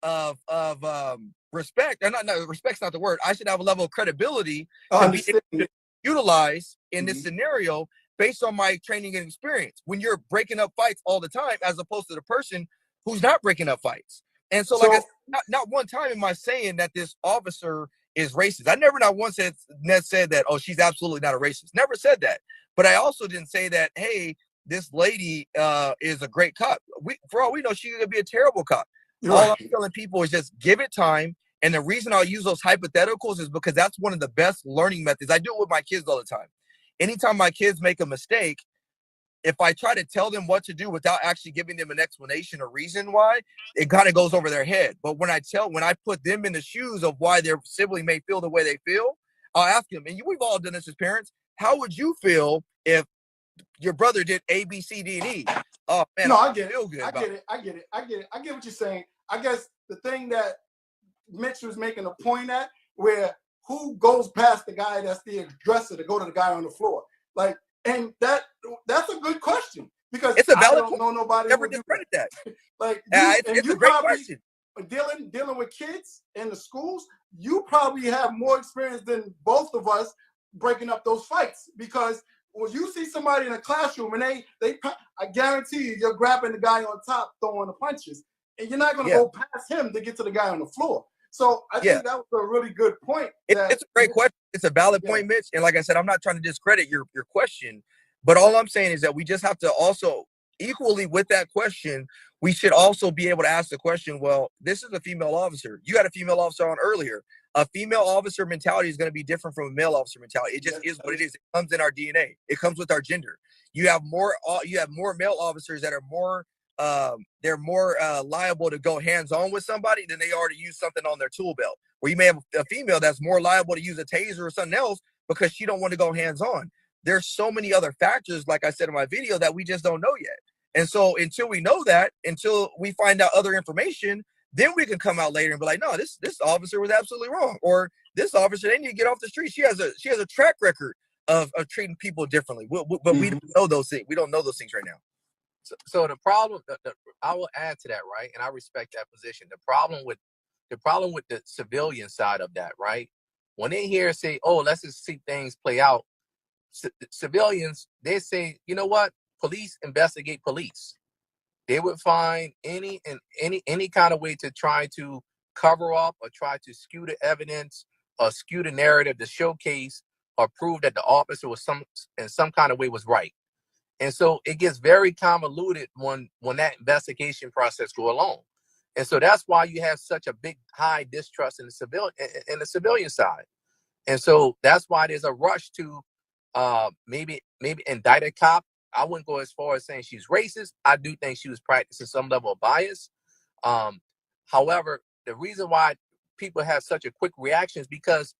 of respect. And not respect's not the word. I should have a level of credibility to be able to utilize in this scenario based on my training and experience. When you're breaking up fights all the time, as opposed to the person who's not breaking up fights. And so, like, I said, not one time am I saying that this officer is racist. I never not once said that, oh, she's absolutely not a racist. Never said that. But I also didn't say that, hey, this lady is a great cop. For all we know, she could be a terrible cop. All I'm telling people is just give it time. And the reason I'll use those hypotheticals is because that's one of the best learning methods. I do it with my kids all the time. Anytime my kids make a mistake, if I try to tell them what to do without actually giving them an explanation or reason why, it kind of goes over their head. But when I put them in the shoes of why their sibling may feel the way they feel, I'll ask them, and we've all done this as parents, how would you feel if your brother did A, B, C, D, and E? Oh, man, no, I get feel good. I get it. I get what you're saying. I guess the thing that Mitch was making a point at, where who goes past the guy that's the aggressor to go to the guy on the floor? Like, and that's a good question, because it's a valid I don't know nobody never who do discredit that. Like, it's a great question. Dealing with kids in the schools, you probably have more experience than both of us breaking up those fights, because when you see somebody in a classroom and I guarantee you're grabbing the guy on top throwing the punches, and you're not going to go past him to get to the guy on the floor. So I think that was a really good point. It's a great question. It's a valid point, Mitch. And like I said, I'm not trying to discredit your question, but all I'm saying is that we just have to also, equally with that question, we should also be able to ask the question, well, this is a female officer. You had a female officer on earlier. A female officer mentality is going to be different from a male officer mentality. It just is what it is. It comes in our DNA. It comes with our gender. You have more male officers that are more liable to go hands-on with somebody than they are to use something on their tool belt. Where you may have a female that's more liable to use a taser or something else because she don't want to go hands-on. There's so many other factors, like I said in my video, that we just don't know yet. And so until we know that, until we find out other information, then we can come out later and be like, no, this officer was absolutely wrong. Or this officer, they need to get off the street. She has a track record of treating people differently. But we don't know those things. We don't know those things right now. So the problem, I will add to that, right? And I respect that position. The problem with the civilian side of that, right? When they hear say, oh, let's just see things play out, civilians, they say, you know what? Police investigate police. They would find any kind of way to try to cover up or try to skew the evidence or skew the narrative to showcase or prove that the officer was in some kind of way was right. And so it gets very convoluted when that investigation process go along. And so that's why you have such a big high distrust in the civilian side. And so that's why there's a rush to maybe indict a cop. I wouldn't go as far as saying she's racist. I do think she was practicing some level of bias. However, the reason why people have such a quick reaction is because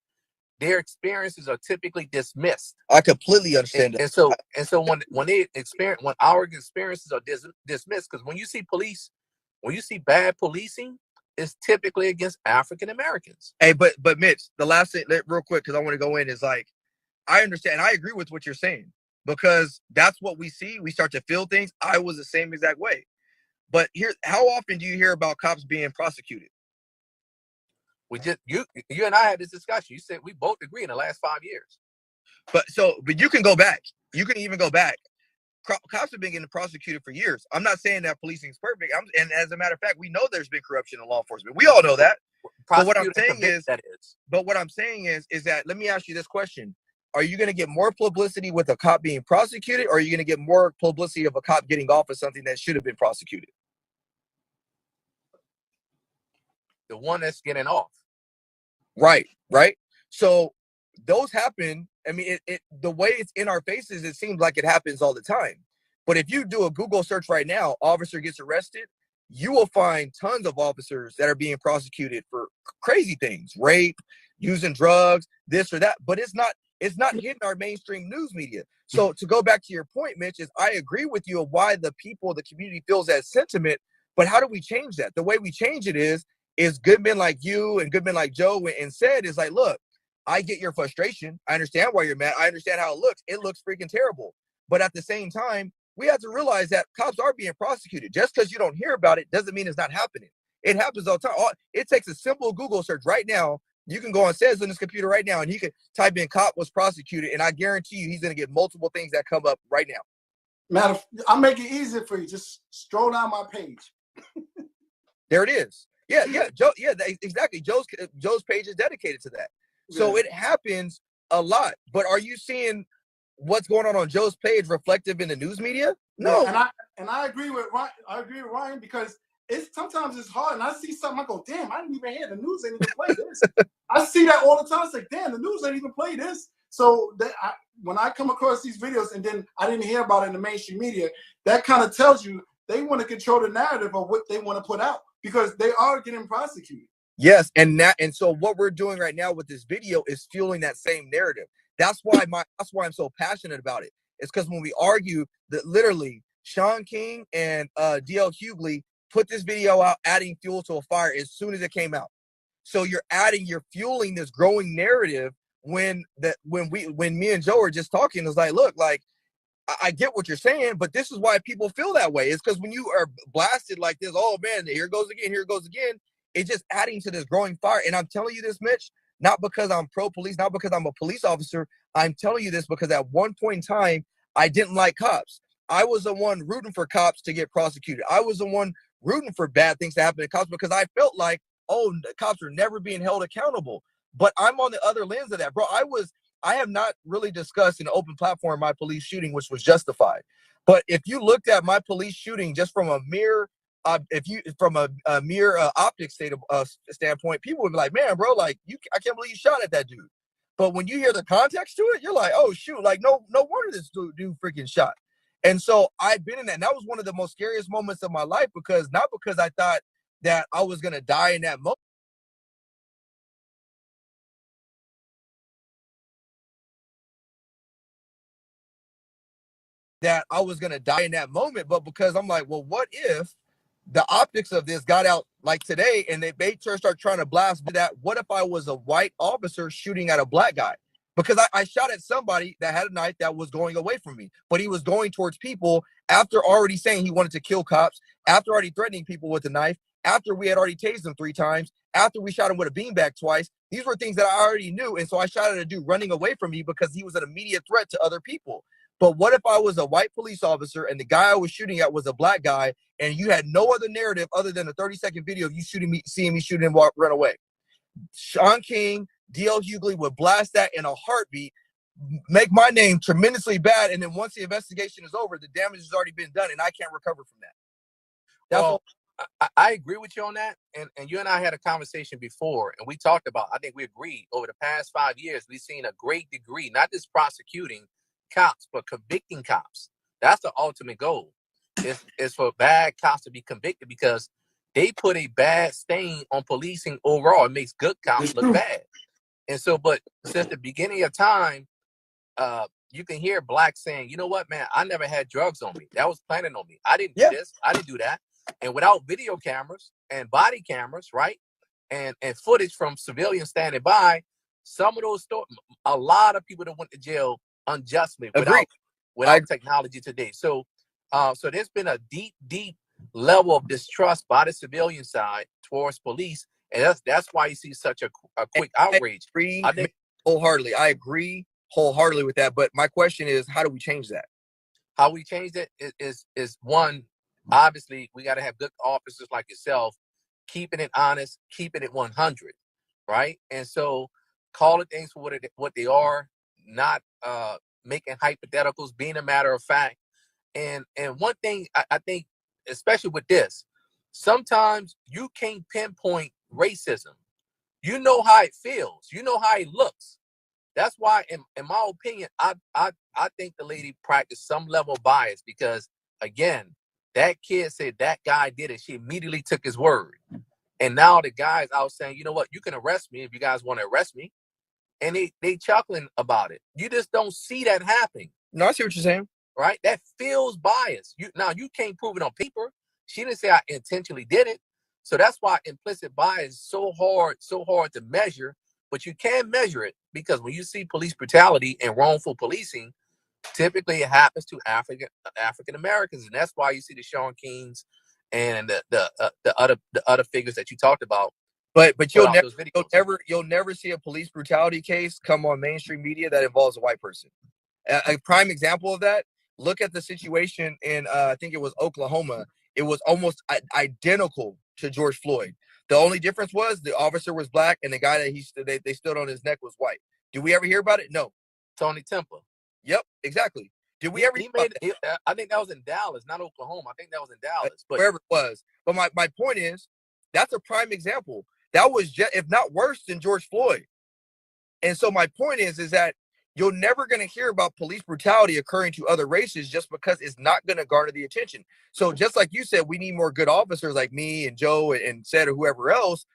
their experiences are typically dismissed. I completely understand that. And so when our experiences are dismissed, because when you see bad policing, is typically against African Americans. Hey, but Mitch, the last thing, real quick, because I want to go in, is like, I understand, and I agree with what you're saying, because that's what we see. We start to feel things. I was the same exact way. But here, how often do you hear about cops being prosecuted? We just you and I had this discussion. You said we both agree in the last 5 years. But you can go back. You can even go back. Cops have been getting prosecuted for years. I'm not saying that policing is perfect. And as a matter of fact, we know there's been corruption in law enforcement. We all know that. But what I'm saying is, that, let me ask you this question. Are you going to get more publicity with a cop being prosecuted, or are you going to get more publicity of a cop getting off of something that should have been prosecuted? The one that's getting off. Right. So those happen. I mean, the way it's in our faces, it seems like it happens all the time. But if you do a Google search right now, officer gets arrested, you will find tons of officers that are being prosecuted for crazy things, rape, using drugs, this or that. But it's not hitting our mainstream news media. So to go back to your point, Mitch, is I agree with you of why the community feels that sentiment. But how do we change that? The way we change it is good men like you and good men like Joe and said is like, look, I get your frustration. I understand why you're mad. I understand how it looks. It looks freaking terrible. But at the same time, we have to realize that cops are being prosecuted. Just because you don't hear about it doesn't mean it's not happening. It happens all the time. It takes a simple Google search right now. You can go on Says on his computer right now, and he can type in "cop was prosecuted," and I guarantee you he's going to get multiple things that come up right now. I'll make it easier for you. Just scroll down my page. There it is. Yeah, Joe. Yeah, exactly. Joe's page is dedicated to that. So it happens a lot. But are you seeing what's going on Joe's page reflective in the news media? No. Yeah, and I agree with Ryan. I agree with Ryan because sometimes it's hard. And I see something, I go, damn, I didn't even hear the news ain't even play this. I see that all the time. It's like, damn, the news ain't even play this. So when I come across these videos and then I didn't hear about it in the mainstream media, that kind of tells you they want to control the narrative of what they want to put out because they are getting prosecuted. Yes, and so what we're doing right now with this video is fueling that same narrative. That's why I'm so passionate about it. It's because when we argue that literally Sean King and DL Hughley put this video out, adding fuel to a fire as soon as it came out. So you're fueling this growing narrative when me and Joe are just talking. It's like, look, like I get what you're saying, but this is why people feel that way. It's because when you are blasted like this, oh man, here it goes again. It's just adding to this growing fire. And I'm telling you this, Mitch, not because I'm pro-police, not because I'm a police officer. I'm telling you this because at one point in time, I didn't like cops. I was the one rooting for cops to get prosecuted. I was the one rooting for bad things to happen to cops because I felt like, oh, the cops are never being held accountable. But I'm on the other lens of that, bro. I have not really discussed in an open platform my police shooting, which was justified. But if you looked at my police shooting just from a mere optics standpoint, people would be like, man, bro, like I can't believe you shot at that dude. But when you hear the context to it, you're like, oh shoot, like no wonder this dude freaking shot. And so I've been in that. And that was one of the most scariest moments of my life not because I thought that I was gonna die in that moment. But because I'm like, well, what if the optics of this got out like today and they start trying to blast that? What if I was a white officer shooting at a black guy? Because I shot at somebody that had a knife that was going away from me, but he was going towards people after already saying he wanted to kill cops, after already threatening people with a knife, after we had already tased him 3 times, after we shot him with a beanbag twice. These were things that I already knew. And so I shot at a dude running away from me because he was an immediate threat to other people. But what if I was a white police officer and the guy I was shooting at was a black guy and you had no other narrative other than a 30-second video of you seeing me shooting him run away? Sean King, DL Hughley would blast that in a heartbeat, make my name tremendously bad, and then once the investigation is over, the damage has already been done, and I can't recover from that. I agree with you on that, and you and I had a conversation before, and we talked about, I think we agreed, over the past 5 years, we've seen a great degree, not just prosecuting cops, but convicting cops. That's the ultimate goal, is for bad cops to be convicted because they put a bad stain on policing overall. It makes good cops look bad. And so, but since the beginning of time, you can hear blacks saying, you know what, man, I never had drugs on me. That was planted on me. I didn't do this. I didn't do that. And without video cameras and body cameras, right, and footage from civilians standing by, some of those a lot of people that went to jail unjustly without technology today. So so there's been a deep level of distrust by the civilian side towards police, and that's why you see such a quick outrage. I think wholeheartedly. I agree wholeheartedly with that. But my question is, how do we change that? How we change it is one, obviously we got to have good officers like yourself, keeping it honest, keeping it 100, right? And so calling things for what they are, not making hypotheticals, being a matter of fact. And one thing I think, especially with this, sometimes you can't pinpoint racism. You know how it feels. You know how it looks. That's why, in my opinion, I think the lady practiced some level of bias because, again, that kid said that guy did it. She immediately took his word. And now the guy's out saying, you know what, you can arrest me if you guys want to arrest me. And they chuckling about it. You just don't see that happening. No, I see what you're saying. Right? That feels bias. Now, you can't prove it on paper. She didn't say I intentionally did it. So that's why implicit bias is so hard to measure. But you can measure it because when you see police brutality and wrongful policing, typically it happens to African Americans, and that's why you see the Sean Kings and the other figures that you talked about. But you'll never see a police brutality case come on mainstream media that involves a white person. A prime example of that. Look at the situation in I think it was Oklahoma. It was almost identical to George Floyd. The only difference was the officer was black and the guy that they stood on his neck was white. Did we ever hear about it? No. Tony Temple. Yep, exactly. Did we ever? I think that was in Dallas, not Oklahoma. I think that was in Dallas, but wherever it was. But my point is, that's a prime example. That was just, if not worse than George Floyd. And so my point is that you're never going to hear about police brutality occurring to other races just because it's not going to garner the attention. So just like you said, we need more good officers like me and Joe and Seth or whoever else.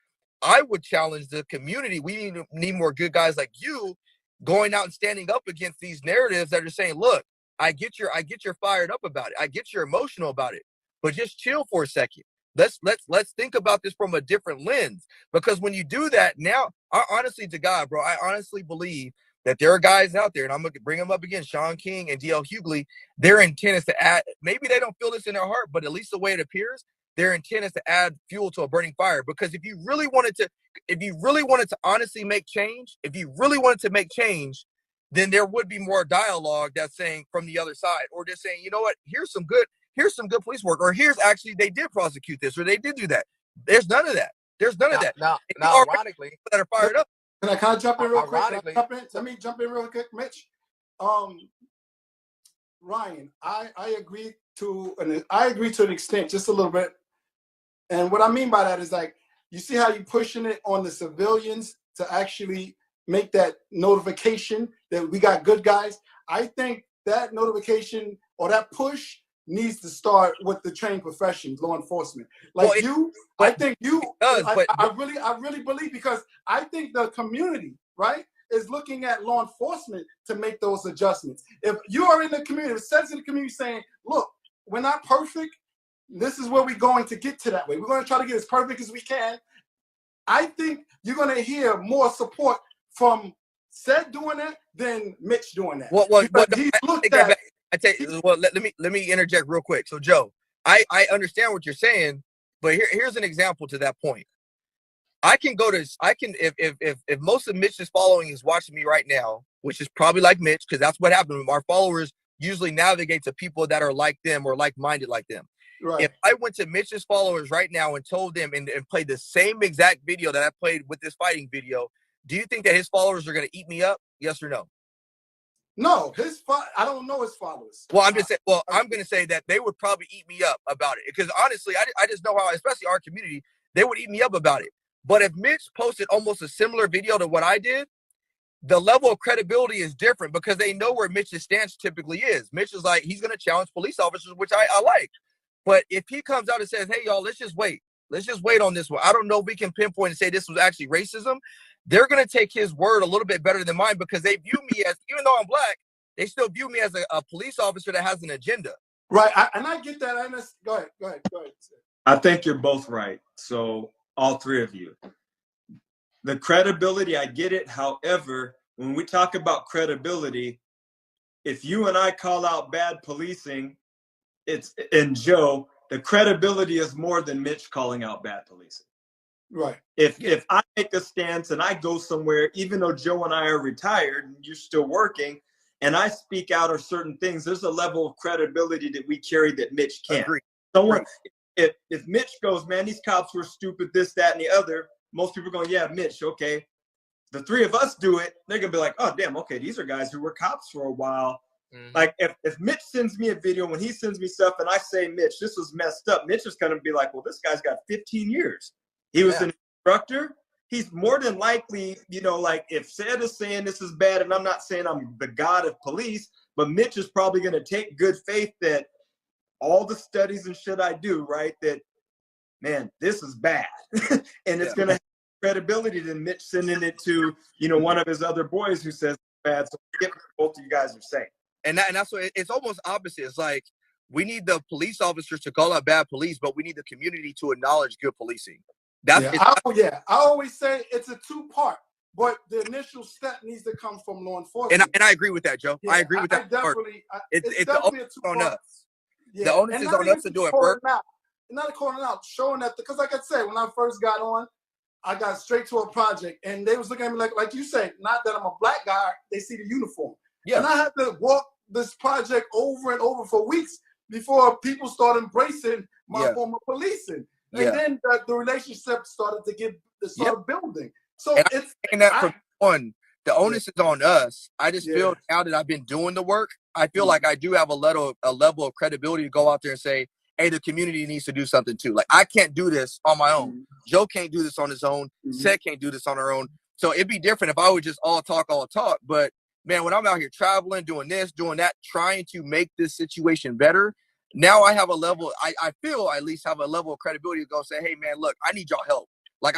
I would challenge the community. We need more good guys like you going out and standing up against these narratives that are saying, look, I get you're fired up about it. I get you're emotional about it, but just chill for a second. Let's think about this from a different lens, because when you do that now, honestly to God, bro, I honestly believe that there are guys out there, and I'm going to bring them up again, Sean King and D.L. Hughley, their intent is to add, maybe they don't feel this in their heart, but at least the way it appears, their intent is to add fuel to a burning fire. Because if you really wanted to honestly make change, then there would be more dialogue that's saying from the other side, or just saying, you know what, here's some good police work, or here's actually they did prosecute this, or they did do that. There's none of that. Now ironically, that are fired up. Can I jump in real quick? Let me jump in real quick, Mitch. Ryan, I agree to an extent, just a little bit. And what I mean by that is, like, you see how you're pushing it on the civilians to actually make that notification that we got good guys. I think that notification or that push needs to start with the trained professions, law enforcement. Like, I really believe, because I think the community, right, is looking at law enforcement to make those adjustments. If you are in the community, if it says in the community saying, look, we're not perfect, this is where we're going to get to that way. We're going to try to get as perfect as we can. I think you're going to hear more support from Seth doing that than Mitch doing that. Let me interject real quick. So, Joe, I understand what you're saying, but here's an example to that point. If most of Mitch's following is watching me right now, which is probably like Mitch, because that's what happened. Our followers usually navigate to people that are like them or like-minded like them. Right. If I went to Mitch's followers right now and told them and played the same exact video that I played with this fighting video, do you think that his followers are going to eat me up? Yes or no? No, I don't know his followers. Well, I'm going to say that they would probably eat me up about it, because honestly, I just know how, especially our community, they would eat me up about it. But if Mitch posted almost a similar video to what I did, the level of credibility is different, because they know where Mitch's stance typically is. Mitch is like, he's going to challenge police officers, which I like. But if he comes out and says, hey, y'all, let's just wait on this one, I don't know if we can pinpoint and say this was actually racism, they're going to take his word a little bit better than mine, because they view me as, even though I'm black, they still view me as a police officer that has an agenda. Right. And I get that. Go ahead. I think you're both right. So all three of you. The credibility, I get it. However, when we talk about credibility, if you and I call out bad policing, and Joe, the credibility is more than Mitch calling out bad policing. Right. If I make a stance and I go somewhere, even though Joe and I are retired and you're still working, and I speak out of certain things, there's a level of credibility that we carry that Mitch can't. Someone, if Mitch goes, man, these cops were stupid, this, that, and the other, most people are going, yeah, Mitch, okay. The three of us do it, they're going to be like, oh, damn, okay, these are guys who were cops for a while. Mm-hmm. Like, if Mitch sends me a video, when he sends me stuff, and I say, Mitch, this was messed up, Mitch is going to be like, well, this guy's got 15 years. He was an instructor. He's more than likely, you know, like if Sid is saying this is bad, and I'm not saying I'm the god of police, but Mitch is probably going to take good faith that all the studies and shit I do, right, that, man, this is bad. And it's going to have credibility than Mitch sending it to, you know, one of his other boys who says it's bad. So I get what both of you guys are saying. And that's what it's almost opposite. It's like we need the police officers to call out bad police, but we need the community to acknowledge good policing. I always say it's a two-part, but the initial step needs to come from law enforcement. And I agree with that, Joe. I agree with that. It's definitely a two-part. On us. Yeah. The onus is on us to do it first. Not calling out, showing that, because like I said, when I first got on, I got straight to a project, and they was looking at me like you say, not that I'm a black guy, they see the uniform. Yeah. And I had to walk this project over and over for weeks before people started embracing my form of policing. And then the relationship started building. So it's from one. The onus is on us. I just feel now that I've been doing the work, I feel like I do have a level of credibility to go out there and say, hey, the community needs to do something too. Like, I can't do this on my own. Joe can't do this on his own. Seth can't do this on her own. So it'd be different if I would just all talk. But man, when I'm out here traveling, doing this, doing that, trying to make this situation better, now I have a level, I feel at least have a level of credibility to go say, hey man, look, I need y'all help. Like,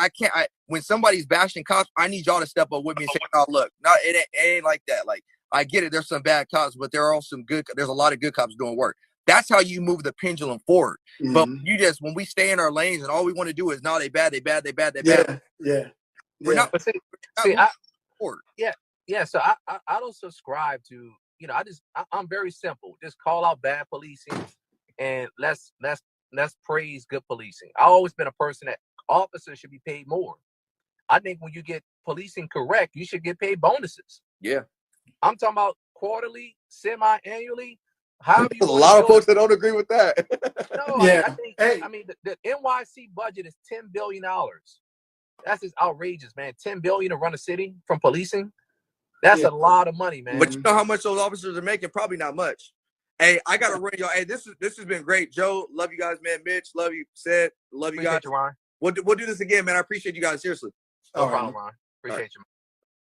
when somebody's bashing cops, I need y'all to step up with me and say, oh, look, no, it ain't like that. Like, I get it. There's some bad cops, but there are also there's a lot of good cops doing work. That's how you move the pendulum forward. But when we stay in our lanes and all we want to do is, no, they bad. Yeah. We're not. But see, So I don't subscribe to, you know, I'm very simple. Just call out bad policing and let's praise good policing. I've always been a person that officers should be paid more. I think when you get policing correct, you should get paid bonuses. Yeah. I'm talking about quarterly, semi-annually. There's a lot of folks that don't agree with that. No, I mean, the NYC budget is $10 billion. That's just outrageous, man. $10 billion to run a city from policing. That's a lot of money, man. But you know how much those officers are making? Probably not much. Hey, I gotta run y'all. Hey, this has been great. Joe, love you guys, man. Mitch, love you. Seth, love you guys. You, Ron. We'll do this again, man. I appreciate you guys, seriously. No problem, Ron. Appreciate you.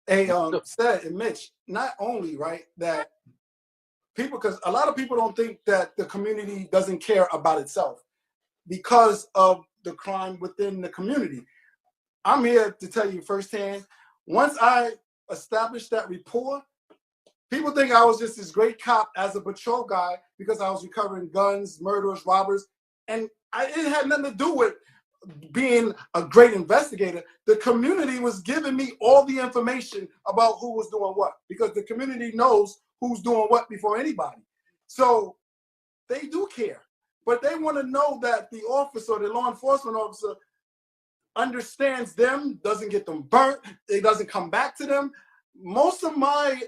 Hey, Seth and Mitch, not only that people, because a lot of people don't think that the community doesn't care about itself because of the crime within the community. I'm here to tell you firsthand, once I established that rapport, people think I was just this great cop as a patrol guy because I was recovering guns, murderers, robbers, and it had nothing to do with being a great investigator. The community was giving me all the information about who was doing what, because the community knows who's doing what before anybody. So they do care, but they want to know that the officer, the law enforcement officer, understands them, doesn't get them burnt, it doesn't come back to them. Most of my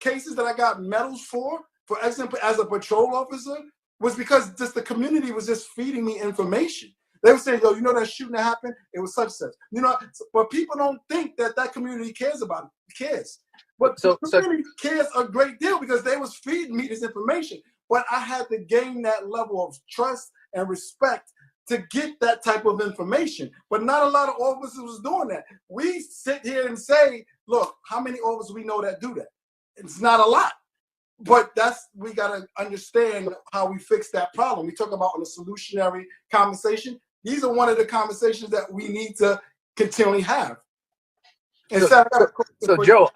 cases that I got medals for example, as a patrol officer, was because just the community was just feeding me information. They would say, yo, you know that shooting that happened? It was such. You know, but people don't think that community cares about it. Cares. But the community cares a great deal because they was feeding me this information. But I had to gain that level of trust and respect to get that type of information. But not a lot of officers was doing that. We sit here and say, look, how many officers we know that do that? It's not a lot. But we got to understand how we fix that problem. We talk about on a solutionary conversation. These are one of the conversations that we need to continually have. So Joe,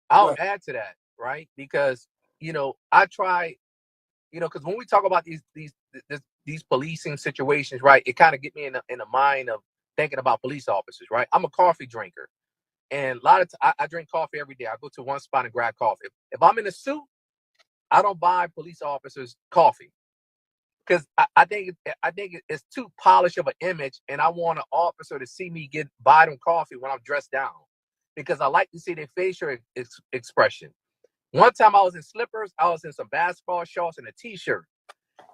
I'll add to that, right? Because, you know, I try, you know, because when we talk about these these policing situations, right, it kind of get me in the mind of thinking about police officers, right? I'm a coffee drinker. And a lot of I drink coffee every day. I go to one spot and grab coffee. If I'm in a suit, I don't buy police officers coffee because I think it's too polished of an image, and I want an officer to see me buy them coffee when I'm dressed down because I like to see their facial expression. One time I was in slippers, I was in some basketball shorts and a t-shirt,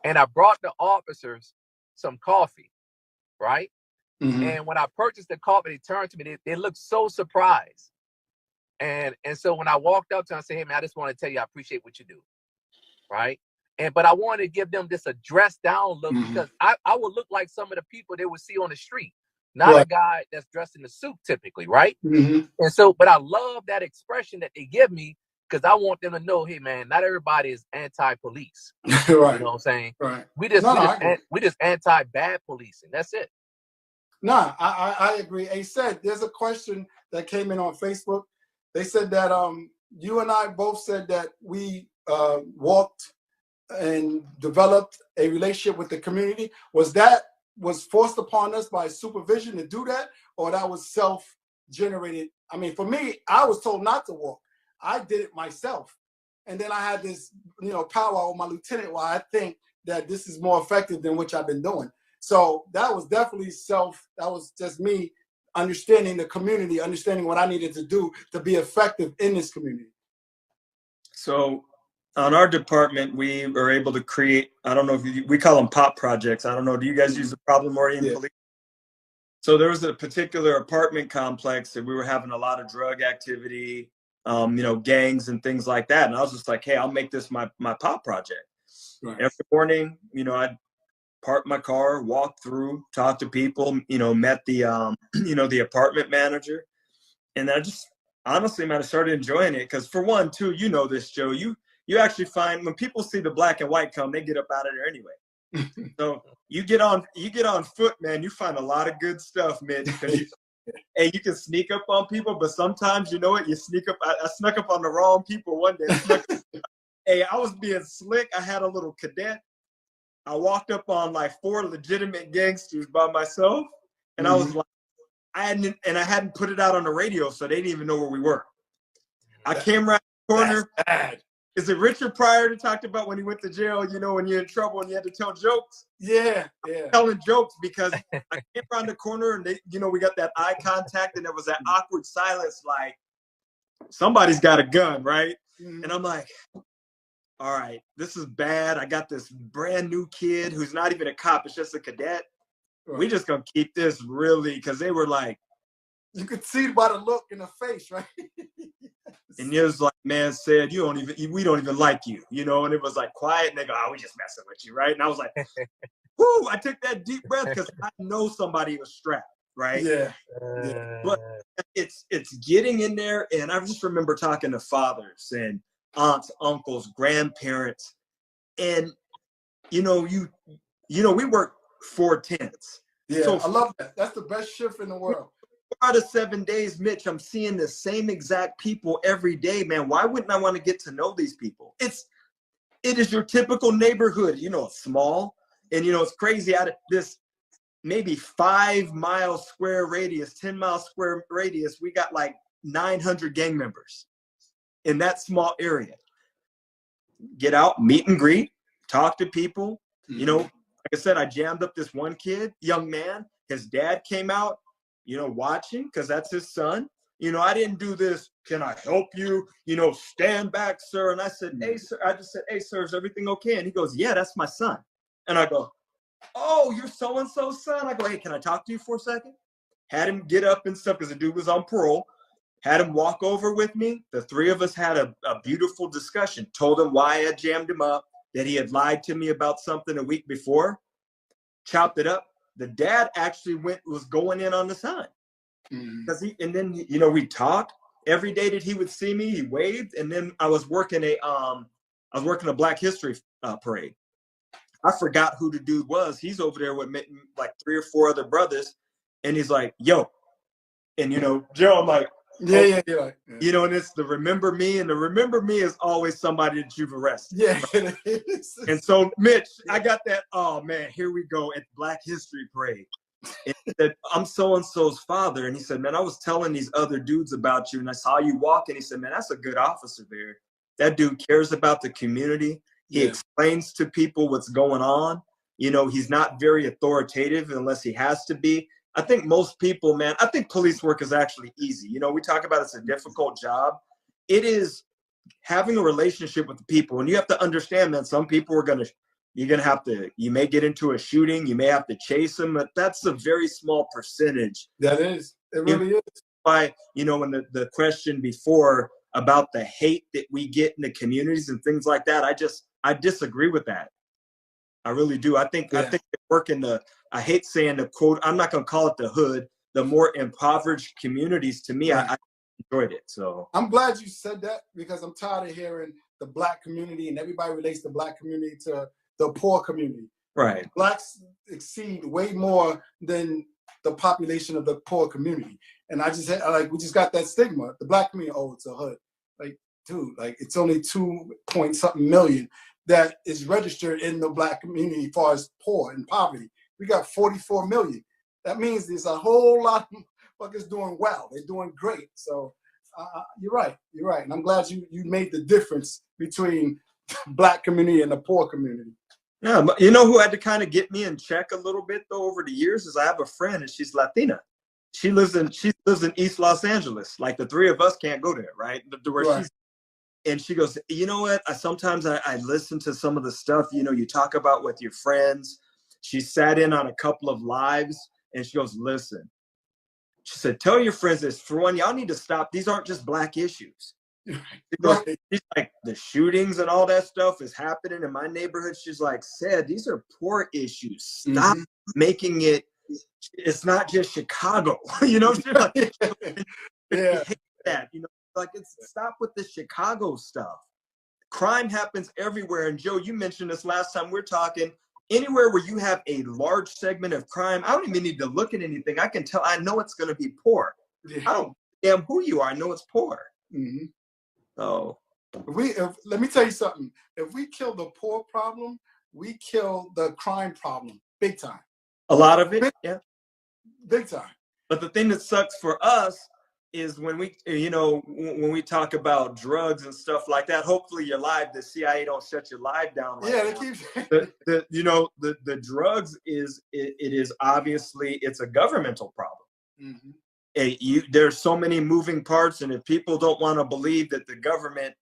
and I brought the officers some coffee, right? And when I purchased the coffee, they turned to me. They looked so surprised. And so when I walked up to them, I said, hey, man, I just want to tell you I appreciate what you do, right? But I wanted to give them this dressed down look because I would look like some of the people they would see on the street, not a guy that's dressed in a suit typically, right? And so, but I love that expression that they give me because I want them to know, hey, man, not everybody is anti-police. Right. You know what I'm saying? Right. We just anti-bad policing. That's it. Nah, I agree. He said there's a question that came in on Facebook. They said that you and I both said that we walked and developed a relationship with the community. Was forced upon us by supervision to do that, or that was self-generated? I mean, for me, I was told not to walk. I did it myself. And then I had this, power with my lieutenant where I think that this is more effective than what I've been doing. So that was definitely that was just me understanding the community, understanding what I needed to do to be effective in this community. So on our department, we were able to create, I don't know if we call them pop projects. I don't know. Do you guys use the problem-oriented police? So there was a particular apartment complex that we were having a lot of drug activity, gangs and things like that. And I was just like, hey, I'll make this my pop project. Right. Every morning, I'd park my car, walk through, talk to people, met the, the apartment manager. And I just, honestly, man, I started enjoying it. Because for one, too, this, Joe, you actually find when people see the black and white come, they get up out of there anyway. So you get on foot, man, you find a lot of good stuff, Mitch. And you can sneak up on people, but sometimes, you sneak up. I snuck up on the wrong people one day. Hey, I was being slick. I had a little cadet. I walked up on like 4 legitimate gangsters by myself, and I was like, I hadn't put it out on the radio, so they didn't even know where we were. I came right in the corner. That's bad. Is it Richard Pryor that talked about when he went to jail, when you're in trouble and you had to tell jokes? Yeah. Telling jokes because I came around the corner and they, we got that eye contact and there was that awkward silence like somebody's got a gun, right? And I'm like, all right, this is bad. I got this brand new kid who's not even a cop. It's just a cadet. Right. We just gonna keep this really, because they were like, you could see by the look in the face, right? And it was like, man said, we don't even like you, and it was like quiet. And they go, oh, we just messing with you, right? And I was like, whoo, I took that deep breath because I know somebody was strapped, right? Yeah. But it's getting in there. And I just remember talking to fathers and aunts, uncles, grandparents. And, we work 4/10. Yeah, so I love that. That's the best shift in the world. 4 out of 7 days, Mitch, I'm seeing the same exact people every day, man. Why wouldn't I want to get to know these people? It is your typical neighborhood, it's small. And, it's crazy out of this maybe 5-mile square radius, 10-mile square radius, we got like 900 gang members in that small area. Get out, meet and greet, talk to people. Like I said, I jammed up this one kid, young man. His dad came out, watching because that's his son. I didn't do this. Can I help you? Stand back, sir. And I said, hey, sir. I just said, hey, sir, is everything okay? And he goes, yeah, that's my son. And I go, oh, you're so-and-so's son? I go, hey, can I talk to you for a second? Had him get up and stuff because the dude was on parole. Had him walk over with me. The 3 of us had a beautiful discussion. Told him why I had jammed him up, that he had lied to me about something a week before. Chopped it up. The dad actually was going in on the son. Because we talked every day that he would see me. He waved, and then I was working a Black History parade. I forgot who the dude was. He's over there with like 3 or 4 other brothers, and he's like, "Yo," and Joe, I'm like, Yeah. You know, and it's the remember me, and the remember me is always somebody that you've arrested. Yeah. Right? And so, Mitch, I got that. Oh man, here we go at Black History Parade. And he said, I'm so-and-so's father. And he said, man, I was telling these other dudes about you, and I saw you walking. He said, man, that's a good officer there. That dude cares about the community. He explains to people what's going on. You know, he's not very authoritative unless he has to be. I think most people, man, I think police work is actually easy. You know, we talk about it's a difficult job. It is having a relationship with the people. And you have to understand that some people are you're going to have to, you may get into a shooting, you may have to chase them, but that's a very small percentage. That is, it really is. Why, you know, when the question before about the hate that we get in the communities and things like that, I disagree with that. I really do. I think they work in I hate saying the quote, I'm not going to call it the hood, the more impoverished communities. To me, I enjoyed it. So I'm glad you said that, because I'm tired of hearing the Black community, and everybody relates the Black community to the poor community. Right. Blacks exceed way more than the population of the poor community. And I just we just got that stigma. The Black community, oh, it's a hood. Like, dude, like it's only 2-point-something million that is registered in the Black community as far as poor and poverty. We got 44 million. That means there's a whole lot of fuckers doing well. They're doing great. So you're right. You're right. And I'm glad you made the difference between the Black community and the poor community. Yeah, but you know who had to kind of get me in check a little bit though over the years is I have a friend, and she's Latina. She lives in East Los Angeles. Like the three of us can't go there, right? And she goes, you know what? Sometimes I listen to some of the stuff, you know, you talk about with your friends. She sat in on a couple of lives, and she goes, listen. She said, tell your friends this. For one, y'all need to stop. These aren't just Black issues. She's like, the shootings and all that stuff is happening in my neighborhood. She's like, said, these are poor issues. Stop making it. It's not just Chicago. You know, she's like, hate that. You know, like stop with the Chicago stuff. Crime happens everywhere. And Joe, you mentioned this last time we're talking. Anywhere where you have a large segment of crime, I don't even need to look at anything. I can tell. I know it's going to be poor. I don't damn who you are. I know it's poor. So let me tell you something. If we kill the poor problem, we kill the crime problem big time. A lot of it, big time. But the thing that sucks for us is when we talk about drugs and stuff like that. Hopefully, you're live. The CIA don't shut your live down. They keep. The drugs is obviously it's a governmental problem. There's so many moving parts, and if people don't want to believe that the government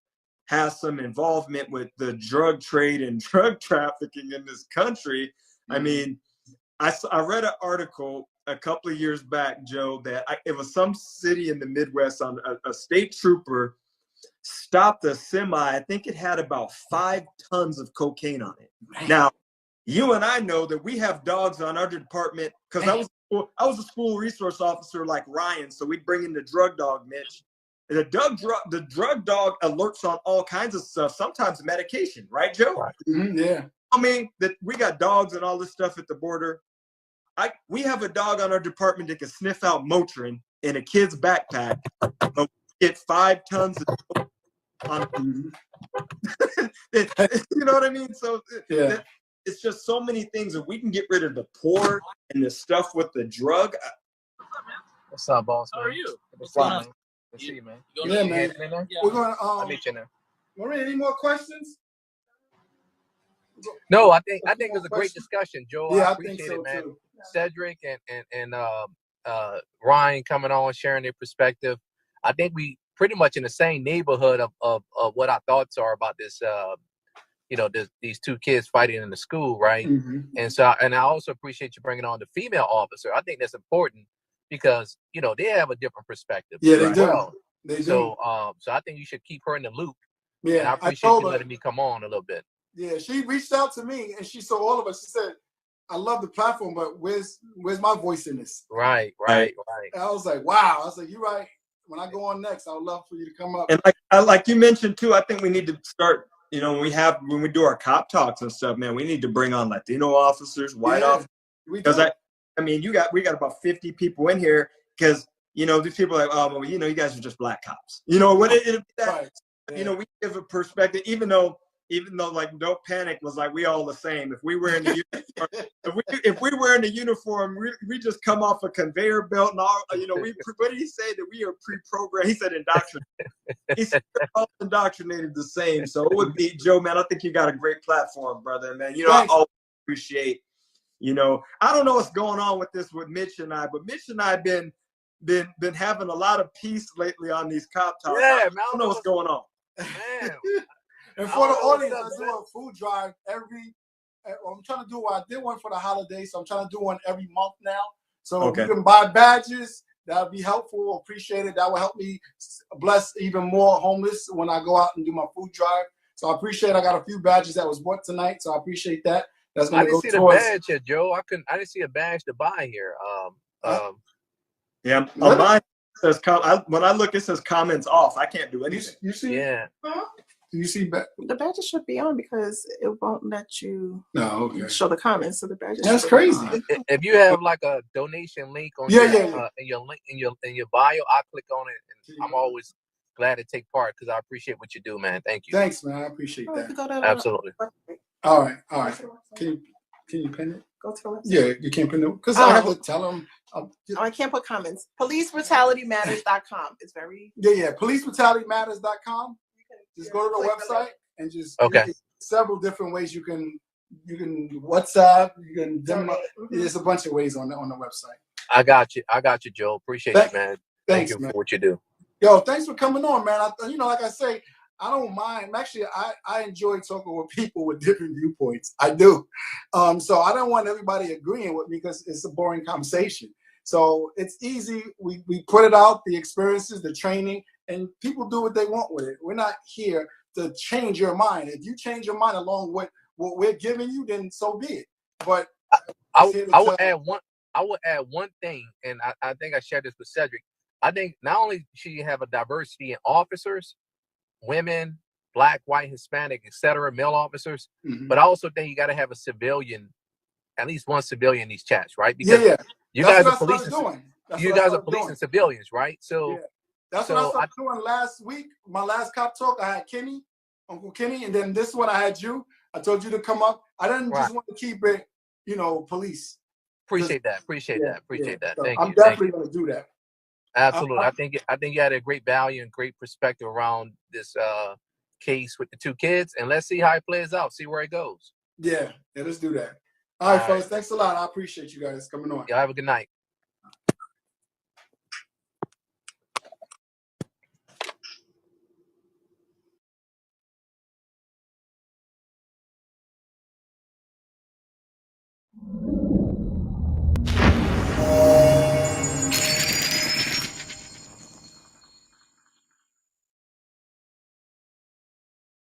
has some involvement with the drug trade and drug trafficking in this country, I mean, I read an article a couple of years back, Joe, that it was some city in the Midwest on a state trooper stopped a semi. I think it had about 5 tons of cocaine on it. Now, you and I know that we have dogs on our department because I was a school resource officer like Ryan, so we'd bring in the drug dog, Mitch. The drug dog alerts on all kinds of stuff, sometimes medication, right, Joe? Right. Yeah. I mean, that we got dogs and all this stuff at the border. We have a dog on our department that can sniff out Motrin in a kid's backpack, but we get 5 tons of on. You know what I mean? So it's just so many things. If we can get rid of the poor and the stuff with the drug. What's up, boss? How are you? What's up, man? Good to see you, man. Yeah, man. We're going to. I'll meet you now. Marie, any more questions? No, I think it was a great discussion, Joe. Yeah, I appreciate think so it, man. too. Cedric and Ryan coming on, sharing their perspective. I think we pretty much in the same neighborhood of what our thoughts are about this. These 2 kids fighting in the school, right? And I also appreciate you bringing on the female officer. I think that's important because they have a different perspective. Yeah, they do. They do. So I think you should keep her in the loop. Yeah, and I appreciate you letting me come on a little bit. Yeah, she reached out to me and she saw all of us. She said, I love the platform, but where's my voice in this? Right. And I was like, wow. I was like, you're right. When I go on next, I would love for you to come up. And like you mentioned too, I think we need to start, when we do our cop talks and stuff, man, we need to bring on Latino officers, white officers. Because we got about 50 people in here because you know, these people are like, oh, well, you know, you guys are just black cops. You know, what Right. you know, we give a perspective, even though like Don't Panic was like, we all the same. If we were in the uniform, if we were in the uniform, we just come off a conveyor belt and all, you know, what did he say? That we are pre-programmed? He said indoctrinated. He said we're all indoctrinated the same. So it would be, Joe, man, I think you got a great platform, brother, man. You know, I always appreciate, you know, I don't know what's going on with this with Mitch and I, but Mitch and I have been having a lot of peace lately on these cop talks. Yeah, I don't know what's going on. Man. And for the audience, I do a food drive I'm trying to do one. I did one for the holiday, so I'm trying to do one every month now. So if you can buy badges, that would be helpful. Appreciate it. That will help me bless even more homeless when I go out and do my food drive. So I appreciate I got a few badges that was bought tonight, so I appreciate that. That's going to go towards. I didn't see the badge here, Joe. I didn't see a badge to buy here. Yeah, on mine it says when I look, it says comments off. I can't do anything. You see? Yeah. Huh? Do you see the badges should be on because it won't let you show the comments. So the badges. That's crazy. If you have like a donation link on in your bio, I'll click on it, and I'm always glad to take part because I appreciate what you do, man. Thank you. Thanks, man. I appreciate that. Absolutely. All right. Can you pin it? Go to the website. Yeah, you can't pin it because I have to tell them. I can't put comments. PoliceBrutalityMatters.com. It's very PoliceBrutalityMatters.com. Just go to the website and just several different ways you can WhatsApp, you can demo. There's a bunch of ways on the website. I got you, Joe. Appreciate you, man. Thank you for what you do. Yo, thanks for coming on, man. Like I say, I don't mind. Actually, I enjoy talking with people with different viewpoints. I do. So I don't want everybody agreeing with me because it's a boring conversation. So it's easy. We put it out, the experiences, the training, and people do what they want with it. We're not here to change your mind. If you change your mind along with what we're giving you, then so be it. But I will add one thing, and I think I shared this with Cedric. I think not only should you have a diversity in officers, women, black, white, Hispanic, etc., male officers, but I also think you got to have a civilian, at least one civilian in these chats, right? Because you guys are police. You guys are police and civilians, right? So that's what I started doing last week. My last cop talk, I had Uncle Kenny, and then this one I had you. I told you to come up. I didn't just want to keep it, police. Appreciate that. So Thank you. I'm definitely going to do that. Absolutely. I think you had a great value and great perspective around this case with the two kids, and let's see how it plays out. See where it goes. Yeah, let's do that. All right, fellas. Thanks a lot. I appreciate you guys coming on. Y'all have a good night.